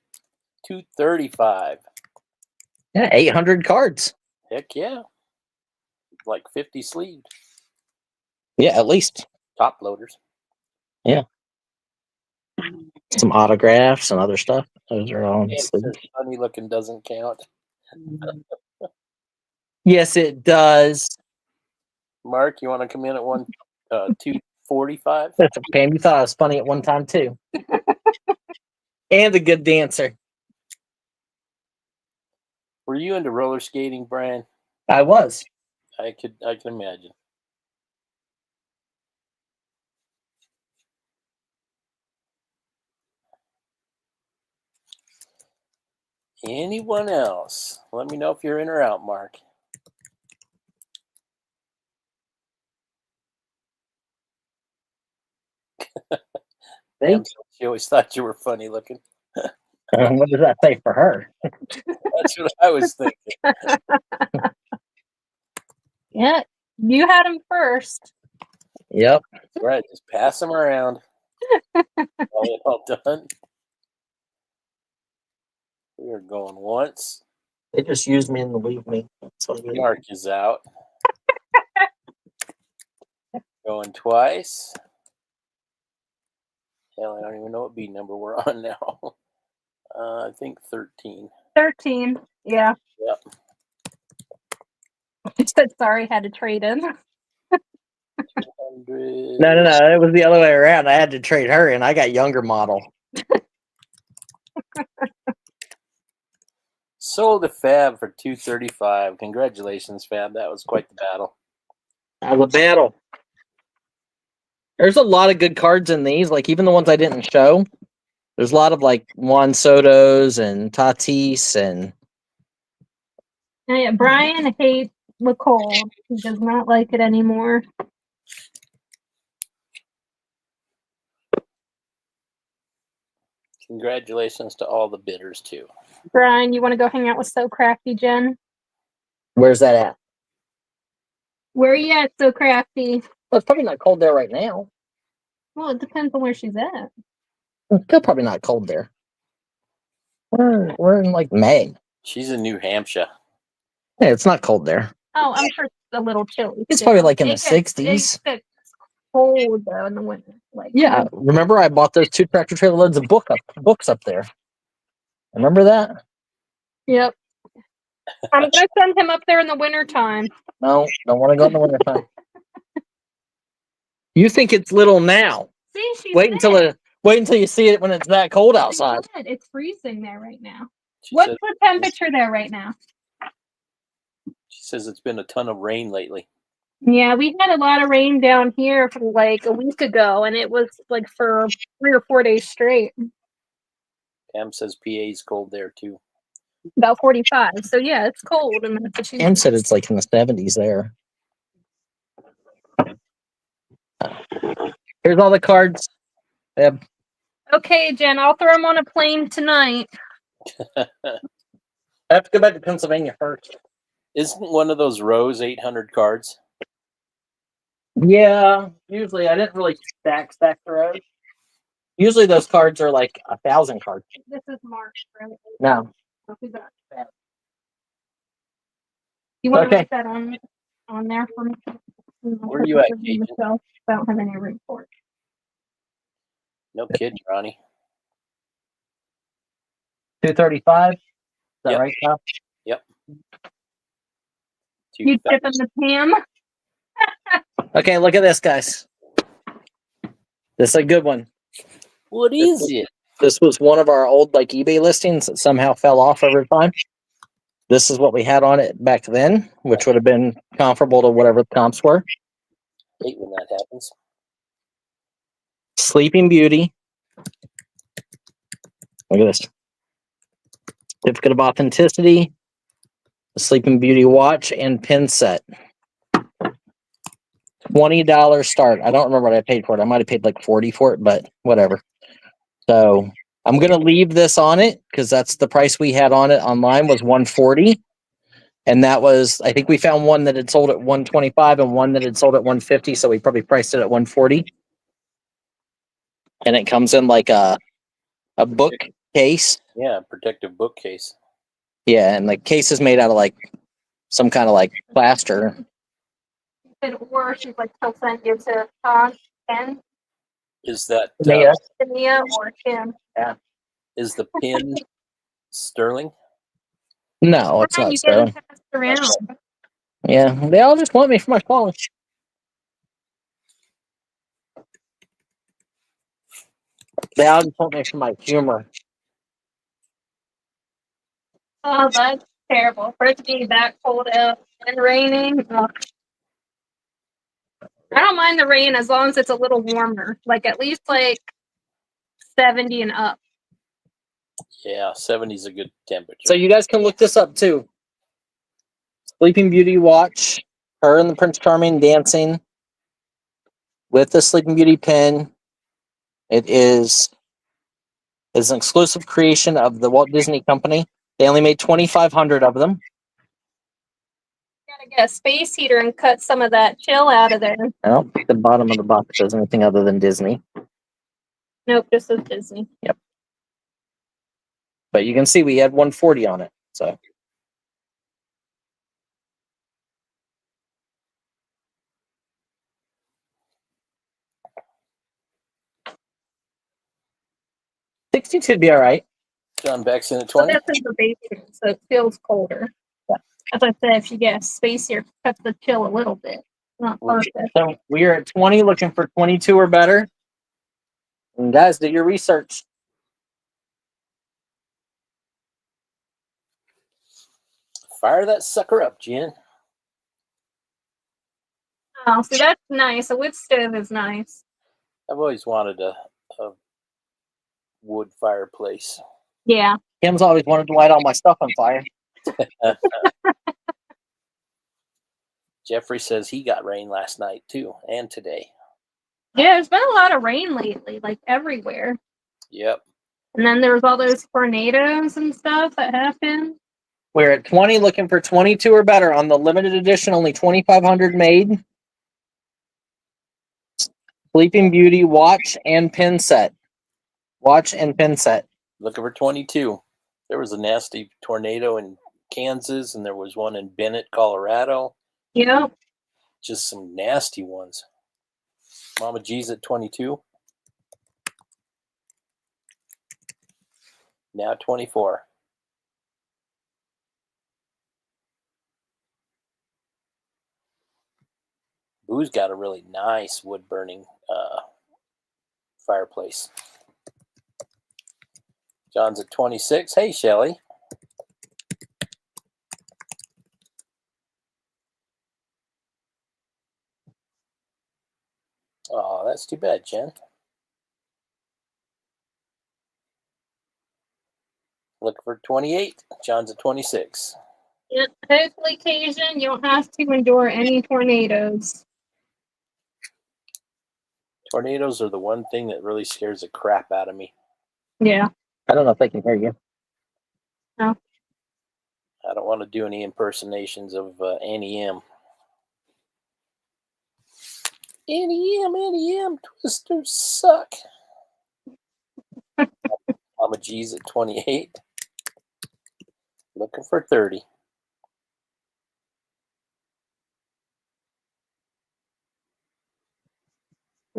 Speaker 2: 235.
Speaker 3: Yeah, 800 cards.
Speaker 2: Heck yeah. Like 50 sleeved.
Speaker 3: Yeah, at least.
Speaker 2: Top loaders.
Speaker 3: Some autographs and other stuff. Those are all.
Speaker 2: It says funny looking doesn't count.
Speaker 3: Yes, it does.
Speaker 2: Mark, you want to come in at 245?
Speaker 3: That's a Pam. You thought I was funny at one time too. And a good dancer.
Speaker 2: Were you into roller skating, Brian?
Speaker 3: I was.
Speaker 2: I can imagine. Anyone else? Let me know if you're in or out, Mark. She always thought you were funny looking.
Speaker 3: What does that say for her?
Speaker 2: That's what I was thinking.
Speaker 1: Yeah, you had him first.
Speaker 3: Yep.
Speaker 2: That's right, just pass them around. All done. We are going once.
Speaker 3: They just used me and leave me. That's what it is.
Speaker 2: Mark is out. Going twice. Hell, I don't even know what B number we're on now. I think 13.
Speaker 1: 13. Yeah.
Speaker 2: Yep.
Speaker 1: She said sorry, had to trade in.
Speaker 2: 200.
Speaker 3: No. It was the other way around. I had to trade her and I got younger model.
Speaker 2: Sold a Fab for 235. Congratulations, Fab. That was quite the battle.
Speaker 3: That was a battle. There's a lot of good cards in these, like even the ones I didn't show. There's a lot of like Juan Soto's and Tatis and
Speaker 1: Yeah, Brian hates the cold. He does not like it anymore.
Speaker 2: Congratulations to all the bidders, too.
Speaker 1: Brian, you want to go hang out with So Crafty, Jen?
Speaker 3: where's that at?
Speaker 1: Where are you at, So Crafty?
Speaker 3: Well, it's probably not cold there right now.
Speaker 1: Well, it depends on where she's at.
Speaker 3: It's still probably not cold there. We're in like May.
Speaker 2: She's in New Hampshire.
Speaker 3: Yeah, it's not cold there.
Speaker 1: Oh, I'm sure it's a little chilly.
Speaker 3: It's
Speaker 1: too.
Speaker 3: probably like in the
Speaker 1: It gets-
Speaker 3: 60s.
Speaker 1: It gets cold though in the winter. Like
Speaker 3: Yeah, remember I bought those 2 tractor trailer loads of books up there. Remember that?
Speaker 1: Yep. I'm gonna send him up there in the wintertime.
Speaker 3: No, don't want to go in the wintertime. You think it's little now.
Speaker 1: See, she's
Speaker 3: Wait until you see it when it's that cold outside.
Speaker 1: It's freezing there right now.
Speaker 2: She
Speaker 1: What's
Speaker 2: says,
Speaker 1: the temperature there right now?
Speaker 2: she says it's been a ton of rain lately.
Speaker 1: Yeah, we had a lot of rain down here for like a week ago, and it was like for 3 or 4 days straight.
Speaker 2: Pam says PA's cold there, too.
Speaker 1: About 45. So yeah, it's cold in Massachusetts.
Speaker 3: Em said it's like in the 70s there. Here's all the cards. Yep.
Speaker 1: Okay, Jen, I'll throw them on a plane tonight.
Speaker 3: I have to go back to Pennsylvania first.
Speaker 2: Isn't one of those rows 800 cards?
Speaker 3: Yeah, usually I didn't really stack the rows. Usually those cards are like 1,000 cards.
Speaker 1: This is Mark, right?
Speaker 3: No.
Speaker 1: You want to
Speaker 3: Okay.
Speaker 1: write that on there for me?
Speaker 2: Where are you at, Kate?
Speaker 1: I don't have any room for it.
Speaker 2: No kidding, Ronnie.
Speaker 3: 235. Is that
Speaker 2: Yep.
Speaker 3: right, Kyle?
Speaker 2: Yep.
Speaker 1: You tipping the Pam?
Speaker 3: Okay, look at this, guys. This is a good one.
Speaker 2: What is it?
Speaker 3: This was one of our old like eBay listings that somehow fell off over time. This is what we had on it back then, which would have been comparable to whatever the comps were.
Speaker 2: Hate when that happens.
Speaker 3: Sleeping Beauty. Look at this. Certificate of Authenticity. The Sleeping Beauty watch and pin set. $20 start. I don't remember what I paid for it. I might have paid like $40 for it, but whatever. So I'm gonna leave this on it because that's the price we had on it online was $140. And that was, I think we found one that had sold at $125 and one that had sold at $150. So we probably priced it at $140. And it comes in like a a bookcase.
Speaker 2: Yeah, protective bookcase.
Speaker 3: Yeah, and the case is made out of like some kind of like plaster.
Speaker 1: Or she's like, she'll send you to Tosh and
Speaker 2: Is that
Speaker 3: Yeah.
Speaker 1: Mia or Kim.
Speaker 2: is the pin sterling?
Speaker 3: No, it's
Speaker 1: Yeah,
Speaker 3: not
Speaker 1: you get
Speaker 3: sterling.
Speaker 1: them passed around.
Speaker 3: Yeah, they all just want me for my phone. They all just want me for my humor.
Speaker 1: Oh, that's terrible. For it to be that cold out and raining. Oh. I don't mind the rain as long as it's a little warmer. Like at least like 70 and up.
Speaker 2: Yeah, 70 is a good temperature.
Speaker 3: So you guys can look this up too. Sleeping Beauty watch, her and the Prince Charming dancing with the Sleeping Beauty pin. It's an exclusive creation of the Walt Disney Company. They only made 2,500 of them.
Speaker 1: Gotta get a space heater and cut some of that chill out of there.
Speaker 3: I don't think the bottom of the box says anything other than Disney.
Speaker 1: Nope, just says Disney.
Speaker 3: Yep. But you can see we had 140 on it. So $62 would be all right.
Speaker 2: John Beck's in at
Speaker 1: So
Speaker 2: 20.
Speaker 1: that's in the basement, so it feels colder.
Speaker 3: Yeah.
Speaker 1: As I said, if you get a space here, cut the chill a little bit. Not perfect.
Speaker 3: So we are at 20, looking for 22 or better. And guys, do your research.
Speaker 2: Fire that sucker up, Jen.
Speaker 1: Oh, see, that's nice. A wood stove is nice.
Speaker 2: I've always wanted a wood fireplace.
Speaker 1: Yeah.
Speaker 3: Kim's always wanted to light all my stuff on fire.
Speaker 2: Jeffrey says he got rain last night too, and today.
Speaker 1: Yeah, there's been a lot of rain lately, like everywhere.
Speaker 2: Yep.
Speaker 1: And then there was all those tornadoes and stuff that happened.
Speaker 3: We're at 20, looking for 22 or better on the limited edition, only 2,500 made. Sleeping Beauty watch and pin set. Watch and pin set.
Speaker 2: Looking for 22. There was a nasty tornado in Kansas, and there was one in Bennett, Colorado.
Speaker 1: Yep.
Speaker 2: Just some nasty ones. Mama G's at 22. Now 24. Boo's got a really nice wood burning fireplace. John's at 26. Hey, Shelly. Oh, that's too bad, Jen. Looking for 28. John's at 26.
Speaker 1: Yep. Hopefully, Cajun, you don't have to endure any tornadoes.
Speaker 2: Tornadoes are the one thing that really scares the crap out of me.
Speaker 1: Yeah.
Speaker 3: I don't know if they can hear you.
Speaker 1: No.
Speaker 2: I don't want to do any impersonations of Annie M. Annie M, twisters suck. Mama G's at 28. Looking for 30.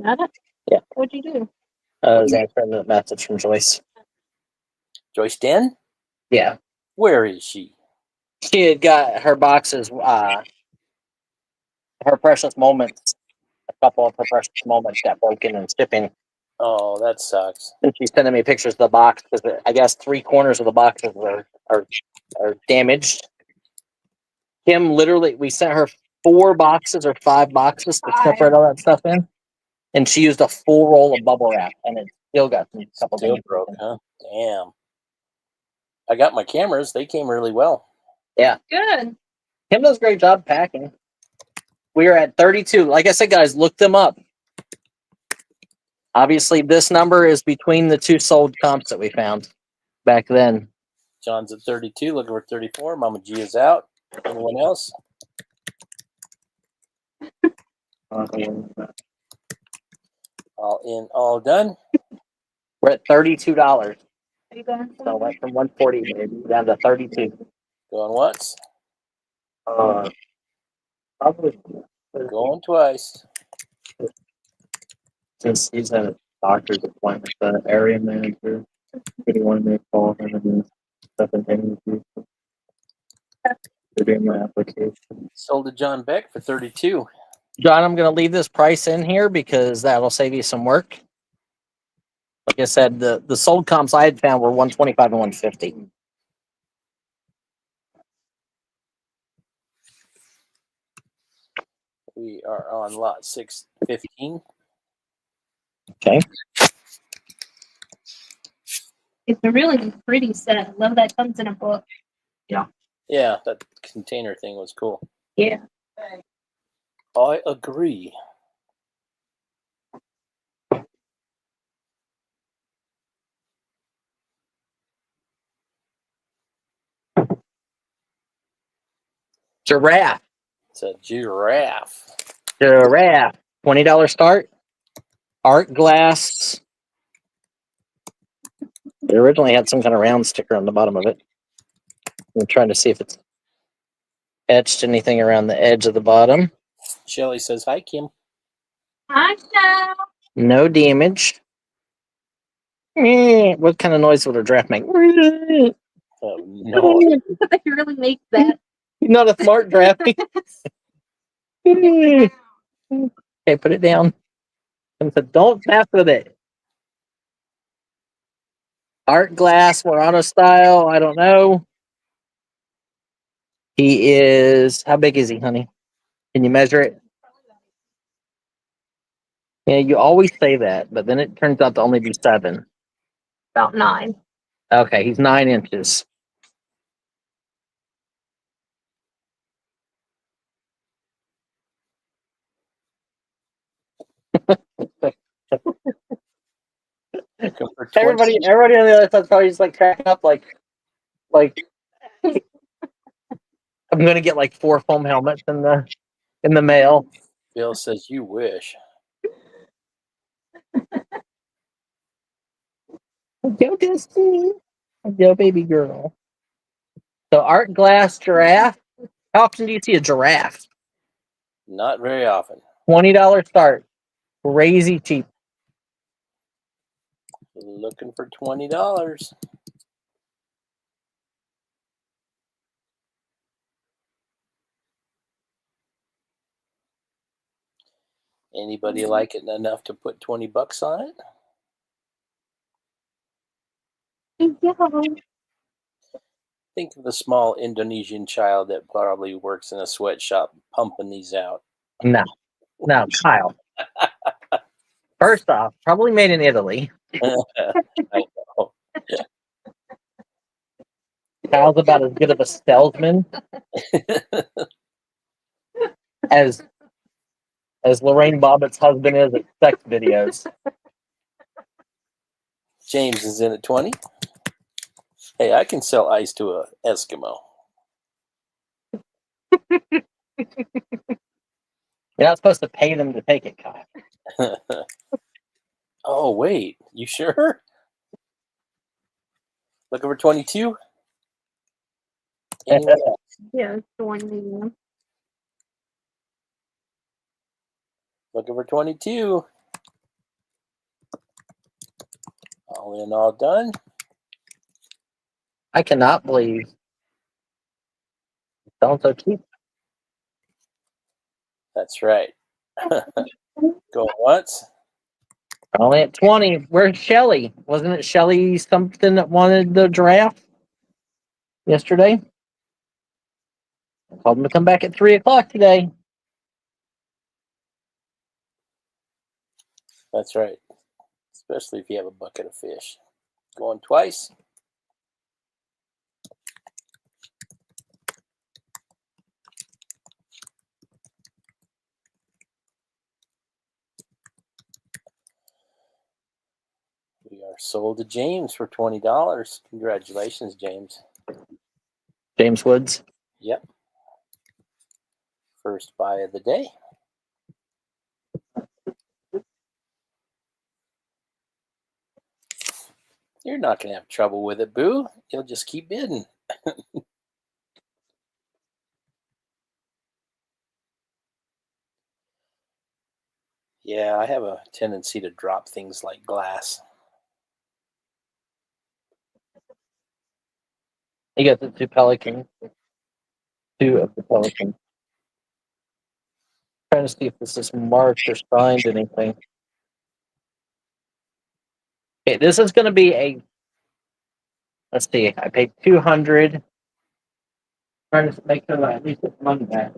Speaker 1: Got it?
Speaker 3: Yeah.
Speaker 1: What'd you do?
Speaker 3: I was answering the message from Joyce.
Speaker 2: Joyce Den?
Speaker 3: Yeah.
Speaker 2: Where is she?
Speaker 3: She had got her boxes, her precious moments. A couple of her precious moments got broken in shipping.
Speaker 2: Oh, that sucks.
Speaker 3: And she's sending me pictures of the box because I guess 3 corners of the boxes are damaged. Kim literally, we sent her 4 boxes or 5 boxes to separate all that stuff in, and she used a full roll of bubble wrap, and it still got a couple
Speaker 2: Still
Speaker 3: things
Speaker 2: broke, huh? Damn. I got my cameras. They came really well.
Speaker 3: Yeah.
Speaker 1: Good.
Speaker 3: Kim does a great job packing. We are at 32. Like I said, guys, look them up. Obviously, this number is between the 2 sold comps that we found back then.
Speaker 2: John's at 32, looking for 34. Mama G is out. Anyone else? All in, all done.
Speaker 3: We're at $32.
Speaker 1: Are you going for
Speaker 3: So
Speaker 1: it?
Speaker 3: went from 140 down to 32.
Speaker 2: Going once,
Speaker 3: Probably
Speaker 2: going twice.
Speaker 3: since he's at a doctor's appointment, the area manager, he wanted me to call him and stuff and interview. They're doing my application.
Speaker 2: Sold to John Beck for 32.
Speaker 3: John, I'm going to leave this price in here because that'll save you some work. Like I said, the sold comps I had found were 125 and 150.
Speaker 2: We are on lot 615.
Speaker 3: Okay.
Speaker 1: It's a really pretty set. I love that comes in a book.
Speaker 2: Yeah, that container thing was cool.
Speaker 1: Yeah.
Speaker 2: I agree.
Speaker 3: Giraffe.
Speaker 2: It's a giraffe.
Speaker 3: Giraffe. $20 start. Art glass. It originally had some kind of round sticker on the bottom of it. I'm trying to see if it's etched anything around the edge of the bottom.
Speaker 2: Shelly says, hi, Kim.
Speaker 1: Hi, Shell.
Speaker 3: No damage. What kind of noise would a giraffe make?
Speaker 2: Oh, no.
Speaker 1: They really make that.
Speaker 3: Not a smart giraffe. Okay, put it down. And said, don't mess with it. Art glass, Murano style. I don't know. He is. How big is he, honey? Can you measure it? Yeah, you always say that, but then it turns out to only be 7.
Speaker 1: About 9.
Speaker 3: Okay, he's 9 inches.
Speaker 2: Looking for 20.
Speaker 3: Everybody on the other side's probably just like cracking up, like I'm gonna get like 4 foam helmets in the mail.
Speaker 2: Bill says, you wish.
Speaker 3: Go Destiny. Go baby girl. So art glass giraffe. How often do you see a giraffe?
Speaker 2: Not very often.
Speaker 3: $20 start. Crazy cheap.
Speaker 2: Looking for $20. Anybody like it enough to put 20 bucks on it? Think of a small Indonesian child that probably works in a sweatshop pumping these out.
Speaker 3: No, Kyle. First off, probably made in Italy.
Speaker 2: I know.
Speaker 3: Kyle's about as good of a salesman as Lorraine Bobbitt's husband is at sex videos.
Speaker 2: James is in at 20. Hey, I can sell ice to a Eskimo.
Speaker 3: You're not supposed to pay them to take it, Kyle.
Speaker 2: Oh, wait. You sure? Looking for 22? Anyone?
Speaker 1: Yeah, it's the one.
Speaker 2: Looking for 22. All in, all done.
Speaker 3: I cannot believe it's selling so cheap.
Speaker 2: That's right. Going once.
Speaker 3: Only at 20. Where's Shelly? Wasn't it Shelly something that wanted the giraffe yesterday? I told him to come back at 3 o'clock today.
Speaker 2: That's right. Especially if you have a bucket of fish. Going twice. We are sold to James for $20. Congratulations, James.
Speaker 3: James Woods.
Speaker 2: Yep. First buy of the day. You're not going to have trouble with it, Boo. You'll just keep bidding. Yeah, I have a tendency to drop things like glass.
Speaker 3: You got the 2 pelicans. 2 of the pelicans. Trying to see if this is marked or signed anything. Okay, this is going to be a. Let's see. I paid 200. Trying to make sure that I at least get money back.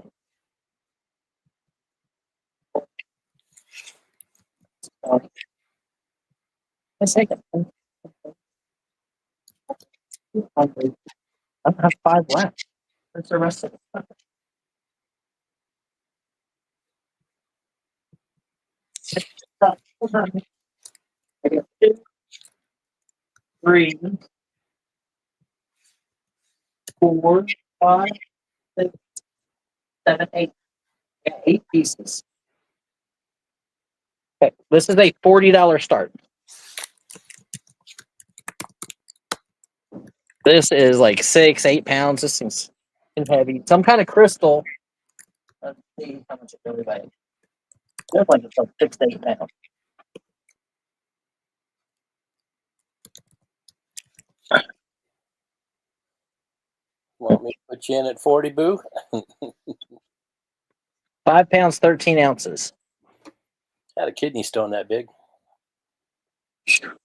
Speaker 3: Let's take it. 200. I don't have 5 left. Where's the rest of it? I got 2, 3, 4, 5, 6, 7, 8. I got 8 pieces. Okay, this is a $40 start. This is like 6, 8 pounds. This thing's heavy. Some kind of crystal. Let's see how much it really weighs. Looks like it's like 6 to 8 pounds.
Speaker 2: Want me to put you in at 40, Boo?
Speaker 3: 5 pounds, 13 ounces.
Speaker 2: Had a kidney stone that big.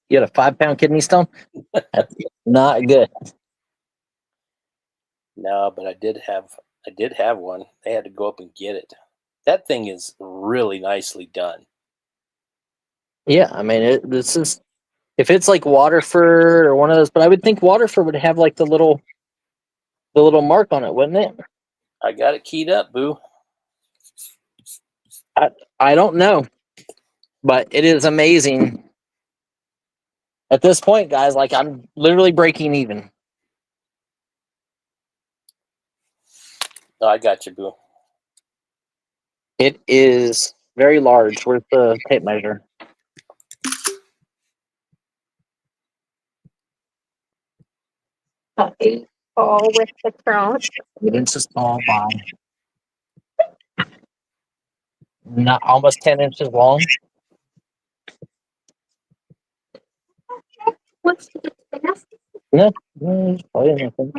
Speaker 3: You had a 5-pound kidney stone? That's not good.
Speaker 2: No, but I did have one. They had to go up and get it. That thing is really nicely done.
Speaker 3: Yeah, I mean, this is if it's like Waterford or one of those, but I would think Waterford would have like the little mark on it, wouldn't it?
Speaker 2: I got it keyed up, Boo.
Speaker 3: I don't know, but it is amazing. At this point, guys, like I'm literally breaking even.
Speaker 2: No, I got you, Boo.
Speaker 3: It is very large. Where's the tape measure?
Speaker 1: Okay. All with the crown.
Speaker 3: 8 inches tall by not almost 10 inches long.
Speaker 1: What's the best?
Speaker 3: No, it's probably nothing.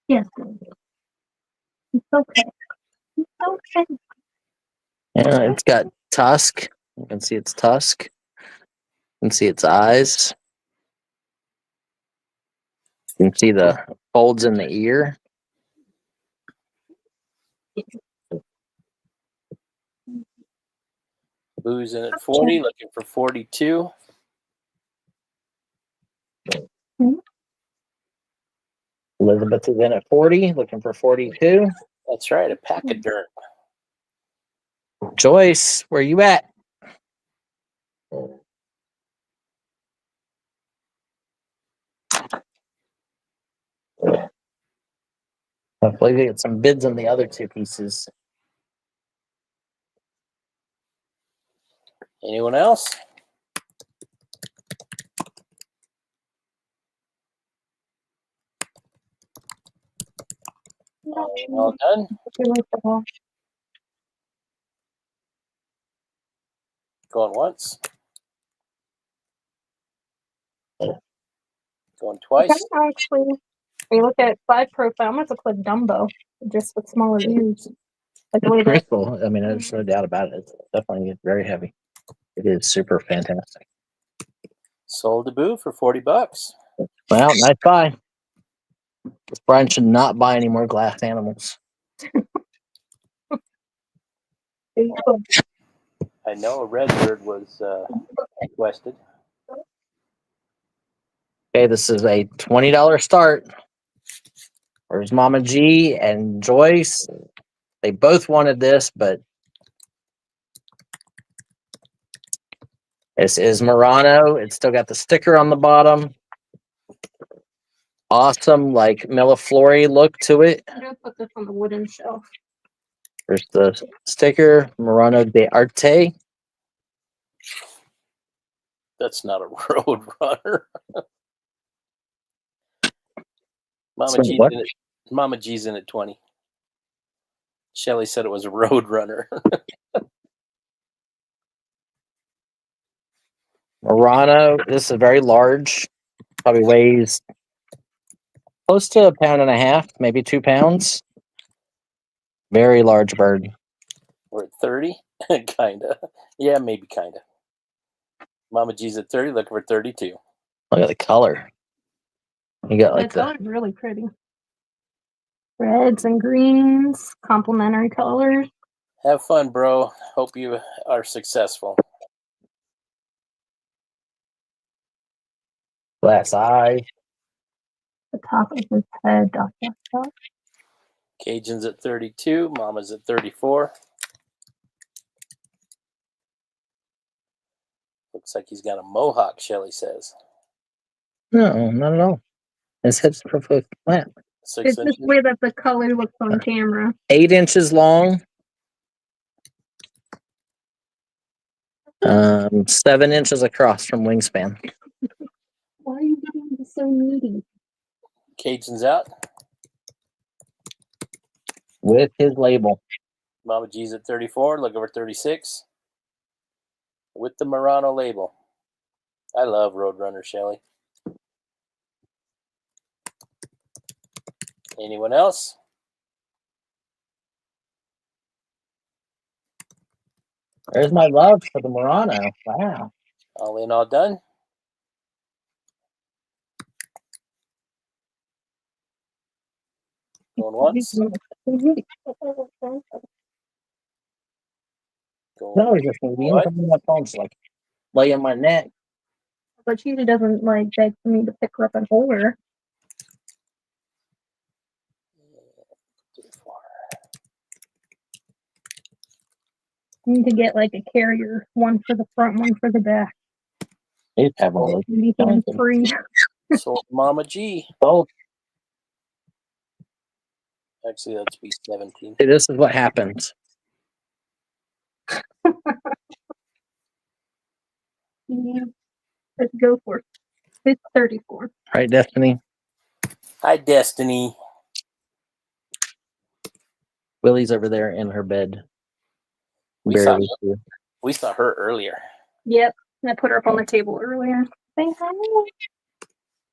Speaker 1: Yes. It's okay. It's okay.
Speaker 3: Yeah, it's got tusk. You can see its tusk. You can see its eyes. You can see the folds in the ear.
Speaker 2: Boo's in at 40, looking for 42.
Speaker 3: Elizabeth is in at 40, looking for 42.
Speaker 2: That's right, a pack of dirt.
Speaker 3: Joyce, where you at? Hopefully we get some bids on the other 2 pieces.
Speaker 2: Anyone else? All done? Going once. Going twice.
Speaker 1: Actually, when you look at side profile, I'm going to click Dumbo, just with smaller views. Like the way that
Speaker 3: Crystal, I mean, there's no doubt about it. It's definitely very heavy. It is super fantastic.
Speaker 2: Sold to Boo for 40 bucks.
Speaker 3: Well, nice buy. Brian should not buy any more glass animals.
Speaker 2: I know a red bird was requested.
Speaker 3: Okay, this is a $20 start. Where's Mama G and Joyce? They both wanted this, but this is Murano. It's still got the sticker on the bottom. Awesome, like Milleflori look to it.
Speaker 1: I'm going to put this on the wooden shelf.
Speaker 3: There's the sticker, Murano de Arte.
Speaker 2: That's not a road runner. Mama
Speaker 3: So
Speaker 2: G's
Speaker 3: what?
Speaker 2: in it. Mama G's in at 20. Shelly said it was a road runner.
Speaker 3: Murano, this is very large. Probably weighs close to 1.5 pounds, maybe 2 pounds. Very large bird.
Speaker 2: We're at 30? Kinda. Yeah, maybe kinda. Mama G's at 30, looking for 32.
Speaker 3: Look at the color. You got like
Speaker 1: That color's really pretty. Reds and greens, complementary colors.
Speaker 2: Have fun, bro. Hope you are successful.
Speaker 3: glass eye.
Speaker 1: The top of his head. Dot, dot, dot.
Speaker 2: Cajun's at 32. Mama's at 34. Looks like he's got a mohawk, Shelly says.
Speaker 3: No, not at all. His head's perfectly flat.
Speaker 2: 6
Speaker 1: It's
Speaker 2: inches.
Speaker 1: just the way that the color looks on camera.
Speaker 3: 8 inches long. 7 inches across from wingspan.
Speaker 1: Why are you being so needy?
Speaker 2: Cajun's out.
Speaker 3: With his label.
Speaker 2: Mama G's at 34, looking for 36. With the Murano label. I love Roadrunner, Shelly. Anyone else?
Speaker 3: There's my love for the Murano. Wow.
Speaker 2: All in, all done? Going once?
Speaker 3: No, he's just moving.
Speaker 2: What?
Speaker 3: My phone's like lay on my neck.
Speaker 1: But she doesn't like beg for me to pick her up and hold her. I need to get like a carrier, one for the front, one for the back.
Speaker 3: He's having a look.
Speaker 1: Maybe hands free.
Speaker 2: Sold Mama G.
Speaker 3: Both.
Speaker 2: Actually, that's be 17.
Speaker 3: See, this is what happens.
Speaker 1: Yeah. Let's go for it. It's 34.
Speaker 3: Right, Destiny?
Speaker 2: Hi, Destiny.
Speaker 3: Willie's over there in her bed.
Speaker 2: We saw,
Speaker 3: Barely here.
Speaker 2: we saw her earlier.
Speaker 1: Yep. I put her up on the table earlier. Say hi.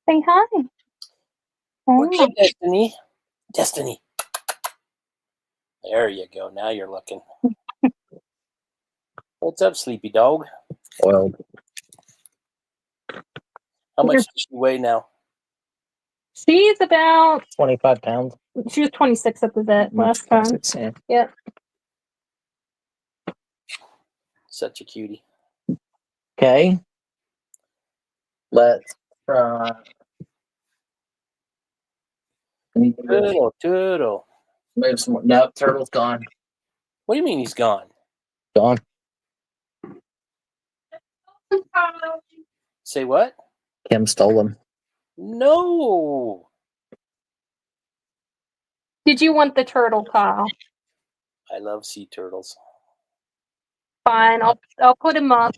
Speaker 1: Say hi.
Speaker 2: Where'd
Speaker 1: Oh.
Speaker 2: you go, Destiny? Destiny. There you go. Now you're looking. What's up, sleepy dog?
Speaker 3: Oiled.
Speaker 2: How much does she weigh now?
Speaker 1: She's about,
Speaker 3: 25 pounds.
Speaker 1: she was 26 at the vet last time.
Speaker 3: 26, yeah.
Speaker 1: Yep.
Speaker 2: Such a cutie.
Speaker 3: Okay. Let's try.
Speaker 2: Turtle, turtle.
Speaker 3: Move some more. No, turtle's gone.
Speaker 2: What do you mean he's gone?
Speaker 3: Gone.
Speaker 2: Say what?
Speaker 3: Kim stole him.
Speaker 2: No.
Speaker 1: Did you want the turtle, Kyle?
Speaker 2: I love sea turtles.
Speaker 1: Fine. I'll put him up.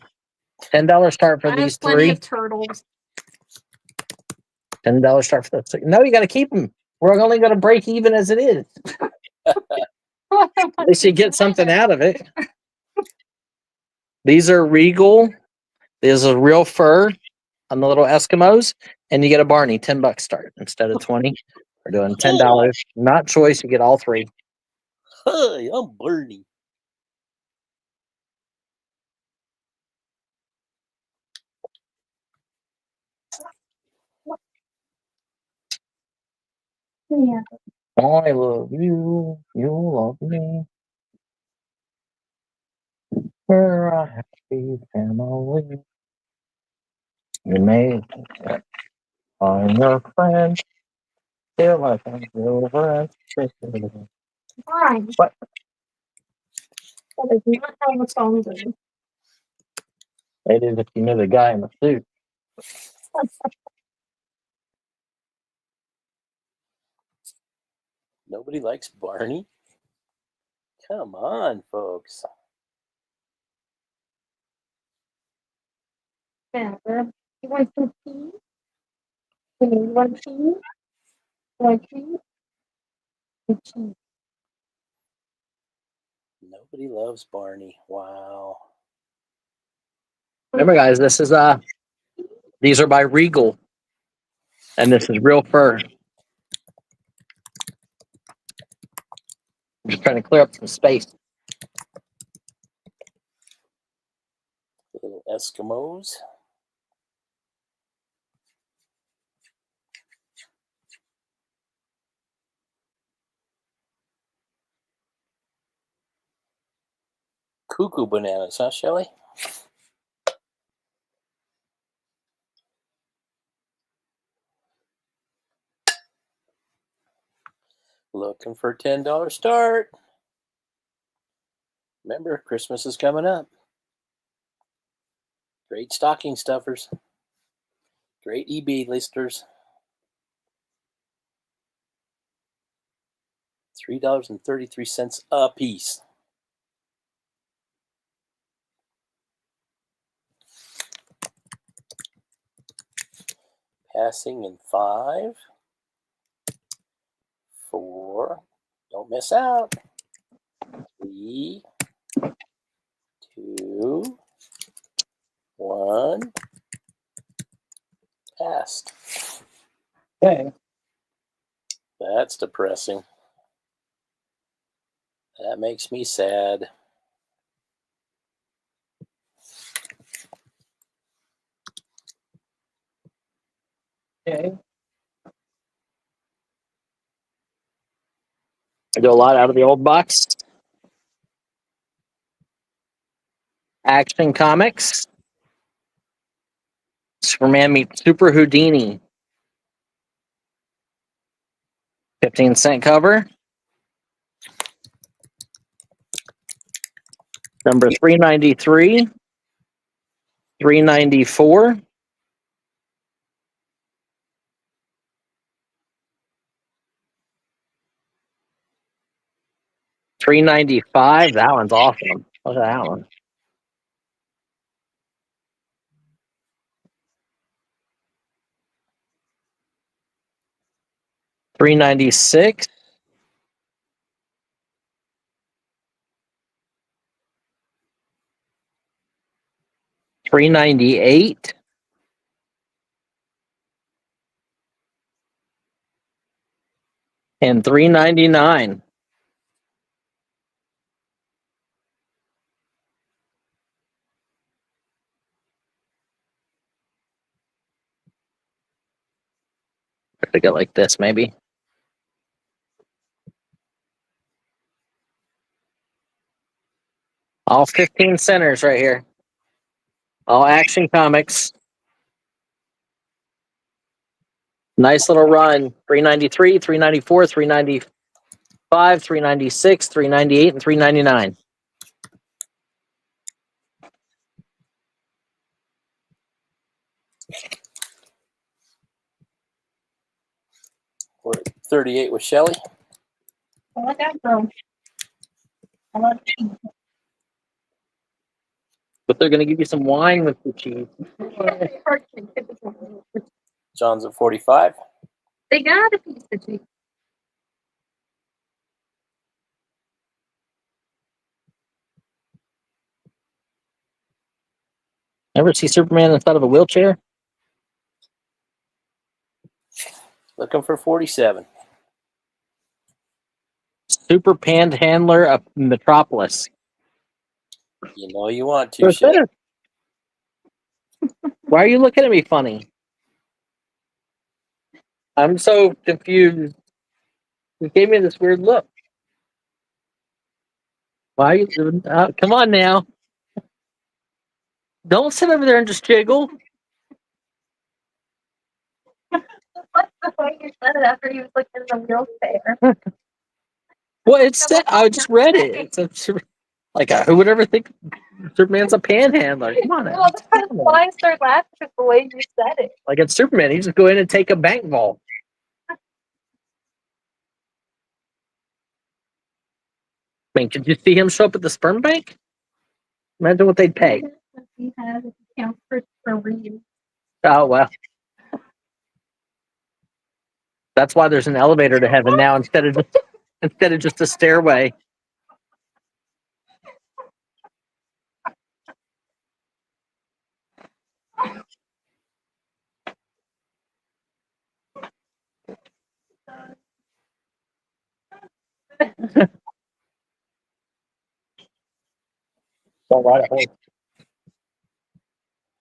Speaker 3: $10 start for
Speaker 1: I have
Speaker 3: these
Speaker 1: plenty
Speaker 3: three.
Speaker 1: of turtles.
Speaker 3: $10 start for those. No, you got to keep them. We're only going to break even as it is. At least you get something out of it. These are Regal. There's a real fur on the little Eskimos, and you get a Barney. $10 start instead of 20. We're doing $10. Not choice. You get all three.
Speaker 2: Hi, I'm Barney.
Speaker 1: Yeah.
Speaker 3: I love you. You love me. We're a happy family. You may find your friends. Feel like I'm over.
Speaker 1: Fine.
Speaker 3: What?
Speaker 1: That is not how the song goes.
Speaker 3: It is if you know the guy in the suit.
Speaker 2: Nobody likes Barney? Come on, folks.
Speaker 1: Remember, you want some tea? You want tea? Want tea? Tea.
Speaker 2: Nobody loves Barney. Wow.
Speaker 3: Remember, guys, this is these are by Regal, and this is real fur. I'm just trying to clear up some space.
Speaker 2: Little Eskimos. Cuckoo bananas, huh, Shelly? Looking for $10 start. Remember, Christmas is coming up. Great stocking stuffers. Great eBay listers. $3.33 a piece. Passing in 5, 4. Don't miss out. 3, 2, 1. Passed.
Speaker 3: Okay.
Speaker 2: That's depressing. That makes me sad.
Speaker 3: Okay. I do a lot out of the old box. Action Comics. Superman meets Super Houdini. 15-cent cover. Number 393. 394. 395. That one's awesome. Look at that one. $396. $398. And $399. To go like this, maybe. All 15 centers right here. All Action Comics. Nice little run. 393, 394, 395, 396, 398, and 399.
Speaker 2: We're at 38 with Shelly.
Speaker 1: I like that, bro. I like cheese.
Speaker 3: But they're going to give you some wine with the cheese.
Speaker 2: John's at 45.
Speaker 1: They got a piece of cheese.
Speaker 3: Ever see Superman inside of a wheelchair?
Speaker 2: Looking for 47.
Speaker 3: Super Panhandler of Metropolis.
Speaker 2: You know you want to, Shelly.
Speaker 3: Why are you looking at me funny? I'm so confused. You gave me this weird look. Why are you doing come on now. Don't sit over there and just jiggle.
Speaker 1: What's the way you said it after he was like in the wheelchair?
Speaker 3: Well, it's I just read it. It's like who would ever think Superman's a panhandler? Come on,
Speaker 1: Well, that's kind of why I started laughing at the way you said it.
Speaker 3: like it's Superman. He just go in and take a bank vault. I mean, could you see him show up at the sperm bank? Imagine what they'd pay.
Speaker 1: He has accounts for
Speaker 3: Oh well. That's why there's an elevator to heaven now instead of just a stairway.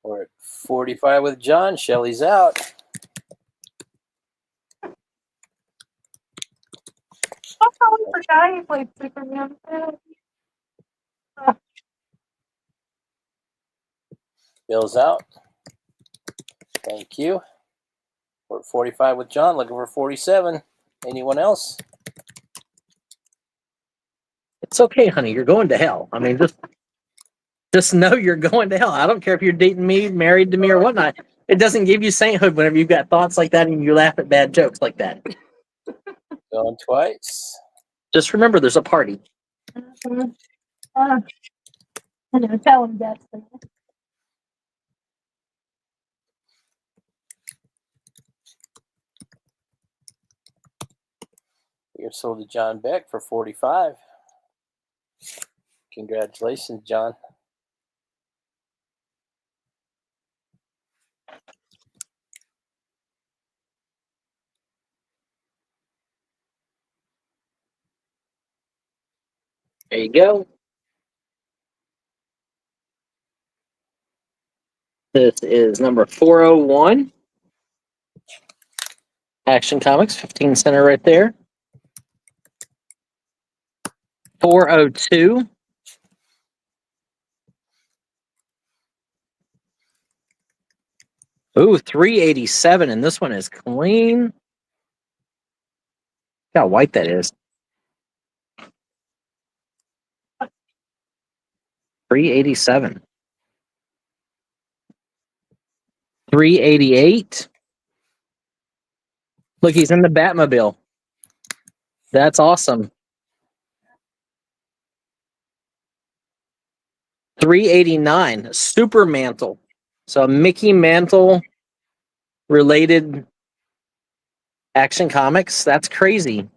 Speaker 2: We're at 45 with John. Shelly's out.
Speaker 1: I totally forgot you played Superman.
Speaker 2: Bill's out. Thank you. We're at 45 with John. Looking for 47. Anyone else?
Speaker 3: It's okay, honey. You're going to hell. I mean, just know you're going to hell. I don't care if you're dating me, married to me, or whatnot. It doesn't give you sainthood whenever you've got thoughts like that and you laugh at bad jokes like that.
Speaker 2: Going twice.
Speaker 3: Just remember, there's a party.
Speaker 1: I know, tell him that.
Speaker 2: You're sold to John Beck for 45. Congratulations, John.
Speaker 3: There you go. This is number 401. Action Comics, 15 center right there. 402. Ooh, 387, and this one is clean. Look how white that is. 387. 388. Look, he's in the Batmobile. That's awesome. 389. Super Mantle. So Mickey Mantle related Action Comics. That's crazy.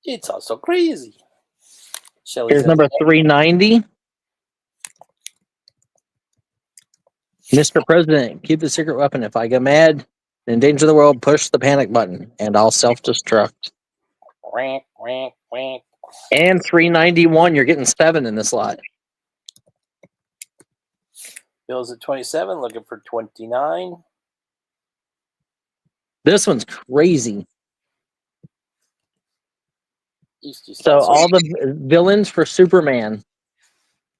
Speaker 2: It's also crazy. Shelly's
Speaker 3: Here's number 390. Mr. President, keep the secret weapon. If I get mad, endanger the world, push the panic button, and I'll self-destruct.
Speaker 2: Rank, rank, rank.
Speaker 3: And 391. You're getting 7 in this lot.
Speaker 2: Bill's at 27, looking for 29.
Speaker 3: This one's crazy.
Speaker 2: Easty
Speaker 3: So
Speaker 2: Spencer.
Speaker 3: all the villains for Superman.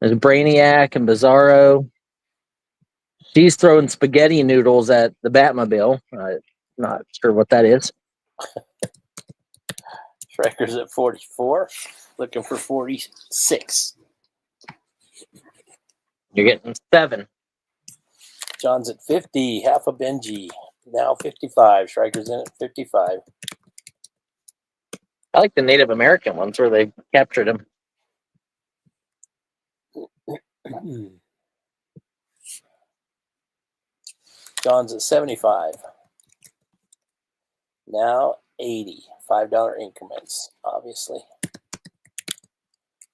Speaker 3: There's Brainiac and Bizarro. She's throwing spaghetti noodles at the Batmobile. Not sure what that is.
Speaker 2: Stryker's at 44, looking for 46.
Speaker 3: You're getting 7.
Speaker 2: John's at 50, half a Benji. Now 55. Stryker's in at 55.
Speaker 3: I like the Native American ones where they captured him.
Speaker 2: John's at 75. Now 80. $5 increments, obviously.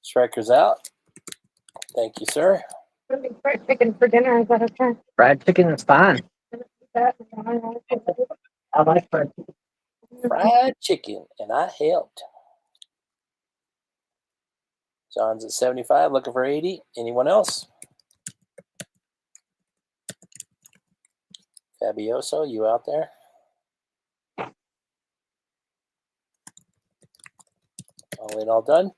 Speaker 2: Stryker's out. Thank you, sir.
Speaker 1: Fried chicken for dinner. Is that okay?
Speaker 3: Fried chicken is fine. I like fried chicken.
Speaker 2: Fried chicken, and I helped. John's at 75, looking for 80. Anyone else? Fabioso, you out there? All in, all done?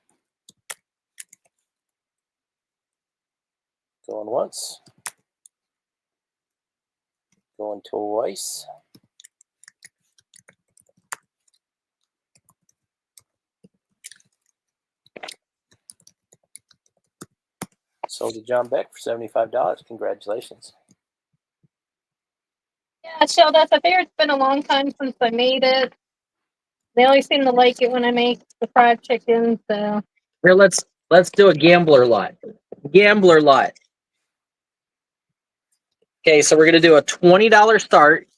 Speaker 2: Going once. Going twice. Sold to John Beck for $75. Congratulations.
Speaker 1: Yeah, Shell, I figure it's been a long time since I made it. They always seem to like it when I make the fried chicken, so.
Speaker 3: Here, let's do a gambler lot. Gambler lot. Okay, so we're going to do a $20 start.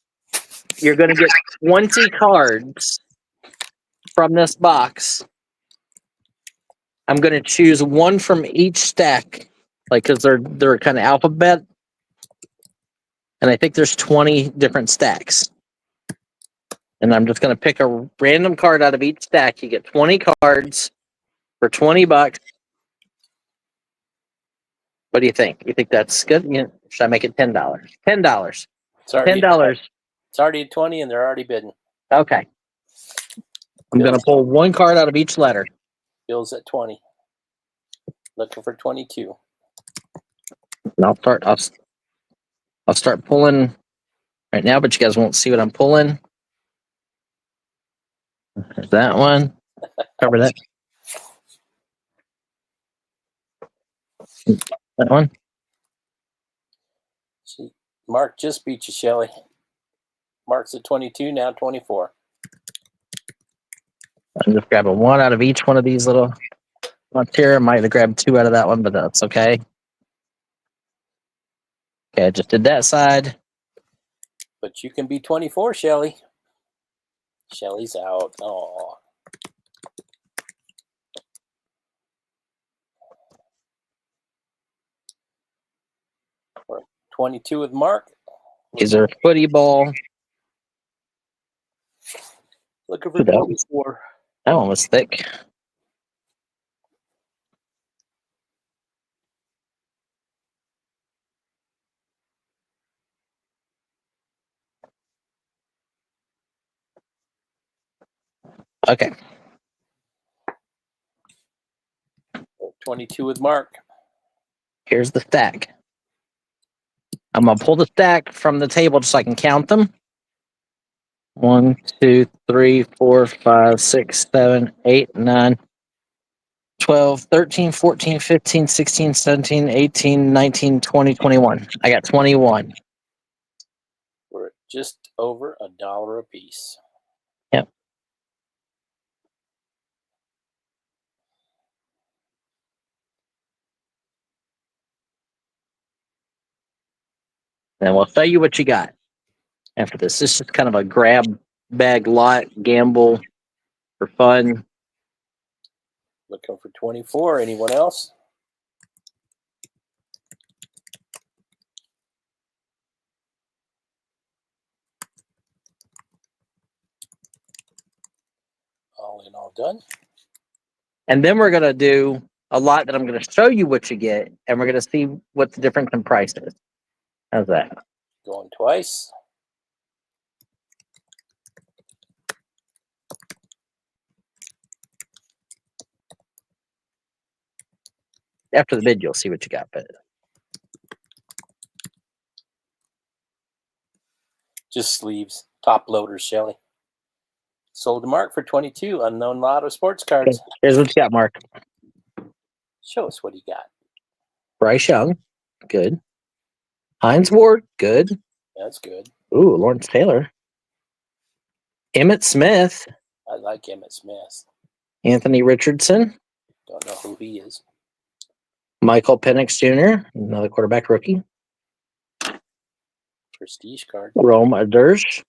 Speaker 3: You're going to get 20 cards from this box. I'm going to choose one from each stack, like because they're kind of alphabet, and I think there's 20 different stacks. And I'm just going to pick a random card out of each stack. You get 20 cards for $20. What do you think? You think that's good? Should I make it $10? $10. $10.
Speaker 2: It's already 20 and they're already bidding.
Speaker 3: Okay. I'm going to pull one card out of each letter.
Speaker 2: Bill's at 20. Looking for 22.
Speaker 3: And I'll start pulling right now, but you guys won't see what I'm pulling. There's that one. Cover that. That one.
Speaker 2: See, Mark just beat you, Shelly. Mark's at 22, now 24.
Speaker 3: I'm just grabbing one out of each one of these little ones here. I might have grabbed two out of that one, but that's okay. Okay, I just did that side.
Speaker 2: But you can be 24, Shelly. Shelly's out. Oh. We're 22 with Mark.
Speaker 3: These are footy ball.
Speaker 2: Looking for 24.
Speaker 3: That one was thick. Okay.
Speaker 2: 22 with Mark.
Speaker 3: Here's the stack. I'm going to pull the stack from the table just so I can count them. 1, 2, 3, 4, 5, 6, 7, 8, 9, 12, 13, 14, 15, 16, 17, 18, 19, 20, 21. I got 21.
Speaker 2: We're at just over $1 a piece.
Speaker 3: Yep. And we'll show you what you got after this. This is kind of a grab bag lot gamble for fun.
Speaker 2: Looking for 24. Anyone else? All in, all done.
Speaker 3: And then we're going to do a lot that I'm going to show you what you get, and we're going to see what the difference in price is. How's that?
Speaker 2: Going twice.
Speaker 3: After the bid, you'll see what you got. But
Speaker 2: Just sleeves. Top loaders, Shelly. Sold to Mark for 22. Unknown lot of sports cards.
Speaker 3: here's what you got, Mark.
Speaker 2: Show us what he got.
Speaker 3: Bryce Young, good. Hines Ward, good.
Speaker 2: That's good.
Speaker 3: Ooh, Lawrence Taylor. Emmett Smith.
Speaker 2: I like Emmett Smith.
Speaker 3: Anthony Richardson.
Speaker 2: Don't know who he is.
Speaker 3: Michael Penix Jr., another quarterback rookie.
Speaker 2: Prestige card.
Speaker 3: Rome Adersh.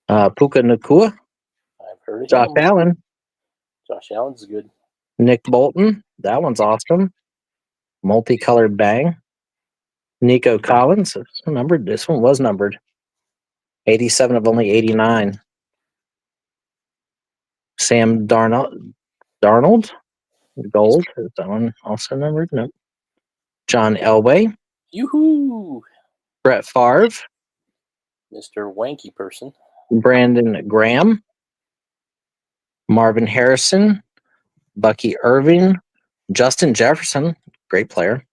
Speaker 3: Puka Nakua.
Speaker 2: I've heard of
Speaker 3: Josh
Speaker 2: him.
Speaker 3: Allen.
Speaker 2: Josh Allen's good.
Speaker 3: Nick Bolton. That one's awesome. Multicolored bang. Nico Collins. It's numbered. This one was numbered. 87 of only 89. Sam Darnold. Gold. Is that one also numbered? No. John Elway.
Speaker 2: Yoo-hoo!
Speaker 3: Brett Favre.
Speaker 2: Mr. Wanky person.
Speaker 3: Brandon Graham. Marvin Harrison. Bucky Irving. Justin Jefferson. Great player.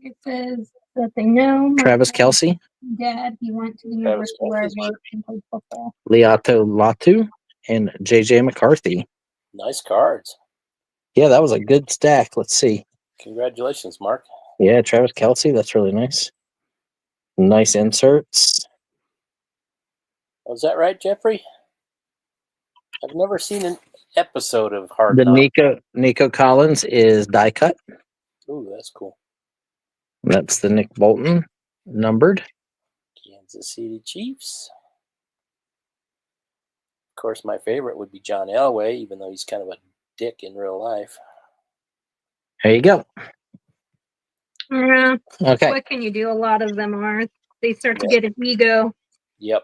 Speaker 1: It says that they know.
Speaker 3: Travis Kelce.
Speaker 1: Dad, he went to the university where I
Speaker 2: Kelce's
Speaker 1: worked and played football.
Speaker 3: Leato Latu. And JJ McCarthy.
Speaker 2: Nice cards.
Speaker 3: Yeah, that was a good stack. Let's see.
Speaker 2: Congratulations, Mark.
Speaker 3: Yeah, Travis Kelce. That's really nice. Nice inserts.
Speaker 2: Was that right, Jeffrey? I've never seen an episode of Hard
Speaker 3: The
Speaker 2: Knocks.
Speaker 3: Nico Collins is die cut.
Speaker 2: Ooh, that's cool.
Speaker 3: That's the Nick Bolton. numbered.
Speaker 2: Kansas City Chiefs. Of course, my favorite would be John Elway, even though he's kind of a dick in real life.
Speaker 3: There you go.
Speaker 1: Yeah.
Speaker 3: Okay.
Speaker 1: What can you do? A lot of them are. They start to
Speaker 2: Yeah.
Speaker 1: get an ego.
Speaker 2: Yep.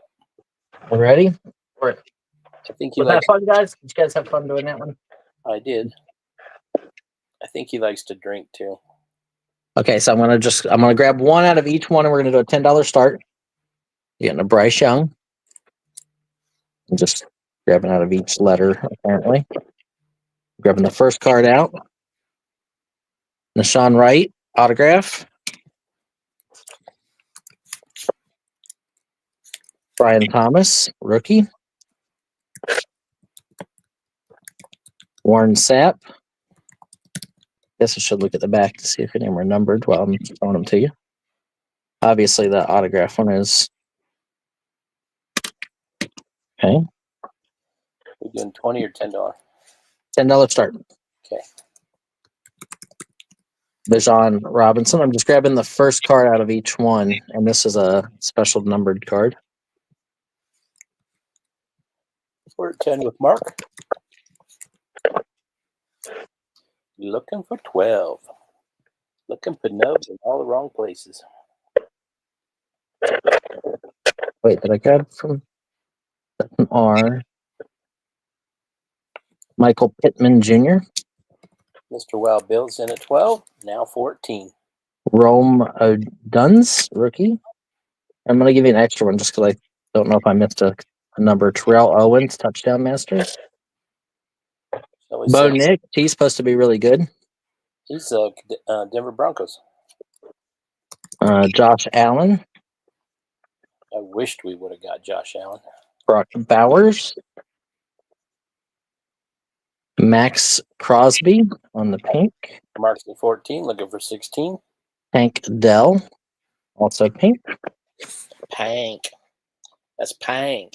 Speaker 3: We're ready?
Speaker 2: I think he
Speaker 3: Was that
Speaker 2: likes.
Speaker 3: fun, guys? Did you guys have fun doing that one?
Speaker 2: I did. I think he likes to drink too.
Speaker 3: Okay, so I'm gonna grab one out of each one, and we're gonna do a $10 start. You're getting a Bryce Young. I'm just grabbing out of each letter, apparently. Grabbing the first card out. Nashawn Wright autograph. Brian Thomas, rookie. Warren Sapp. Guess I should look at the back to see if any of them are numbered while I'm showing them to you. Obviously, the autograph one is. Okay.
Speaker 2: We're doing $20 or $10.
Speaker 3: $10 start.
Speaker 2: Okay.
Speaker 3: Bijan Robinson. I'm just grabbing the first card out of each one, and this is a special numbered card.
Speaker 2: We're at 10 with Mark. Looking for 12. Looking for nubs in all the wrong places.
Speaker 3: Wait, did I grab from an R? Michael Pittman Jr.
Speaker 2: Mr. Wild Bill's in at 12. Now 14.
Speaker 3: Rome Duns, rookie. I'm going to give you an extra one just because I don't know if I missed a number. Terrell Owens, touchdown master.
Speaker 2: So
Speaker 3: Bo Nick, he's supposed to be really good.
Speaker 2: He's Denver Broncos.
Speaker 3: Josh Allen.
Speaker 2: I wished we would have got Josh Allen.
Speaker 3: Brock Bowers. Max Crosby on the pink.
Speaker 2: Mark's at 14, looking for 16.
Speaker 3: Hank Dell, also pink.
Speaker 2: Pank. That's Pank.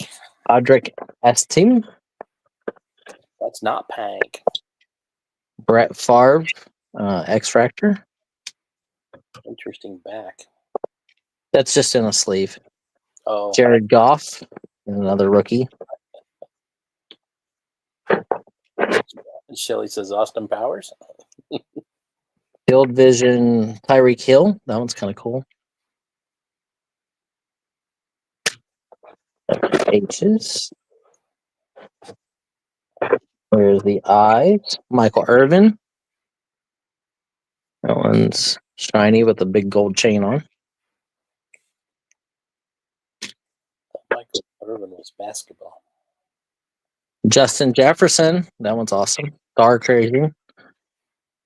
Speaker 3: Audric Estim.
Speaker 2: That's not Pank.
Speaker 3: Brett Favre, X Factor.
Speaker 2: Interesting back.
Speaker 3: That's just in a sleeve.
Speaker 2: Oh.
Speaker 3: Jared Goff, another rookie.
Speaker 2: Shelly says Austin Powers.
Speaker 3: Field Vision, Tyreek Hill. That one's kind of cool. H's. Where's the I's? Michael Irvin. That one's shiny with a big gold chain on.
Speaker 2: Michael Irvin was basketball.
Speaker 3: Justin Jefferson. That one's awesome. Star Crazy.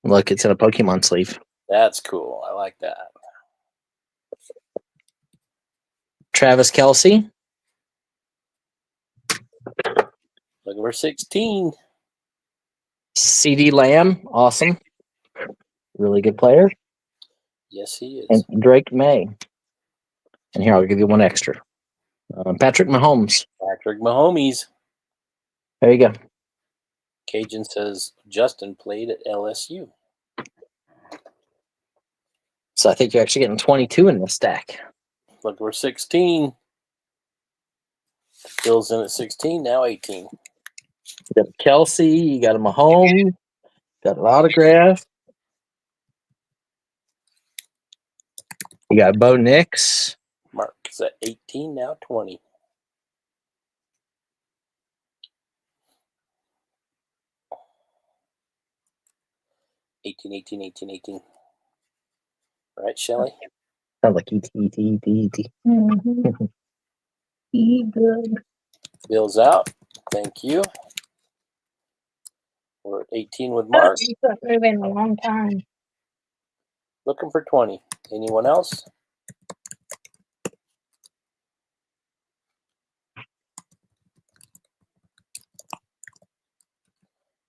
Speaker 3: Look, it's in a Pokemon sleeve.
Speaker 2: That's cool. I like that.
Speaker 3: Travis Kelce.
Speaker 2: Looking for 16.
Speaker 3: CD Lamb. Awesome. Really good player.
Speaker 2: Yes, he is.
Speaker 3: And Drake May. And here, I'll give you one extra. Patrick Mahomes.
Speaker 2: Patrick Mahomes.
Speaker 3: There you go.
Speaker 2: Cajun says Justin played at LSU.
Speaker 3: So I think you're actually getting 22 in this stack.
Speaker 2: Looking for 16. Bill's in at 16, now 18.
Speaker 3: You got Kelsey, you got a Mahomes, got an autograph. You got Bo Nix.
Speaker 2: Mark is at 18, now 20. $18. Right, Shelly?
Speaker 3: Sounds like E.T.
Speaker 1: Mm-hmm. Be good.
Speaker 2: Bill's out. Thank you. We're at 18 with Mark.
Speaker 1: It's been a long time.
Speaker 2: Looking for 20. Anyone else?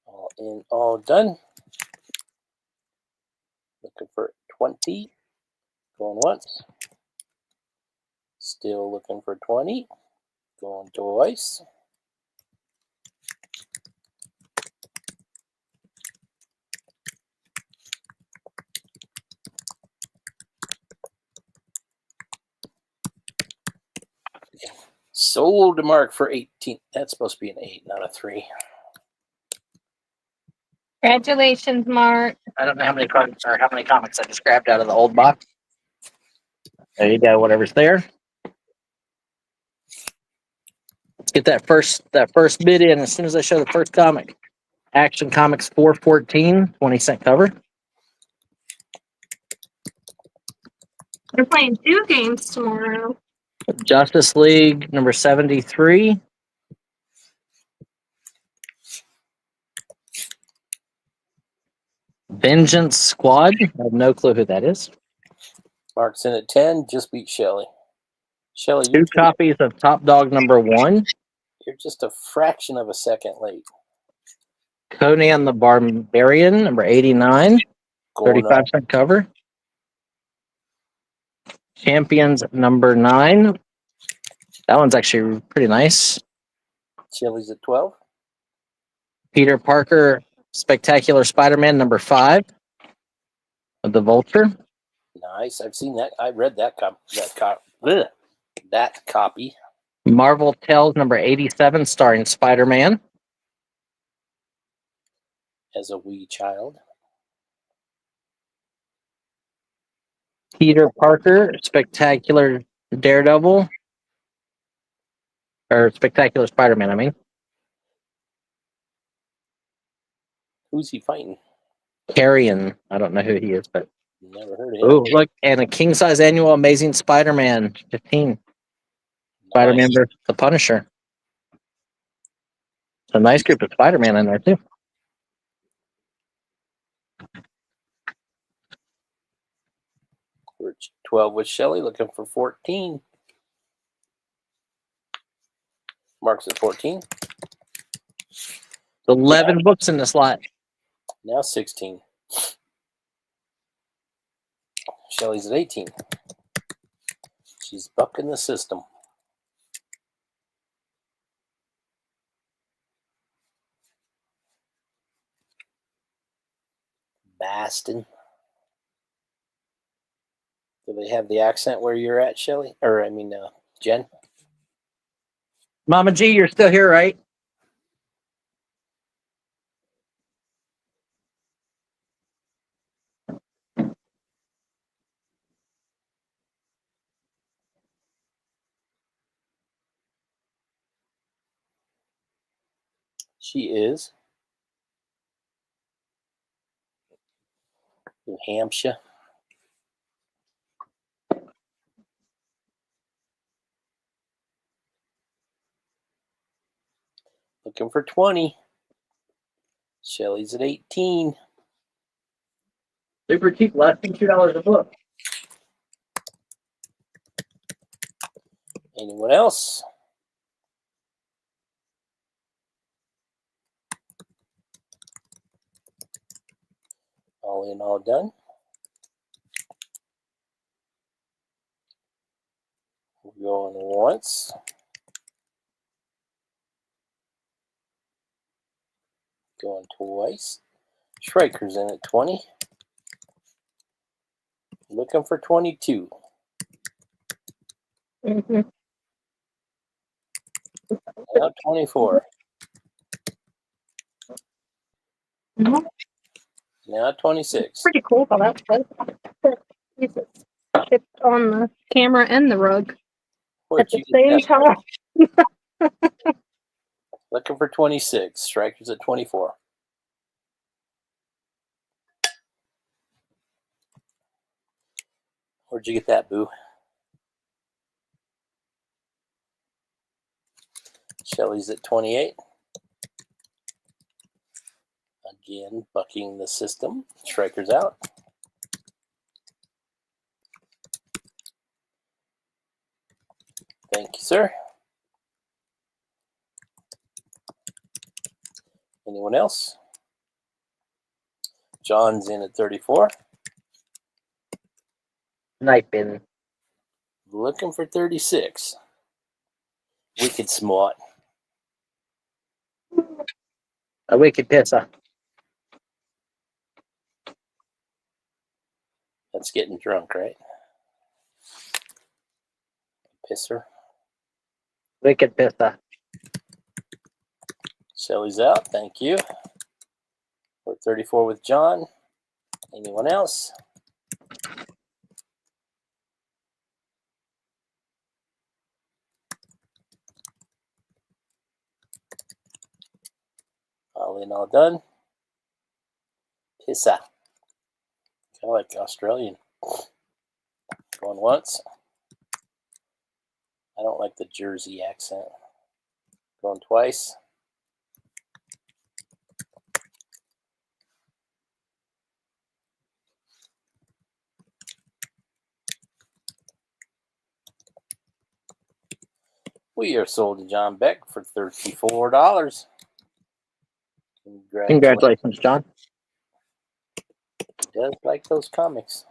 Speaker 2: All in, all done. Looking for 20. Going once. Still looking for 20. Going twice. Sold to Mark for 18. That's supposed to be an 8, not a 3.
Speaker 1: Congratulations, Mark.
Speaker 3: I don't know how many cards or how many comics I just grabbed out of the old box. There you go, whatever's there. Let's get that first bid in as soon as I show the first comic. Action Comics 414, 20-cent cover.
Speaker 1: They're playing 2 games tomorrow.
Speaker 3: Justice League number 73. Vengeance Squad. I have no clue who that is.
Speaker 2: Mark's in at 10. Just beat Shelly. Shelly,
Speaker 3: 2 copies of Top Dog number 1.
Speaker 2: you're just a fraction of a second late.
Speaker 3: Conan the Barbarian number 89.
Speaker 2: Going
Speaker 3: 35-cent cover. Champions number 9. That one's actually pretty nice.
Speaker 2: Shelly's at 12.
Speaker 3: Peter Parker Spectacular Spider-Man number 5 of the Vulture.
Speaker 2: Nice. I've seen that. I read that copy.
Speaker 3: Marvel Tales number 87 starring Spider-Man.
Speaker 2: As a wee child.
Speaker 3: Peter Parker Spectacular Daredevil. Or Spectacular Spider-Man, I mean.
Speaker 2: Who's he fighting?
Speaker 3: Carrion. I don't know who he is, but
Speaker 2: Never heard of him.
Speaker 3: oh, look, and a king-size annual Amazing Spider-Man 15. Spider-Man
Speaker 2: Nice.
Speaker 3: versus the Punisher. It's a nice group of Spider-Man in there too.
Speaker 2: We're 12 with Shelly, looking for 14. Mark's at 14.
Speaker 3: 11 books in this lot.
Speaker 2: Now 16. Shelly's at 18. She's bucking the system. Bastin. Do they have the accent where you're at, Shelly? Or, Jen?
Speaker 3: Mama G, you're still here, right?
Speaker 2: She is. New Hampshire. Looking for 20. Shelly's at 18.
Speaker 3: Super cheap, less than $2 a book.
Speaker 2: Anyone else? All in, all done. Going once. Going twice. Schreiker's in at 20. Looking for 22.
Speaker 1: Mm-hmm.
Speaker 2: Now 24.
Speaker 1: Mm-hmm.
Speaker 2: Now 26.
Speaker 1: Pretty cool how that was. It's shipped on the camera and the rug
Speaker 2: Where'd
Speaker 1: at the
Speaker 2: you get
Speaker 1: same
Speaker 2: that?
Speaker 1: time.
Speaker 2: Looking for 26. Strikers at 24. Where'd you get that, Boo? Shelly's at 28. Again, bucking the system. Striker's out. Thank you, sir. Anyone else? John's in at 34.
Speaker 3: Knife bin.
Speaker 2: Looking for 36. Wicked smart.
Speaker 3: A wicked pizza.
Speaker 2: That's getting drunk, right? Pisser.
Speaker 3: Wicked pizza.
Speaker 2: Shelly's out. Thank you. We're 34 with John. Anyone else? All in, all done. Pizza. I like Australian. Going once. I don't like the Jersey accent. Going twice. We are sold to John Beck for $34.
Speaker 3: Congratulations, John.
Speaker 2: He does like those comics.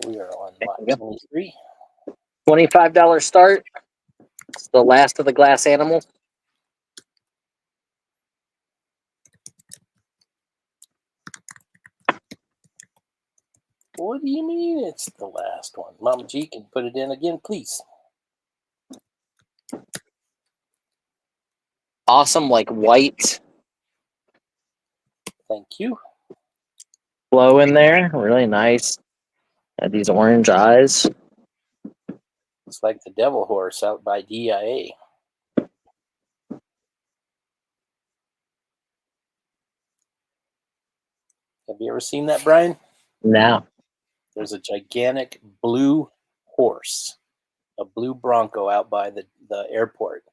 Speaker 2: We are on lot 23.
Speaker 3: $25 start. It's the last of the glass animals.
Speaker 2: What do you mean it's the last one? Mama G, can you put it in again, please?
Speaker 3: Awesome, like white
Speaker 2: Thank you.
Speaker 3: glow in there. Really nice. Got these orange eyes.
Speaker 2: It's like the Devil Horse out by DIA. Have you ever seen that, Brian?
Speaker 3: Now,
Speaker 2: There's a gigantic blue horse, a blue Bronco out by the airport.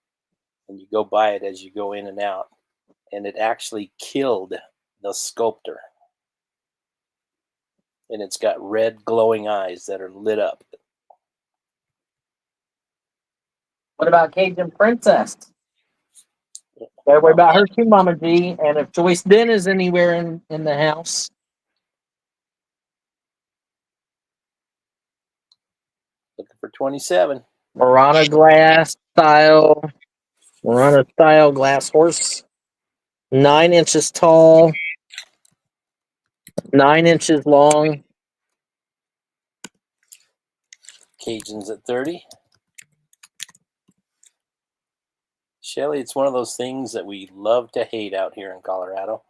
Speaker 2: And you go by it as you go in and out. And it actually killed the sculptor. And it's got red glowing eyes that are lit up.
Speaker 3: what about Cajun Princess? Gotta worry about her too, Mama G. And if Joyce Den is anywhere in the house,
Speaker 2: Looking for 27.
Speaker 3: Murana style glass horse. 9 inches tall, 9 inches long.
Speaker 2: Cajuns at 30. Shelly, it's one of those things that we love to hate out here in Colorado.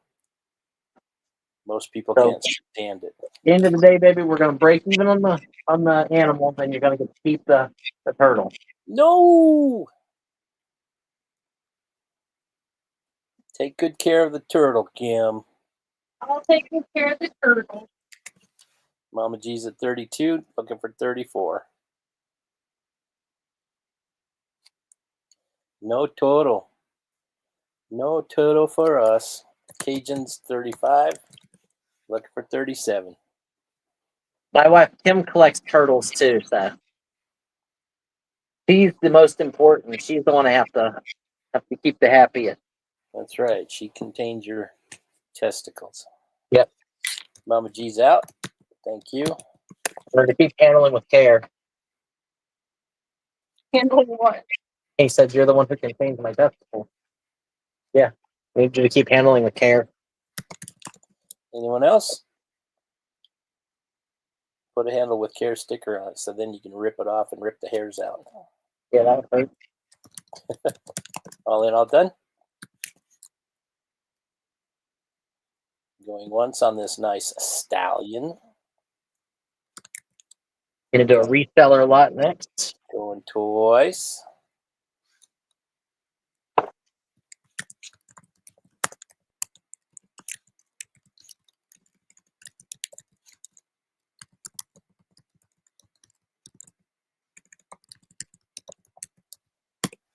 Speaker 2: Most people
Speaker 3: So-
Speaker 2: can't stand it.
Speaker 3: At the end of the day, baby, we're gonna break even on the animal, and you're gonna get to keep the turtle.
Speaker 2: No! Take good care of the turtle, Kim.
Speaker 3: I'll take good care of the turtle.
Speaker 2: Mama G's at 32, looking for 34. No total. No total for us. Cajuns 35, looking for 37.
Speaker 3: My wife Kim collects turtles too, so she's the most important. She's the one I have to keep the happiest.
Speaker 2: That's right. She contains your testicles.
Speaker 3: Yep.
Speaker 2: Mama G's out. Thank you.
Speaker 3: We're to keep handling with care. Handling what? He said you're the one who contains my testicles. Yeah. We need you to keep handling with care.
Speaker 2: Anyone else? Put a handle with care sticker on it so then you can rip it off and rip the hairs out.
Speaker 3: Yeah, that would hurt.
Speaker 2: All in, all done? Going once on this nice stallion.
Speaker 3: Gonna do a reseller lot next.
Speaker 2: Going twice.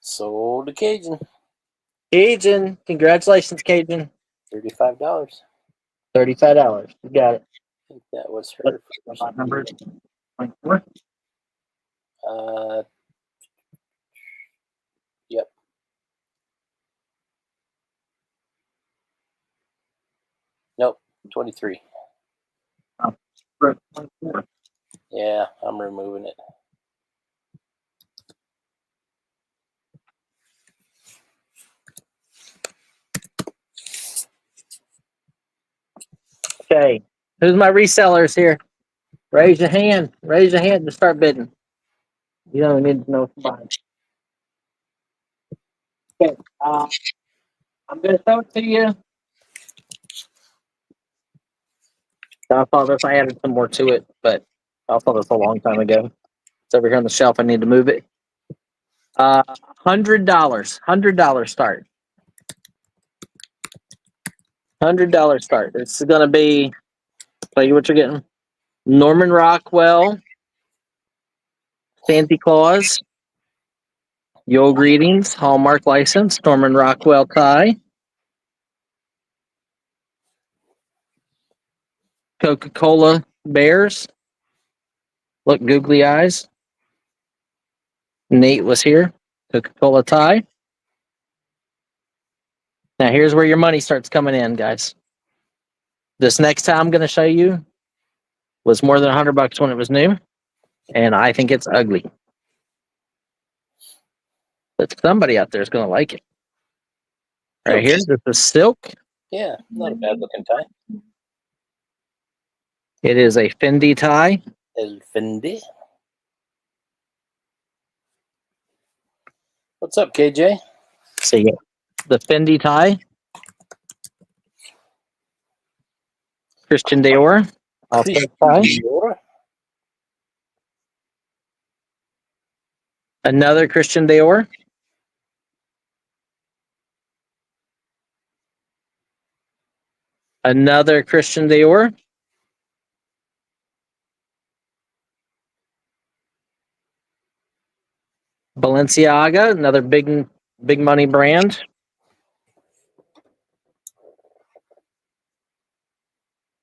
Speaker 2: Sold to Cajun.
Speaker 3: Cajun, congratulations, Cajun.
Speaker 2: $35.
Speaker 3: $35. You got it.
Speaker 2: I think that was her.
Speaker 3: Lot number 24.
Speaker 2: Yep. Nope, 23.
Speaker 3: Oh, 24.
Speaker 2: Yeah, I'm removing it.
Speaker 3: Okay. Who's my resellers here? Raise your hand. Raise your hand to start bidding. You don't need to know what's buying. Okay. I'm going to show it to you. I thought this, I added some more to it, but I thought this a long time ago. It's over here on the shelf. I need to move it. $100. $100 start. $100 start. It's going to be, tell you what you're getting. Norman Rockwell, Santa Claus, Yo Greetings, Hallmark license, Norman Rockwell tie, Coca-Cola Bears. Look, googly eyes. Nate was here. Coca-Cola tie. Now here's where your money starts coming in, guys. This next time I'm going to show you was more than $100 when it was new, and I think it's ugly. But somebody out there is going to like it. Right here, this is silk.
Speaker 2: Yeah, not a bad looking tie.
Speaker 3: It is a Fendi tie.
Speaker 2: El Fendi. What's up, KJ?
Speaker 3: See the Fendi tie. Christian Dior. Also tie.
Speaker 2: Dior.
Speaker 3: Another Christian Dior. Another Christian Dior. Balenciaga, another big money brand.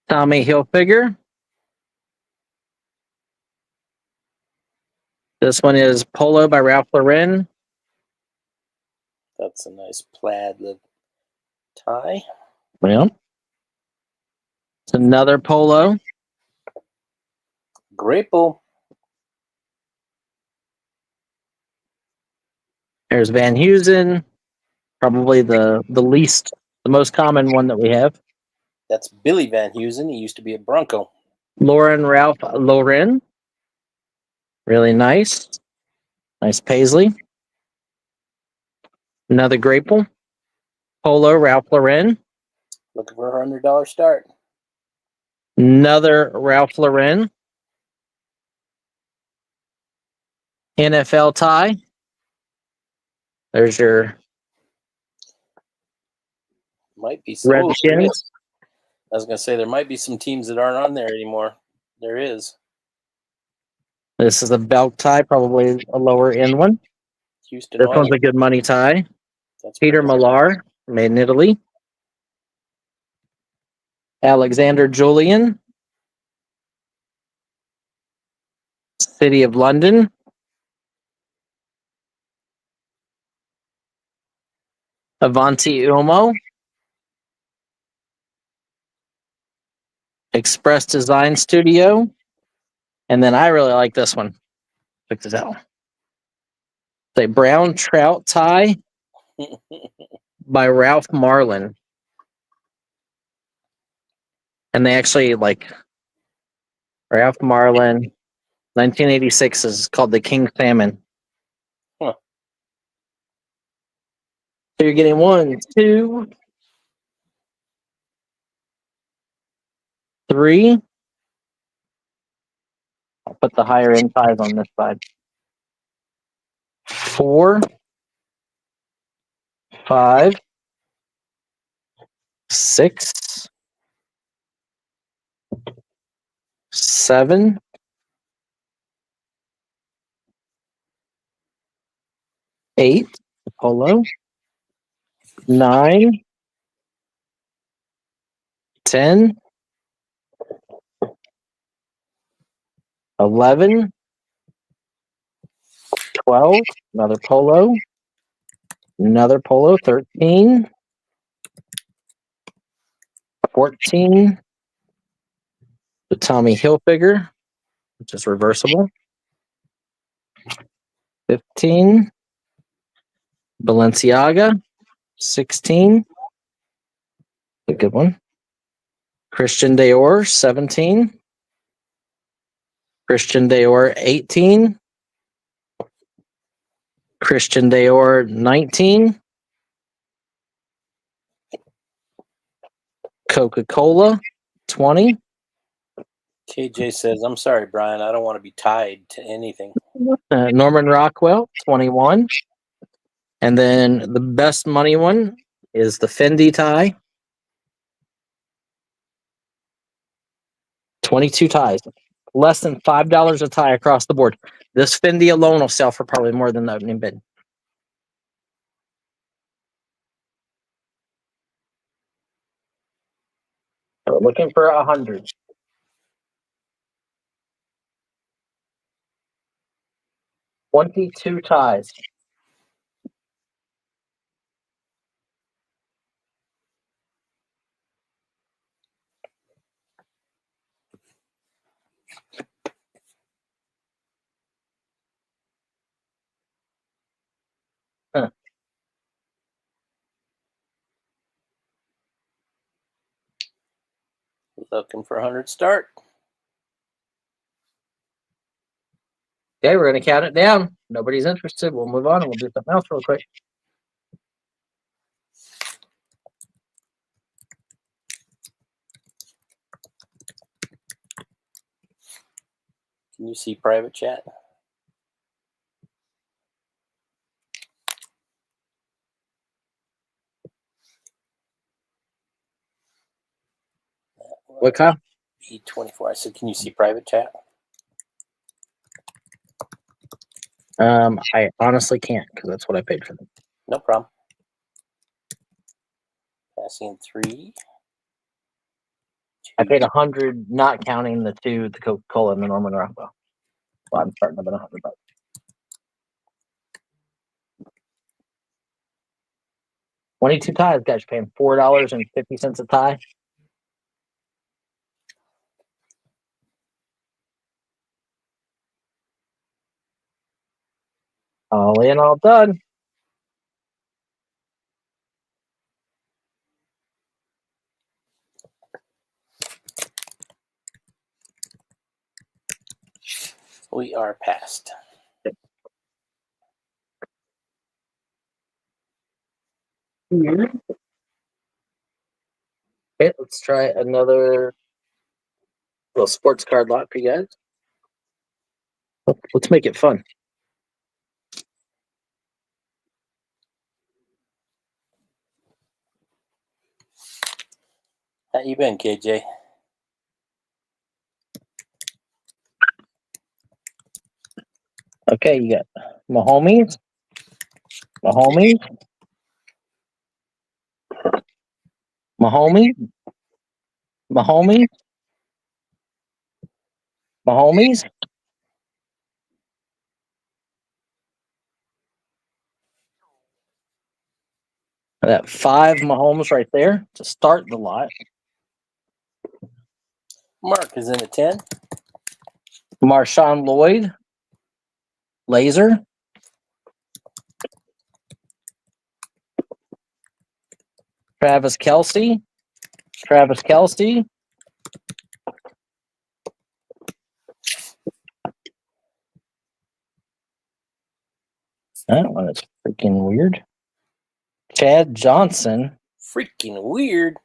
Speaker 3: Tommy Hilfiger. This one is Polo by Ralph Lauren.
Speaker 2: That's a nice plaid tie.
Speaker 3: Well, it's another Polo.
Speaker 2: Grapple.
Speaker 3: There's Van Heusen, probably the most common one that we have.
Speaker 2: That's Billy Van Heusen. He used to be a Bronco.
Speaker 3: Lauren Ralph Lauren. Really nice. Nice paisley. Another Grapple. Polo Ralph Lauren.
Speaker 2: Looking for a $100 start.
Speaker 3: Another Ralph Lauren. NFL tie. There's your
Speaker 2: Might be some.
Speaker 3: Redskins.
Speaker 2: I was going to say there might be some teams that aren't on there anymore. There is.
Speaker 3: This is a belt tie, probably a lower end one.
Speaker 2: Houston
Speaker 3: This
Speaker 2: Oilers.
Speaker 3: one's a good money tie.
Speaker 2: That's
Speaker 3: Peter
Speaker 2: pretty
Speaker 3: Millar, made in Italy. Alexander Julian. City of London. Avanti Uomo. Express Design Studio. And then I really like this one. Check this out. It's a brown trout tie by Ralph Marlin. And they actually like Ralph Marlin. 1986 is called the King Salmon.
Speaker 2: Huh.
Speaker 3: So you're getting 1, 2, 3. I'll put the higher end ties on this side. 4, 5, 6, 7, 8, polo, 9, 10, 11, 12, another polo, 13, 14, the Tommy Hilfiger, which is reversible, 15, Balenciaga, 16, a good one, Christian Dior 17. Christian Dior 18. Christian Dior 19. Coca-Cola 20.
Speaker 2: KJ says, I'm sorry, Brian. I don't want to be tied to anything.
Speaker 3: Norman Rockwell 21. And then the best money one is the Fendi tie. 22 ties. Less than $5 a tie across the board. This Fendi alone will sell for probably more than the opening bid. We're looking for 100. $22 ties. Huh.
Speaker 2: Looking for 100 start.
Speaker 3: Okay, we're going to count it down. Nobody's interested. We'll move on and we'll do something else real quick.
Speaker 2: Can you see private chat?
Speaker 3: What kind?
Speaker 2: E24. I said, can you see private chat?
Speaker 3: I honestly can't because that's what I paid for them.
Speaker 2: No problem. Passing 3.
Speaker 3: I paid 100, not counting the two, the Coca-Cola and the Norman Rockwell. Well, I'm starting with $100. 22 ties, guys. You're paying $4.50 a tie. All in, all done.
Speaker 2: We are past.
Speaker 3: Okay, let's try another little sports card lot for you guys. Let's make it fun.
Speaker 2: How you been, KJ?
Speaker 3: Okay, you got Mahomes, Mahomes, Mahomes, Mahomes, Mahomes. That 5 Mahomes right there to start the lot.
Speaker 2: Mark is in a 10.
Speaker 3: Marshawn Lloyd, Laser. Travis Kelce, Travis Kelce. That one is freaking weird. Chad Johnson.
Speaker 2: Freaking weird.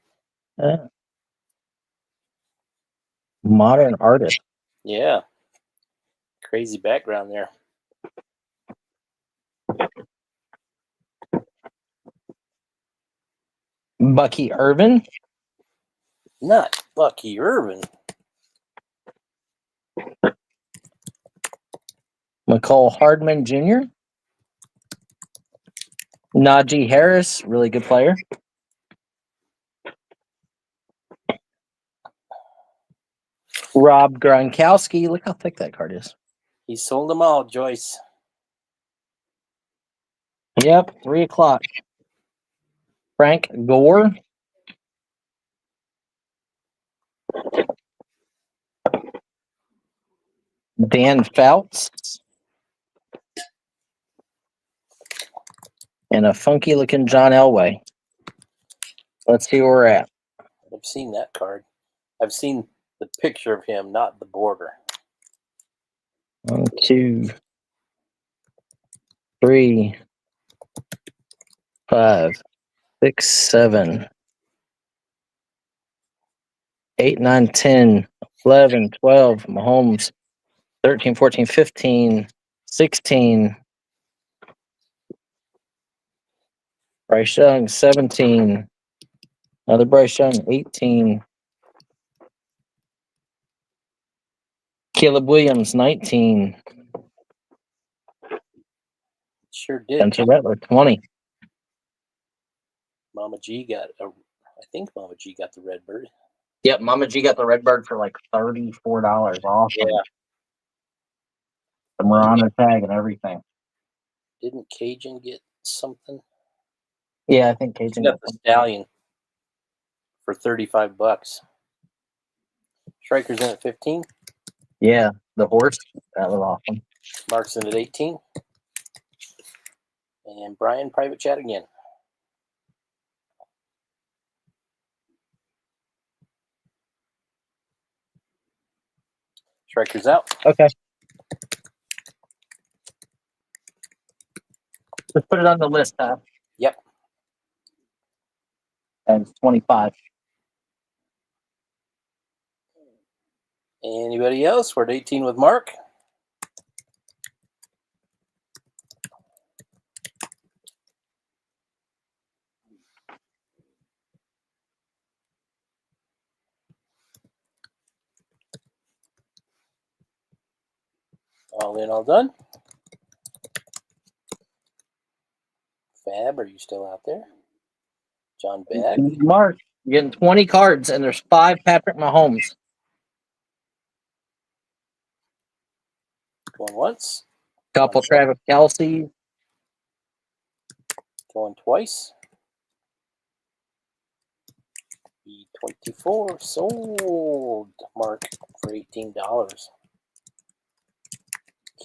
Speaker 3: Modern artist.
Speaker 2: Yeah. Crazy background there.
Speaker 3: Bucky Irvin.
Speaker 2: Not Bucky Irvin.
Speaker 3: McCole Hardman Jr. Najee Harris, really good player. Rob Gronkowski. Look how thick that card is.
Speaker 2: He sold them all, Joyce.
Speaker 3: Yep, 3 o'clock. Frank Gore. Dan Fouts. And a funky looking John Elway. Let's see where we're at.
Speaker 2: I've seen that card. I've seen the picture of him, not the border.
Speaker 3: 1, 2, 3, 5, 6, 7, 8, 9, 10, 11, 12. Mahomes, 13, 14, 15, 16. Bryce Young, 17. Another Bryce Young, 18. Caleb Williams, 19.
Speaker 2: Sure did.
Speaker 3: Spencer Rattler, 20.
Speaker 2: Mama G got a. I think Mama G got the red bird.
Speaker 3: Yep, Mama G got the red bird for like $34 off.
Speaker 2: Yeah.
Speaker 3: The Marana tag and everything.
Speaker 2: Didn't Cajun get something?
Speaker 3: Yeah, I think
Speaker 2: He
Speaker 3: Cajun
Speaker 2: got the stallion for $35. Striker's in at 15.
Speaker 3: Yeah, the horse. That was awesome.
Speaker 2: Mark's in at 18. And Brian, private chat again. Striker's out.
Speaker 3: Okay. Let's put it on the list, huh?
Speaker 2: Yep.
Speaker 3: And it's 25.
Speaker 2: Anybody else? We're at 18 with Mark. All in, all done. Fab, are you still out there? John Bag.
Speaker 3: Mark, you're getting 20 cards, and there's 5 Patrick Mahomes.
Speaker 2: Going once.
Speaker 3: Couple Travis Kelce.
Speaker 2: Going twice. E24 sold. Mark for $18.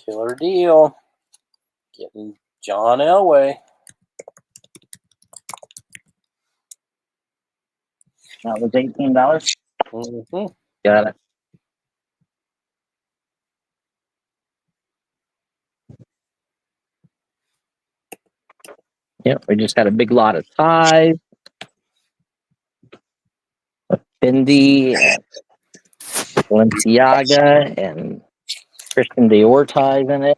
Speaker 2: Killer deal. Getting John Elway.
Speaker 3: That was $18.
Speaker 2: Mm-hmm.
Speaker 3: Got it. Yep, we just got a big lot of ties. Fendi, Balenciaga, and Christian Dior ties in it.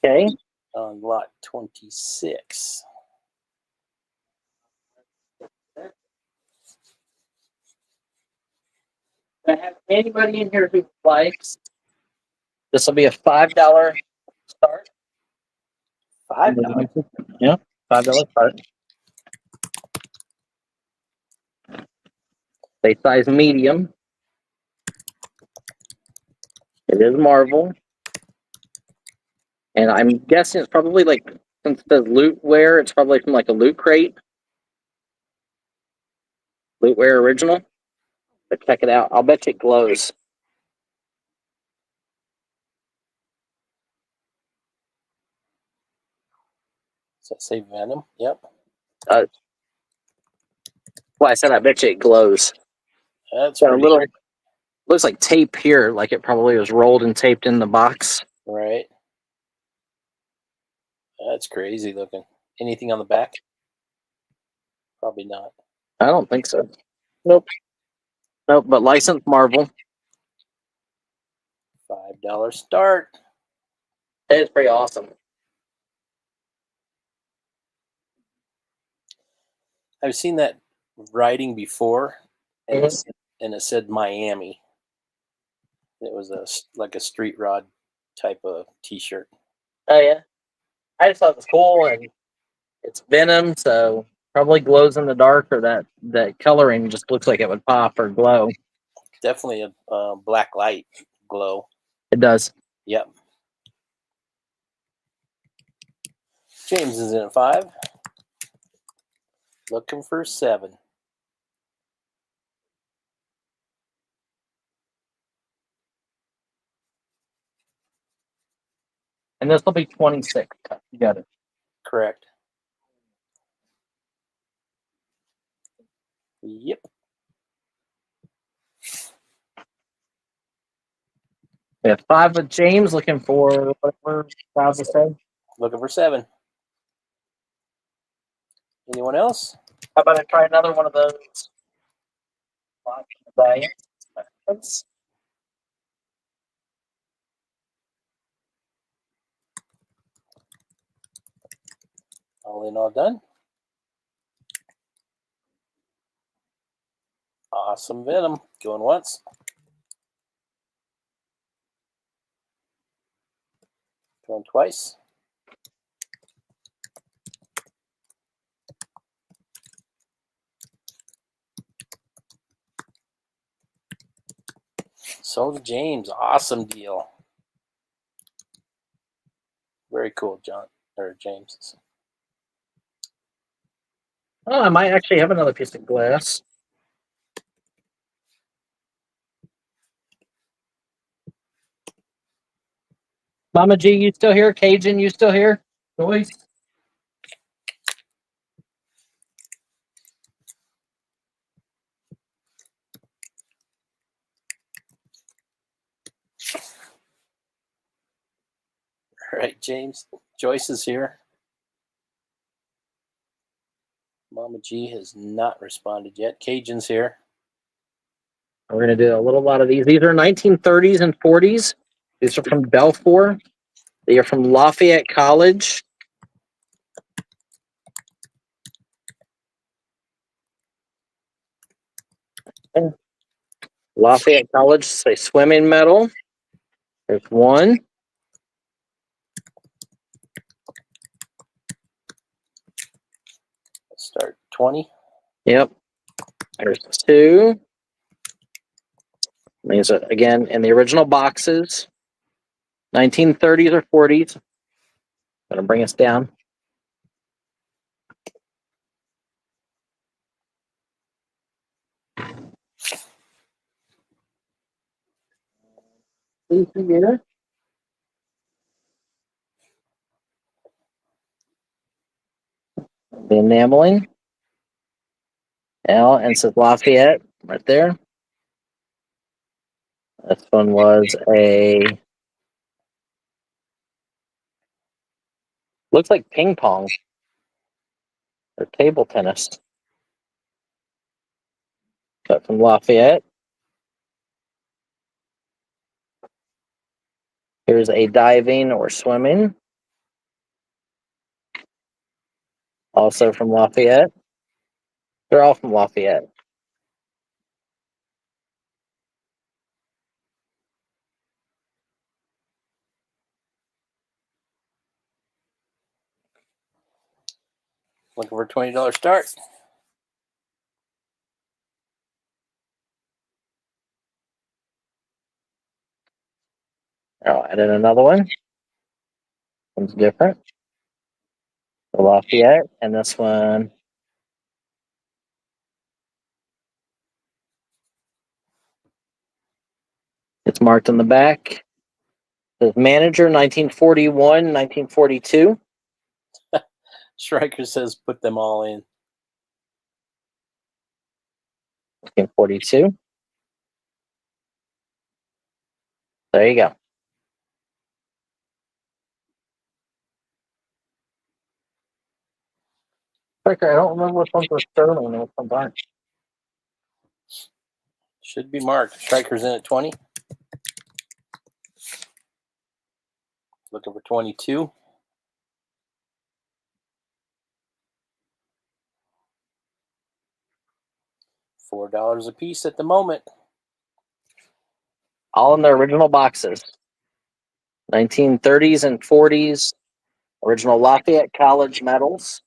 Speaker 3: Okay.
Speaker 2: On lot 26.
Speaker 3: I have anybody in here who likes. This will be a $5 start.
Speaker 2: $5.
Speaker 3: Yeah, $5 start. They size medium. It is Marvel. And I'm guessing it's probably like, since it says loot wear, it's probably from like a loot crate. Loot wear original. But check it out. I'll bet you it glows.
Speaker 2: Does that say Venom? Yep.
Speaker 3: Well, I said I bet you it glows.
Speaker 2: That's
Speaker 3: Got a
Speaker 2: pretty
Speaker 3: little, looks like tape here, like it probably was rolled and taped in the box.
Speaker 2: right. That's crazy looking. Anything on the back? Probably not.
Speaker 3: I don't think so. Nope. Nope, but licensed Marvel.
Speaker 2: $5 start.
Speaker 3: It's pretty awesome.
Speaker 2: I've seen that writing before, and,
Speaker 3: Mhm.
Speaker 2: it said Miami. It was like a street rod type of T-shirt.
Speaker 3: Oh, yeah. I just thought it was cool, and it's Venom, so probably glows in the dark, or that coloring just looks like it would pop or glow.
Speaker 2: Definitely a black light glow.
Speaker 3: It does.
Speaker 2: Yep. James is in at 5. Looking for 7.
Speaker 3: And this will be 26. You got it.
Speaker 2: Correct. Yep.
Speaker 3: We have 5 with James, looking for whatever Bob was saying.
Speaker 2: Looking for 7. Anyone else?
Speaker 3: How about I try another one of those?
Speaker 2: All in, all done. Awesome Venom. Going once. Going twice. Sold to James. Awesome deal. Very cool, John. Or James.
Speaker 3: Oh, I might actually have another piece of glass. Mama G, you still here? Cajun, you still here? Joyce?
Speaker 2: All right, James. Joyce is here. Mama G has not responded yet. Cajun's here.
Speaker 3: We're going to do a little lot of these. These are 1930s and 40s. These are from Belfour. They are from Lafayette College. Lafayette College, say swimming medal. There's one.
Speaker 2: Let's start 20.
Speaker 3: Yep. There's 2. These are, again, in the original boxes. 1930s or 40s. Gonna bring us down. Here. The enameling. L and says Lafayette right there. This one was a looks like ping pong or table tennis. But from Lafayette. Here's a diving or swimming. Also from Lafayette. They're all from Lafayette.
Speaker 2: Looking for a $20 start.
Speaker 3: I'll add in another one. One's different. The Lafayette, and this one. It's marked on the back. It says manager 1941, 1942.
Speaker 2: Striker says put them all in.
Speaker 3: 1942. There you go. Striker, I don't remember which ones were Sterling and which ones aren't.
Speaker 2: Should be marked. Striker's in at 20. Looking for 22. $4 a piece at the moment.
Speaker 3: All in their original boxes. 1930s and 40s. Original Lafayette College medals.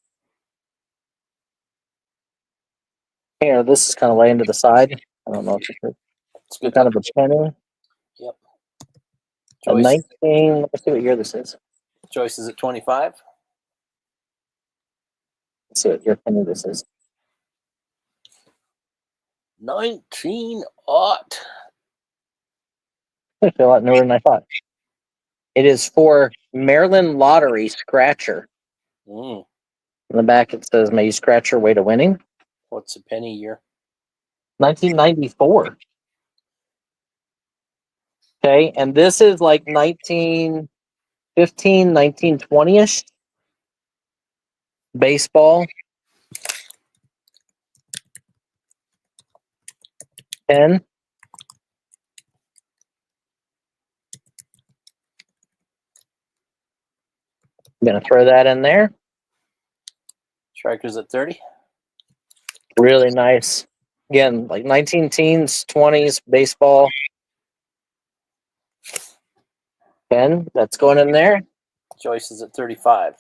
Speaker 3: Here, this is kind of laying to the side. I don't know if it's
Speaker 2: It's good.
Speaker 3: kind of a penny.
Speaker 2: Yep.
Speaker 3: A
Speaker 2: Joyce,
Speaker 3: 19, let's see what year this is.
Speaker 2: Joyce is at 25.
Speaker 3: Let's see what year penny this is.
Speaker 2: 19 aught.
Speaker 3: It's a lot newer than I thought. It is for Maryland Lottery Scratcher.
Speaker 2: Mm.
Speaker 3: In the back it says, may you scratch your way to winning.
Speaker 2: What's a penny year?
Speaker 3: 1994. Okay, and this is like 1915, 1920-ish. Baseball. Pen. I'm gonna throw that in there.
Speaker 2: Strikers at 30.
Speaker 3: Really nice. Again, like 19 teens, 20s, baseball. Pen, that's going in there.
Speaker 2: Joyce is at 35.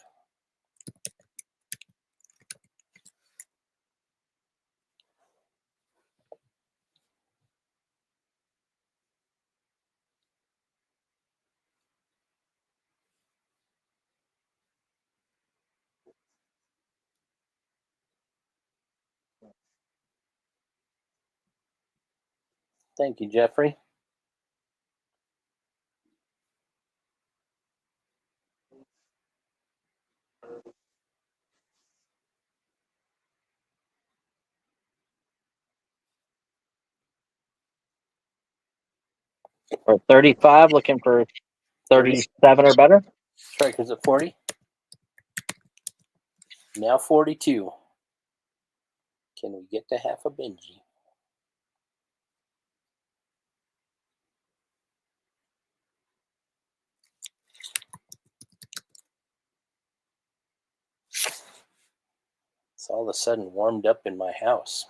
Speaker 2: Thank you, Jeffrey.
Speaker 3: Or 35, looking for 37 or better.
Speaker 2: Strikers at 40. Now 42. Can we get to half a Benji? It's all of a sudden warmed up in my house.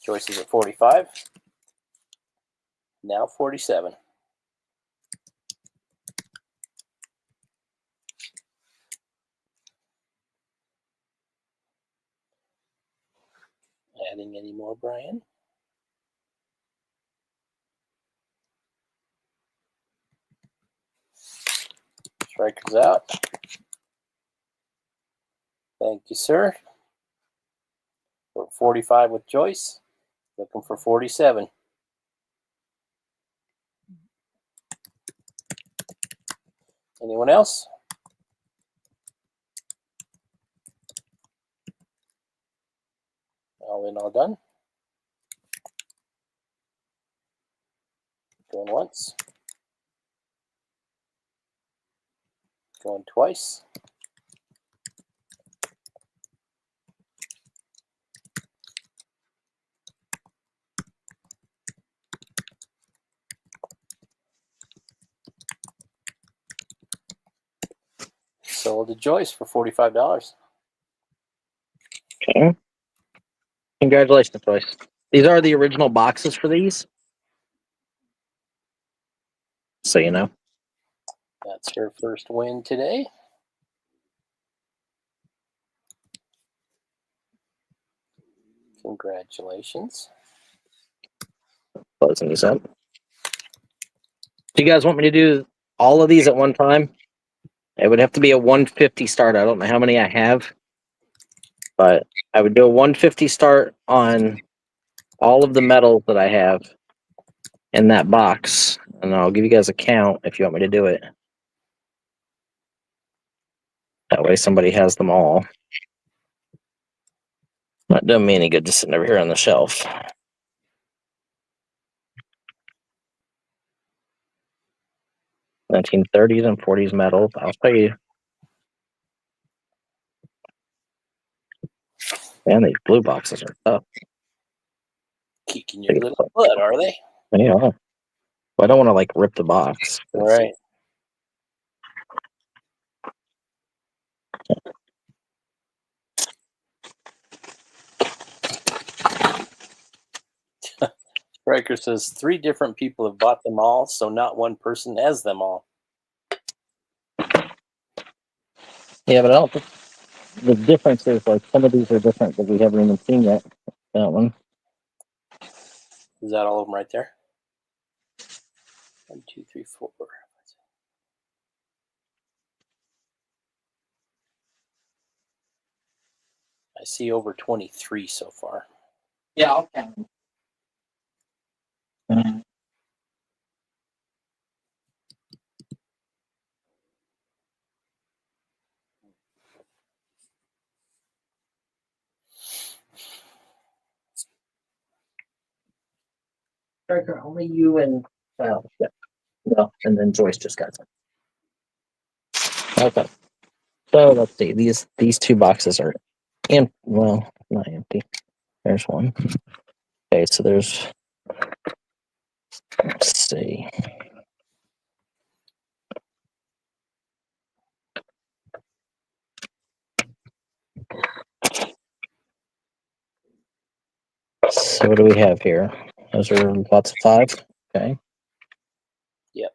Speaker 2: Joyce is at 45. Now 47. Adding any more, Brian? Strikers out. Thank you, sir. We're at 45 with Joyce. Looking for 47. Anyone else? All in, all done. Going once. Going twice. Sold to Joyce for $45.
Speaker 3: Okay. Congratulations, Joyce. These are the original boxes for these. So you know.
Speaker 2: That's her first win today. Congratulations.
Speaker 3: Closing these up. Do you guys want me to do all of these at one time? It would have to be a 150 start. I don't know how many I have, but I would do a 150 start on all of the medals that I have in that box, and I'll give you guys a count if you want me to do it. That way somebody has them all. Not doing me any good just sitting over here on the shelf. (1930s and 40s medals. I'll tell you. Man, these blue boxes are tough.
Speaker 2: Kicking your little butt, are they?
Speaker 3: Yeah. Well, I don't want to like rip the box.
Speaker 2: All right. Riker says 3 different people have bought them all, so not one person has them all.
Speaker 3: Yeah, but I don't think the difference is like some of these are different that we haven't even seen yet. That one.
Speaker 2: Is that all of them right there? 1, 2, 3, 4. I see over 23 so far.
Speaker 3: Yeah, I'll count them. Striker, only you and yeah. Well, and then Joyce just got some. Okay. So let's see. These two boxes are empty. Well, not empty. There's one. Okay, so there's. Let's see. So what do we have here? Those are lots of 5. Okay.
Speaker 2: Yep.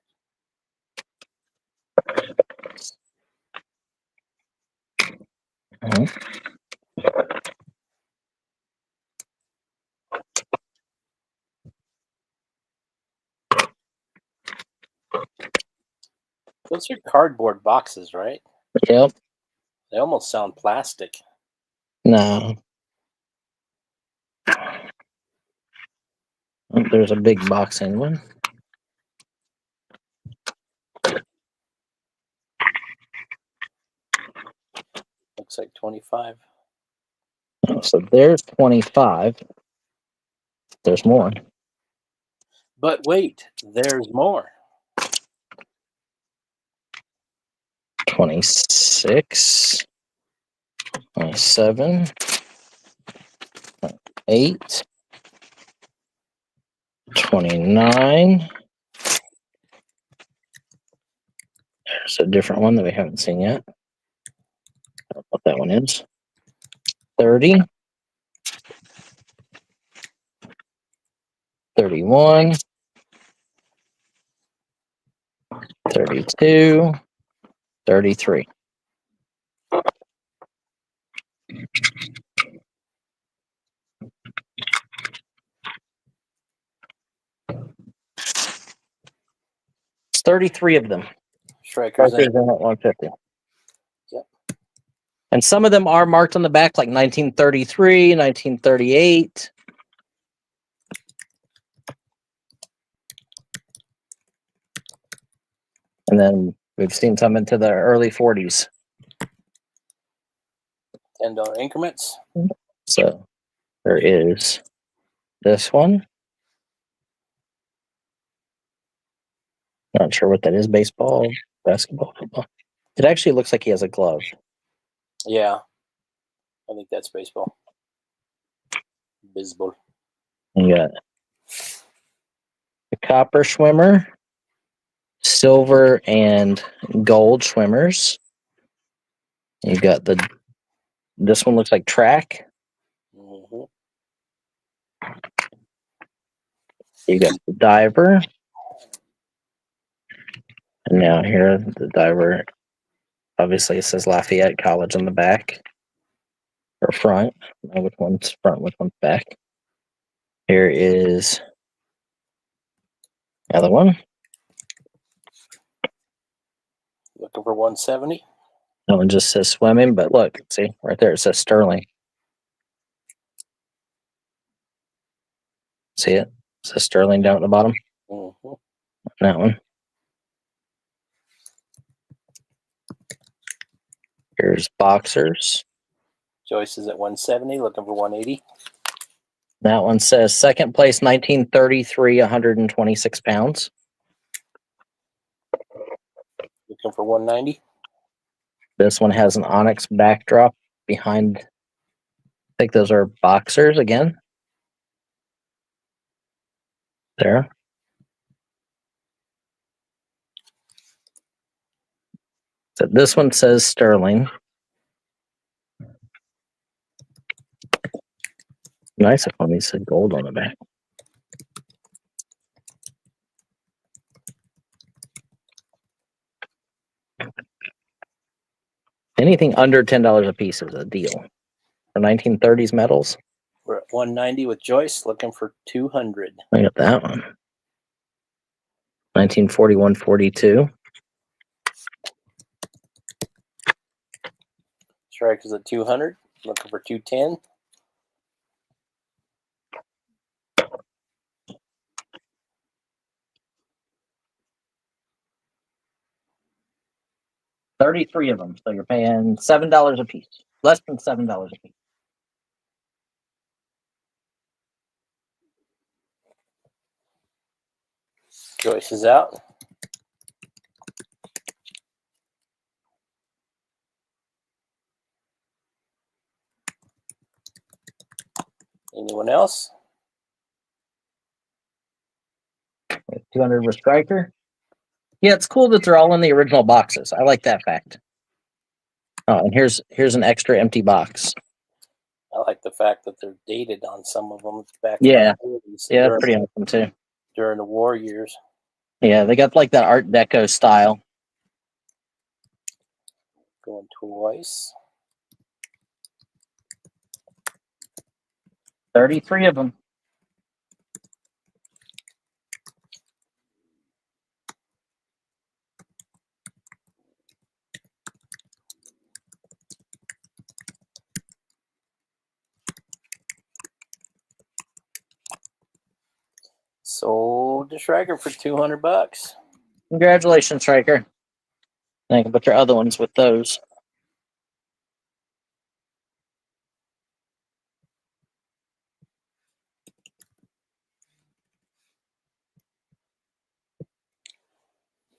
Speaker 3: Mhm.
Speaker 2: Those are cardboard boxes, right?
Speaker 3: Yep.
Speaker 2: They almost sound plastic.
Speaker 3: No. Oh, there's a big boxing one.
Speaker 2: Looks like 25.
Speaker 3: Oh, so there's 25. There's more.
Speaker 2: But wait, there's more.
Speaker 3: 26. 27. 8. 29. There's a different one that we haven't seen yet. I don't know what that one is. 30. 31. 32. 33. It's 33 of them.
Speaker 2: Strikers
Speaker 3: Strikers
Speaker 2: in.
Speaker 3: in at 150.
Speaker 2: Yep.
Speaker 3: And some of them are marked on the back, like 1933, 1938. And then we've seen some into the early 40s.
Speaker 2: $10 increments.
Speaker 3: So there is this one. Not sure what that is. Baseball, basketball, football. It actually looks like he has a glove.
Speaker 2: Yeah. I think that's baseball. Baseball.
Speaker 3: You got the copper swimmer, silver and gold swimmers. You got this one looks like track.
Speaker 2: Mm-hmm.
Speaker 3: You got the diver. And now here, the diver, obviously it says Lafayette College on the back. Or front. I don't know which one's front, which one's back. Here is another one.
Speaker 2: Looking for 170.
Speaker 3: That one just says swimming, but look, see, right there it says Sterling. See it? It says Sterling down at the bottom.
Speaker 2: Mm-hmm.
Speaker 3: That one. Here's boxers.
Speaker 2: Joyce is at 170. Looking for 180.
Speaker 3: That one says second place, 1933, 126 pounds.
Speaker 2: Looking for 190.
Speaker 3: This one has an onyx backdrop behind. I think those are boxers again. There. So this one says Sterling. Nice if only said gold on the back. Anything under $10 a piece is a deal. For 1930s metals,
Speaker 2: We're at 190 with Joyce. Looking for 200.
Speaker 3: I got that one. 1941-42.
Speaker 2: Strikers at 200. Looking for 210.
Speaker 3: $33 of them, so you're paying $7 a piece. Less than $7 a piece.
Speaker 2: Joyce is out. Anyone else?
Speaker 3: 200 with Striker. Yeah, it's cool that they're all in the original boxes. I like that fact. Oh, and here's an extra empty box.
Speaker 2: I like the fact that they're dated on some of them. It's back
Speaker 3: Yeah.
Speaker 2: in the 40s.
Speaker 3: Yeah, that's pretty awesome too.
Speaker 2: During the war years.
Speaker 3: Yeah, they got like that Art Deco style.
Speaker 2: Going twice.
Speaker 3: 33 of them.
Speaker 2: Sold to Striker for $200.
Speaker 3: Congratulations, Striker. I can put your other ones with those.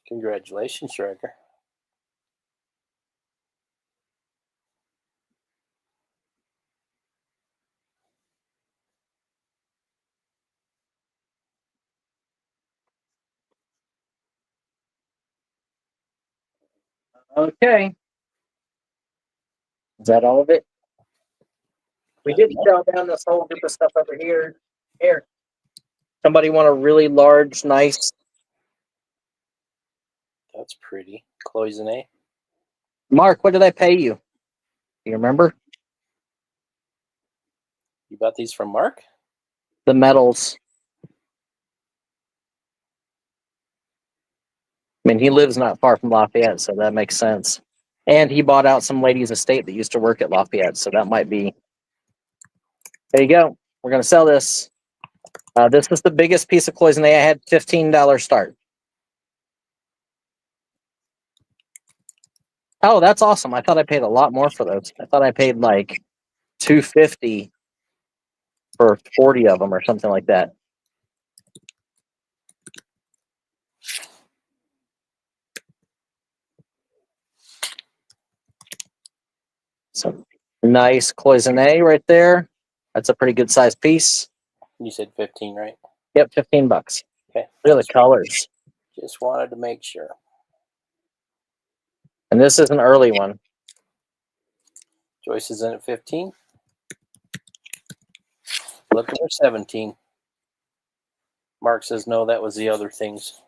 Speaker 2: Congratulations, Striker.
Speaker 3: Okay. Is that all of it? We didn't sell down this whole group of stuff over here. Here. Somebody want a really large, nice.
Speaker 2: That's pretty. Cloisonne.
Speaker 3: Mark, what did I pay you? Do you remember?
Speaker 2: You bought these from Mark?
Speaker 3: The medals. I mean, he lives not far from Lafayette, so that makes sense. And he bought out some lady's estate that used to work at Lafayette, so that might be. There you go. We're going to sell this. This is the biggest piece of cloisonne. I had $15 start. Oh, that's awesome. I thought I paid a lot more for those. I thought I paid like $250 for 40 of them or something like that. So nice cloisonne right there. That's a pretty good sized piece.
Speaker 2: You said 15, right?
Speaker 3: Yep, $15.
Speaker 2: Okay.
Speaker 3: Look at the colors.
Speaker 2: Just wanted to make sure.
Speaker 3: And this is an early one.
Speaker 2: Joyce is in at 15. Looking for 17. Mark says no, that was the other things.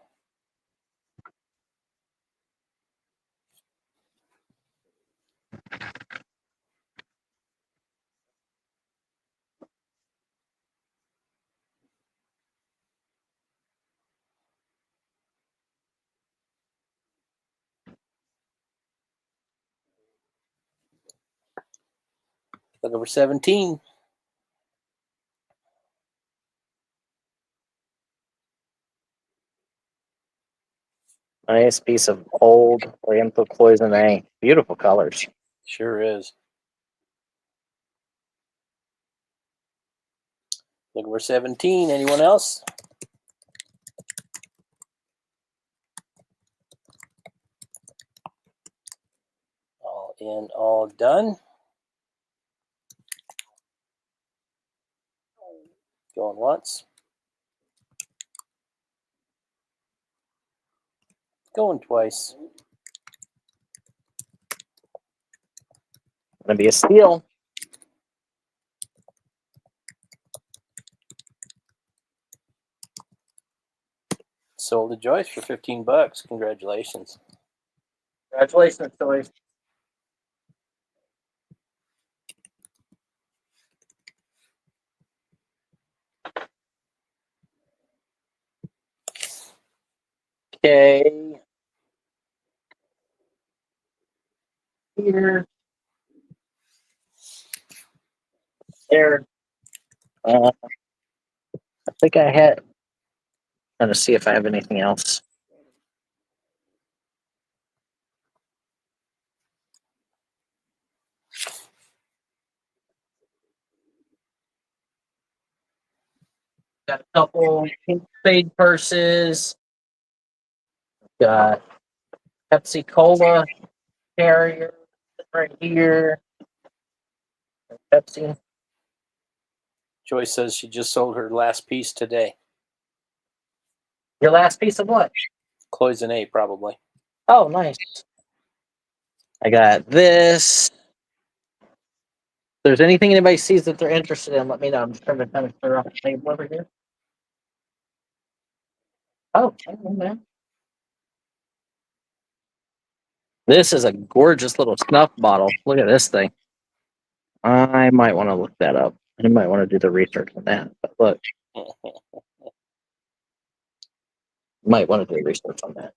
Speaker 2: Looking for 17.
Speaker 3: Nice piece of old Oriental cloisonne. Beautiful colors.
Speaker 2: Sure is. Looking for 17. Anyone else? All in, all done. Going once. Going twice.
Speaker 3: Gonna be a steal.
Speaker 2: Sold to Joyce for $15. Congratulations.
Speaker 3: Congratulations, Joyce. Okay. Here. There. I think I had. Trying to see if I have anything else. Got a couple pink spade purses. Got Pepsi Cola carrier right here. Pepsi.
Speaker 2: Joyce says she just sold her last piece today.
Speaker 3: Your last piece of what?
Speaker 2: Cloisonne, probably.
Speaker 3: Oh, nice. I got this. If there's anything anybody sees that they're interested in, let me know. I'm just trying to kind of clear off the table over here. Oh, man. This is a gorgeous little snuff bottle. Look at this thing. I might want to look that up. I might want to do the research on that. But look, might want to do research on that.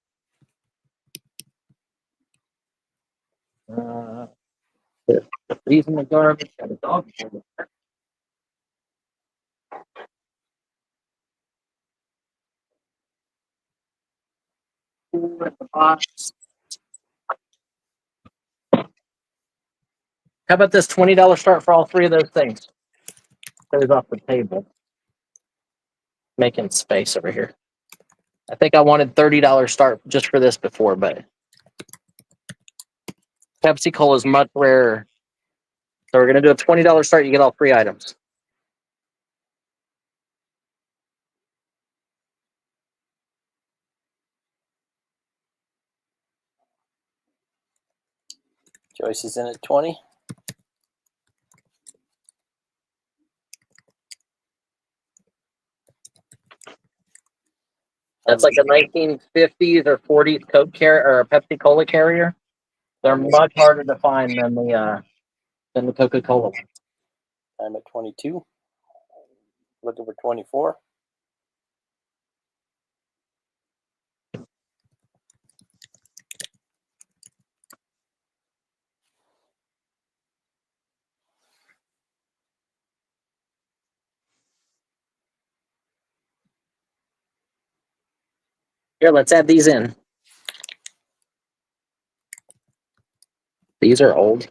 Speaker 3: These in the garbage. Got a dog. How about this $20 start for all three of those things? Those off the table. Making space over here. I think I wanted $30 start just for this before, but Pepsi Cola is much rarer. So we're gonna do a $20 start. You get all three items.
Speaker 2: Joyce is in at 20.
Speaker 3: That's like a 1950s or 40s Coke carrier or a Pepsi Cola carrier. They're much harder to find than the Coca-Cola.
Speaker 2: I'm at 22. Looking for 24.
Speaker 3: Here, let's add these in. These are old.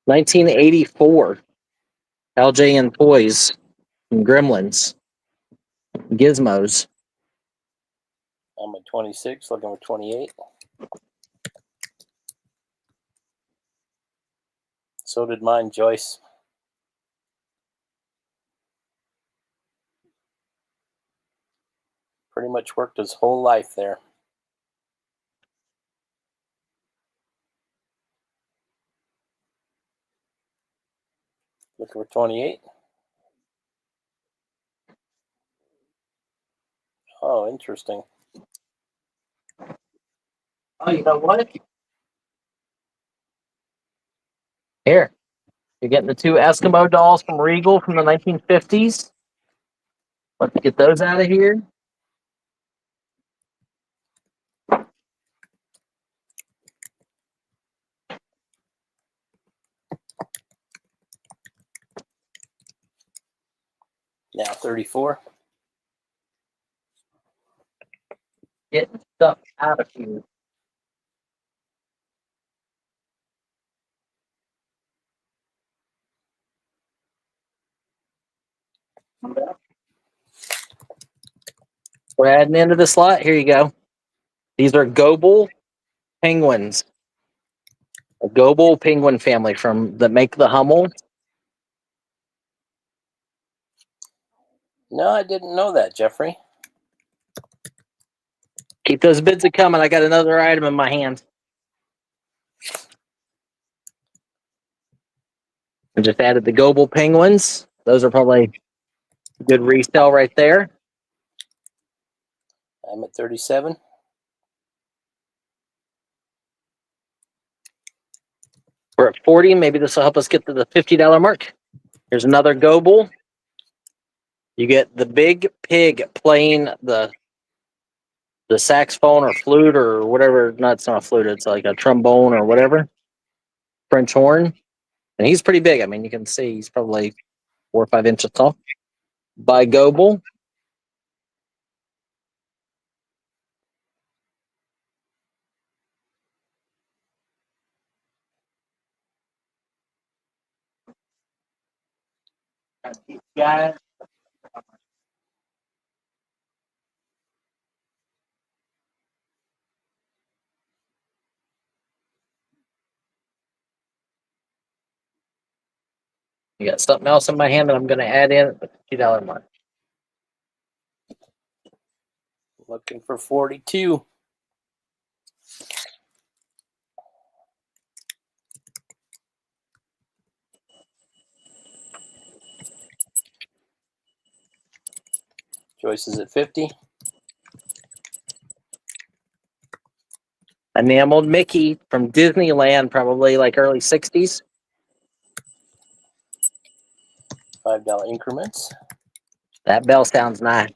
Speaker 3: 1984. LJN Toys and Gremlins. Gizmos.
Speaker 2: I'm at 26. Looking for 28. So did mine, Joyce. Pretty much worked his whole life there. Looking for 28. Oh, interesting.
Speaker 3: Oh, you know what? Here. You're getting the two Eskimo dolls from Regal from the 1950s. Let's get those out of here.
Speaker 2: Now 34.
Speaker 3: Getting stuff out of here. We're adding into the slot. Here you go. These are Goebel penguins. A Goebel penguin family from that make the Hummel.
Speaker 2: No, I didn't know that, Jeffrey.
Speaker 3: Keep those bids coming. I got another item in my hand. I just added the Goebel penguins. Those are probably a good resale right there.
Speaker 2: I'm at 37.
Speaker 3: We're at 40. Maybe this will help us get to the $50 mark. Here's another Goebel. You get the big pig playing the saxophone or flute or whatever. No, it's not a flute. It's like a trombone or whatever. French horn. And he's pretty big. I mean, you can see he's probably 4 or 5 inches tall. By Goebel. Guys. You got something else in my hand that I'm going to add in at the $50 mark.
Speaker 2: Looking for 42. Joyce is at 50.
Speaker 3: Enameled Mickey from Disneyland, probably like early 60s.
Speaker 2: $5 increments.
Speaker 3: That bell sounds nice.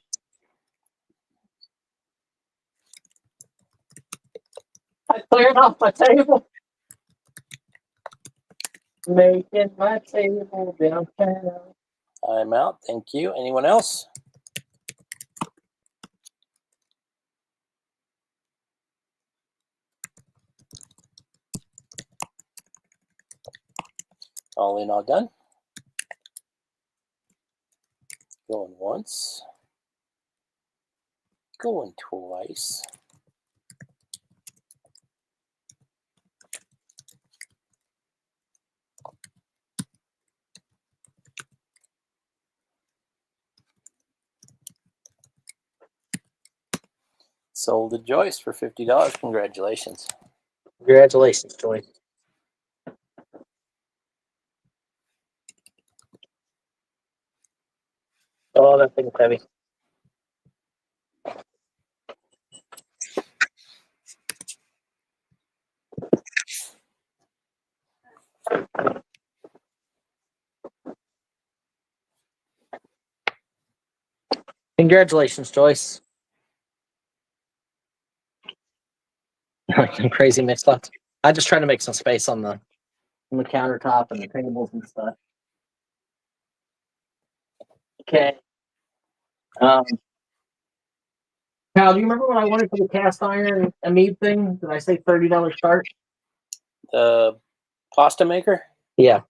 Speaker 3: I cleared off my table. Making my table downtown.
Speaker 2: I'm out. Thank you. Anyone else? All in, all done. Going once. Going twice. Sold to Joyce for $50. Congratulations.
Speaker 3: Congratulations, Joy. Oh, that thing's heavy. Congratulations, Joyce. Some crazy mixed up. I just try to make some space on the countertop and the tables and stuff. Okay. Kyle, do you remember what I wanted for the cast iron Amib thing? Did I say $30 start?
Speaker 2: The pasta maker?
Speaker 3: Yeah.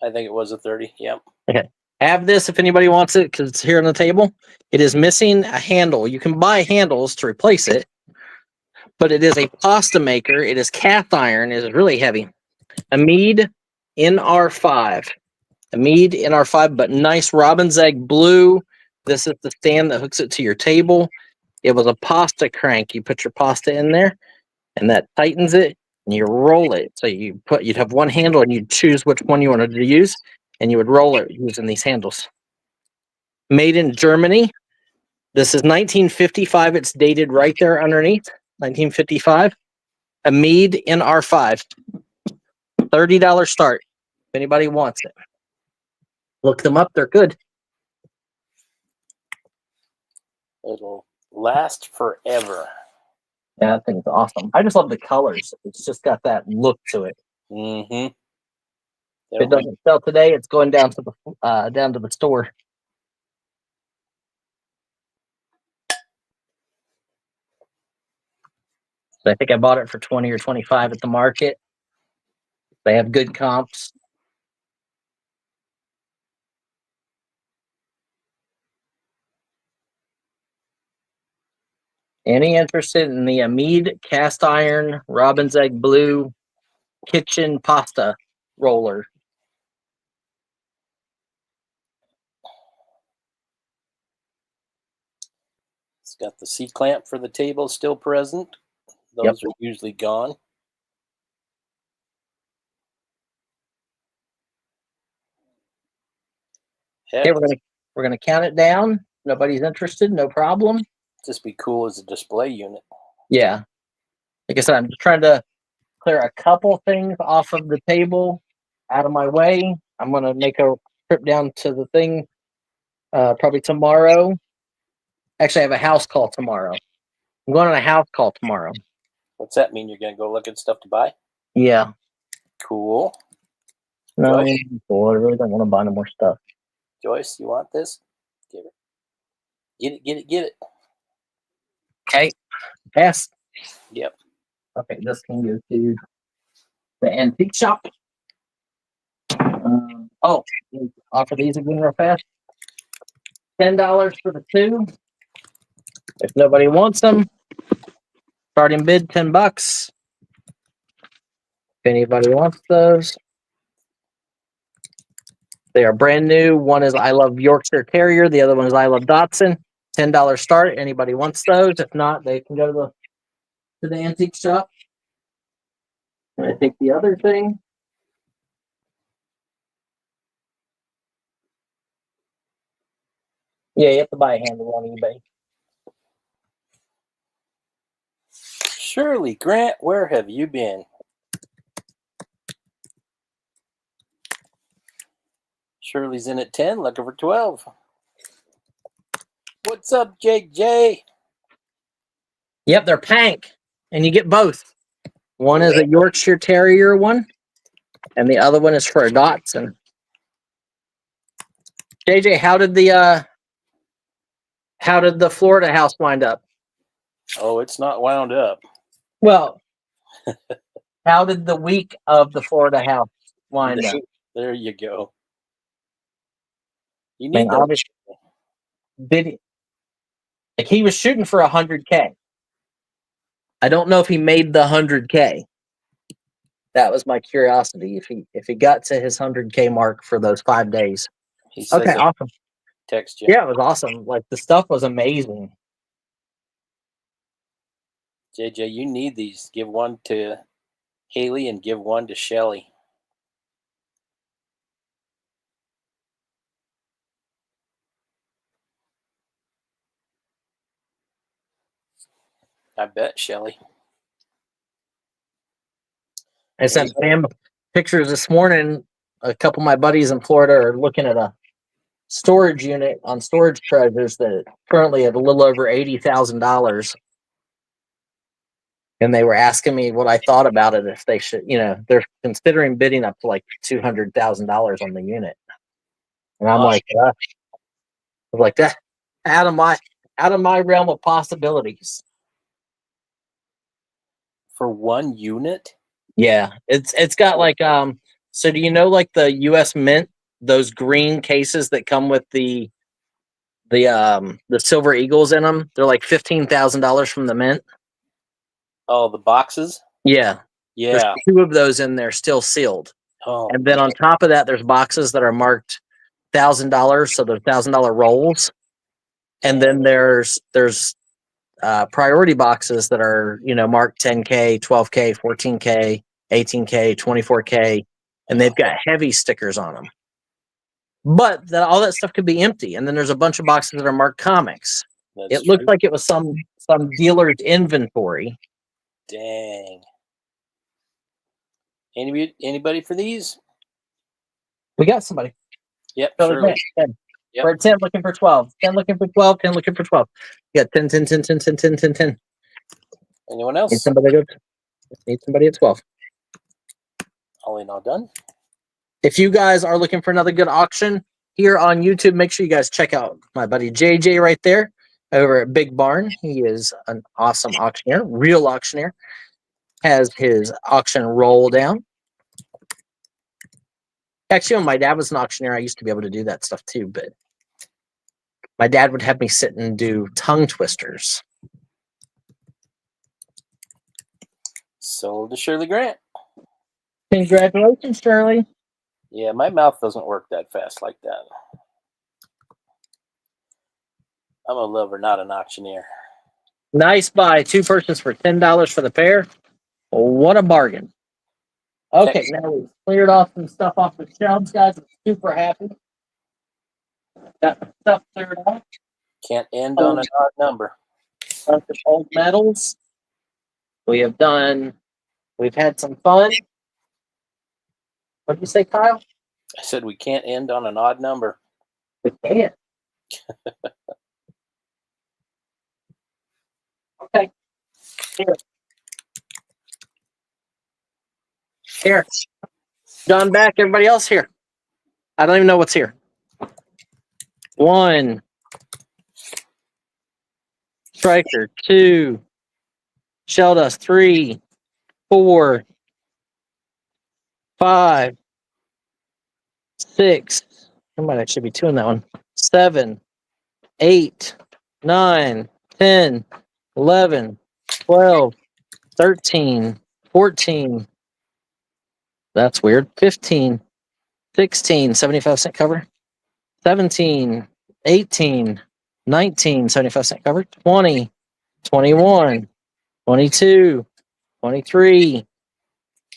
Speaker 2: I think it was a 30. Yep.
Speaker 3: Okay. Have this if anybody wants it because it's here on the table. It is missing a handle. You can buy handles to replace it, but it is a pasta maker. It is cast iron. It is really heavy. Amid NR5. Amid NR5, but nice robin's egg blue. This is the stand that hooks it to your table. It was a pasta crank. You put your pasta in there, and that tightens it, and you roll it. So you'd have one handle, and you'd choose which one you wanted to use, and you would roll it using these handles. Made in Germany. This is 1955. It's dated right there underneath. 1955. Amid NR5. $30 start. If anybody wants it, look them up. They're good.
Speaker 2: It'll last forever.
Speaker 3: Yeah, that thing's awesome. I just love the colors. It's just got that look to it.
Speaker 2: Mm-hmm.
Speaker 3: If it doesn't sell today, it's going down to the store. So I think I bought it for 20 or 25 at the market. They have good comps. Any interested in the Amid cast iron robin's egg blue kitchen pasta roller?
Speaker 2: It's got the C-clamp for the table still present. Those are usually gone.
Speaker 3: Okay, we're gonna count it down. Nobody's interested, no problem.
Speaker 2: Just be cool as a display unit.
Speaker 3: Yeah. Like I said, I'm just trying to clear a couple things off of the table out of my way. I'm gonna make a trip down to the thing probably tomorrow. Actually, I have a house call tomorrow. I'm going on a house call tomorrow.
Speaker 2: What's that mean? You're gonna go look at stuff to buy?
Speaker 3: Yeah.
Speaker 2: Cool.
Speaker 3: No,
Speaker 2: Joyce?
Speaker 3: I really don't want to buy no more stuff.
Speaker 2: Joyce, you want this? Give it. Get it, get it, get it.
Speaker 3: Okay. Pass.
Speaker 2: Yep.
Speaker 3: Okay, this can go to the antique shop. Offer these again real fast. $10 for the two. If nobody wants them, starting bid $10. If anybody wants those, They are brand new. One is I Love Yorkshire Terrier. The other one is I Love Dotson. $10 start. Anybody wants those? If not, they can go to the antique shop. And I think the other thing. Yeah, you have to buy a handle on eBay.
Speaker 2: Shirley Grant, where have you been? Shirley's in at 10, looking for 12. What's up, Jake J?
Speaker 3: Yep, they're Pank, and you get both. One is a Yorkshire Terrier one, and the other one is for a Dotson. JJ, how did the Florida house wind up?
Speaker 2: Oh, it's not wound up.
Speaker 3: Well, how did the week of the Florida house wind up?
Speaker 2: There you go. You
Speaker 3: I mean,
Speaker 2: need that.
Speaker 3: obviously, like he was shooting for 100K. I don't know if he made the 100K. That was my curiosity. If he got to his 100K mark for those 5 days.
Speaker 2: He says
Speaker 3: Okay, awesome.
Speaker 2: Text you.
Speaker 3: Yeah, it was awesome. Like the stuff was amazing.
Speaker 2: JJ, you need these. Give one to Haley and give one to Shelly. I bet, Shelly.
Speaker 3: I sent Pam pictures this morning. A couple of my buddies in Florida are looking at a storage unit on Storage Treasures that currently at a little over $80,000. And they were asking me what I thought about it, if they should, they're considering bidding up to like $200,000 on the unit. And I'm like, that out of my realm of possibilities.
Speaker 2: For one unit?
Speaker 3: Yeah, it's got like so do you know like the US Mint, those green cases that come with the silver eagles in them? They're like $15,000 from the Mint.
Speaker 2: Oh, the boxes?
Speaker 3: Yeah.
Speaker 2: Yeah.
Speaker 3: There's 2 of those in there still sealed.
Speaker 2: Oh,
Speaker 3: and then on top of that, there's boxes that are marked $1,000, so they're $1,000 rolls. And then there's priority boxes that are marked 10K, 12K, 14K, 18K, 24K, and they've got heavy stickers on them. But all that stuff could be empty. And then there's a bunch of boxes that are marked comics. It looked like it was some dealer's inventory.
Speaker 2: Dang. Anybody for these?
Speaker 3: We got somebody.
Speaker 2: Yep,
Speaker 3: So
Speaker 2: Shirley.
Speaker 3: 10.
Speaker 2: Yep.
Speaker 3: We're at 10 looking for 12. 10 looking for 12. 10 looking for 12. Yeah, 10, 10, 10, 10, 10, 10, 10, 10.
Speaker 2: Anyone else?
Speaker 3: Need somebody at 12.
Speaker 2: All in, all done.
Speaker 3: If you guys are looking for another good auction here on YouTube, make sure you guys check out my buddy JJ right there over at Big Barn. He is an awesome auctioneer, real auctioneer. Has his auction roll down. Actually, when my dad was an auctioneer, I used to be able to do that stuff too, but my dad would have me sit and do tongue twisters.
Speaker 2: Sold to Shirley Grant.
Speaker 3: Congratulations, Shirley.
Speaker 2: Yeah, my mouth doesn't work that fast like that. I'm a lover, not an auctioneer.
Speaker 3: Nice buy. 2 purchases for $10 for the pair. What a bargain. Okay, now we've cleared off some stuff off the shelves, guys. I'm super happy. Got stuff cleared off.
Speaker 2: Can't end on an odd number.
Speaker 3: Bunch of old medals. We've had some fun. What did you say, Kyle?
Speaker 2: I said we can't end on an odd number.
Speaker 3: We can't. Okay. Here. John back. Everybody else here. I don't even know what's here. 1. Striker. 2. Shell Dust. 3. 4. 5. 6. There might actually be 2 in that one. 7. 8. 9. 10. 11. 12. 13. 14. That's weird. 15. 16, 75-cent cover. 17, 18, 19, 75-cent cover. 20, 21, 22, 23,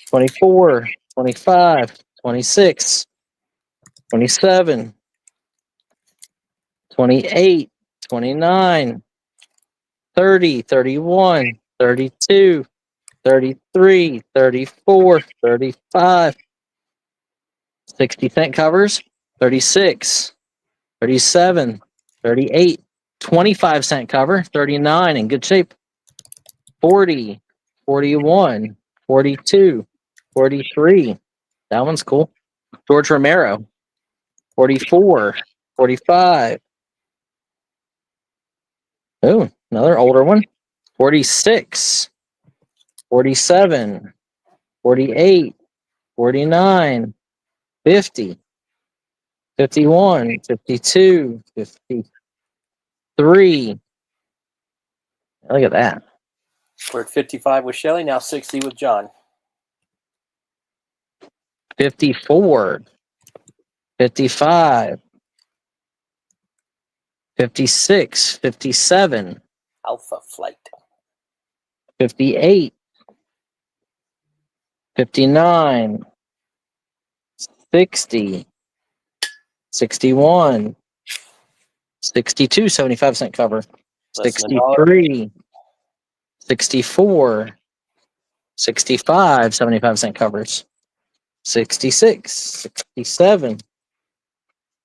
Speaker 3: 24, 25, 26, 27, 28, 29, 30, 31, 32, 33, 34, 35, 60-cent covers, 36, 37, 38, 25-cent cover, 39 in good shape, 40, 41, 42, 43. That one's cool. George Romero, 44, 45. Oh, another older one. 46, 47, 48, 49, 50, 51, 52, 53. Look at that.
Speaker 2: We're at 55 with Shelly, now 60 with John.
Speaker 3: 54, 55, 56, 57,
Speaker 2: Alpha Flight.
Speaker 3: 58, 59, 60, 61, 62, 75-cent cover,
Speaker 2: Less than a dollar.
Speaker 3: 63, 64, 65, 75-cent covers, 66, 67,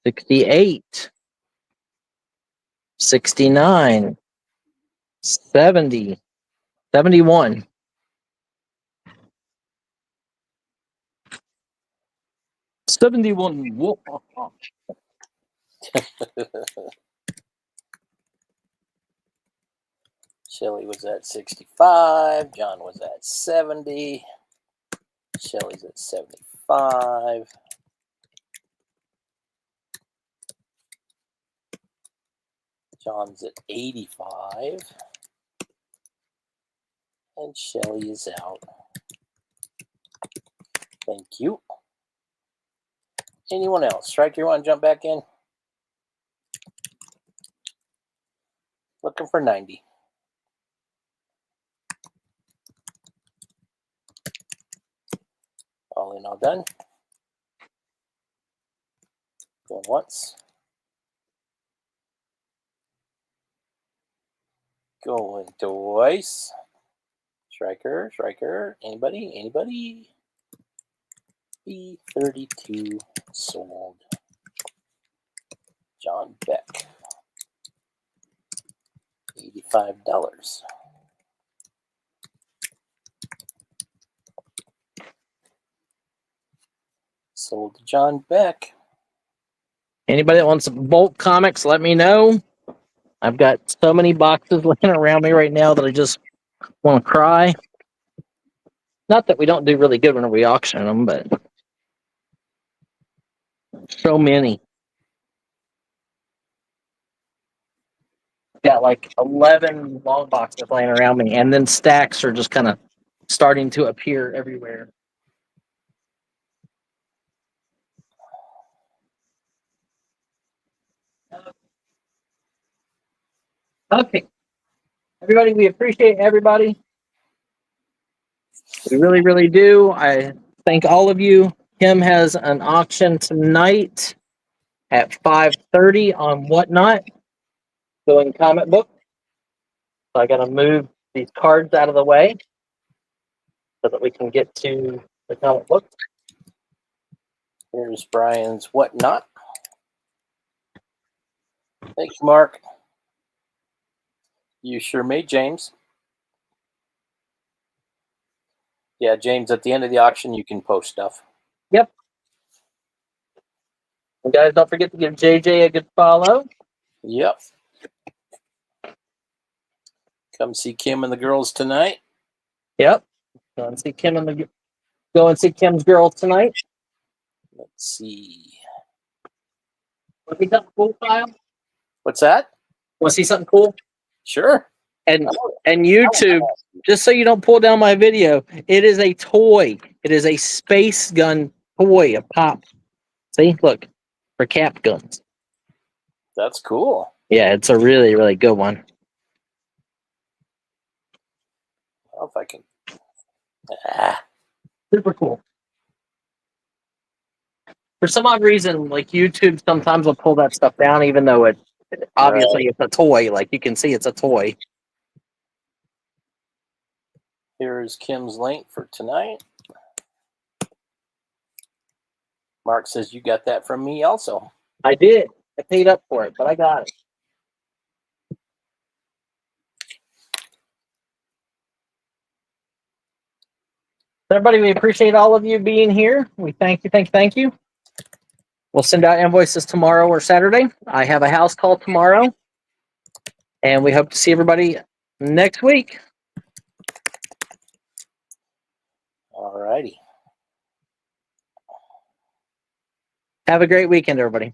Speaker 3: 68, 69, 70, 71. Whoa.
Speaker 2: Shelly was at 65. John was at 70. Shelly's at 75. John's at 85. And Shelly is out. Thank you. Anyone else? Striker, you want to jump back in? Looking for 90. All in, all done. Going once. Going twice. Striker. Anybody? B32 sold. John Beck. $85. Sold to John Beck.
Speaker 3: Anybody that wants some Bolt comics, let me know. I've got so many boxes laying around me right now that I just want to cry. Not that we don't do really good when we auction them, but so many. Got like 11 long boxes laying around me, and then stacks are just kind of starting to appear everywhere. Okay. Everybody, we appreciate everybody. We really, really do. I thank all of you. Kim has an auction tonight at 5:30 on Whatnot, going comic book. So I got to move these cards out of the way so that we can get to the comic book.
Speaker 2: Here's Brian's Whatnot. Thanks, Mark. You sure made, James. Yeah, James, at the end of the auction, you can post stuff.
Speaker 3: Yep. And guys, don't forget to give JJ a good follow.
Speaker 2: Yep. Come see Kim and the girls tonight.
Speaker 3: Yep. Go and see Kim's girls tonight.
Speaker 2: Let's see.
Speaker 3: Want to see something cool, Kyle?
Speaker 2: What's that?
Speaker 3: Want to see something cool?
Speaker 2: Sure.
Speaker 3: And YouTube, just so you don't pull down my video, it is a toy. It is a space gun toy, a pop. See, look, for cap guns.
Speaker 2: That's cool.
Speaker 3: Yeah, it's a really, really good one.
Speaker 2: I don't know if I can. Ah,
Speaker 3: Super cool. For some odd reason, like YouTube sometimes will pull that stuff down, even though it obviously it's a toy. Like you can see, it's a toy.
Speaker 2: here's Kim's link for tonight. Mark says you got that from me also.
Speaker 3: I did. I paid up for it, but I got it. Everybody, we appreciate all of you being here. We thank you, thank you, thank you. We'll send out invoices tomorrow or Saturday. I have a house call tomorrow, and we hope to see everybody next week.
Speaker 2: All righty.
Speaker 3: Have a great weekend, everybody.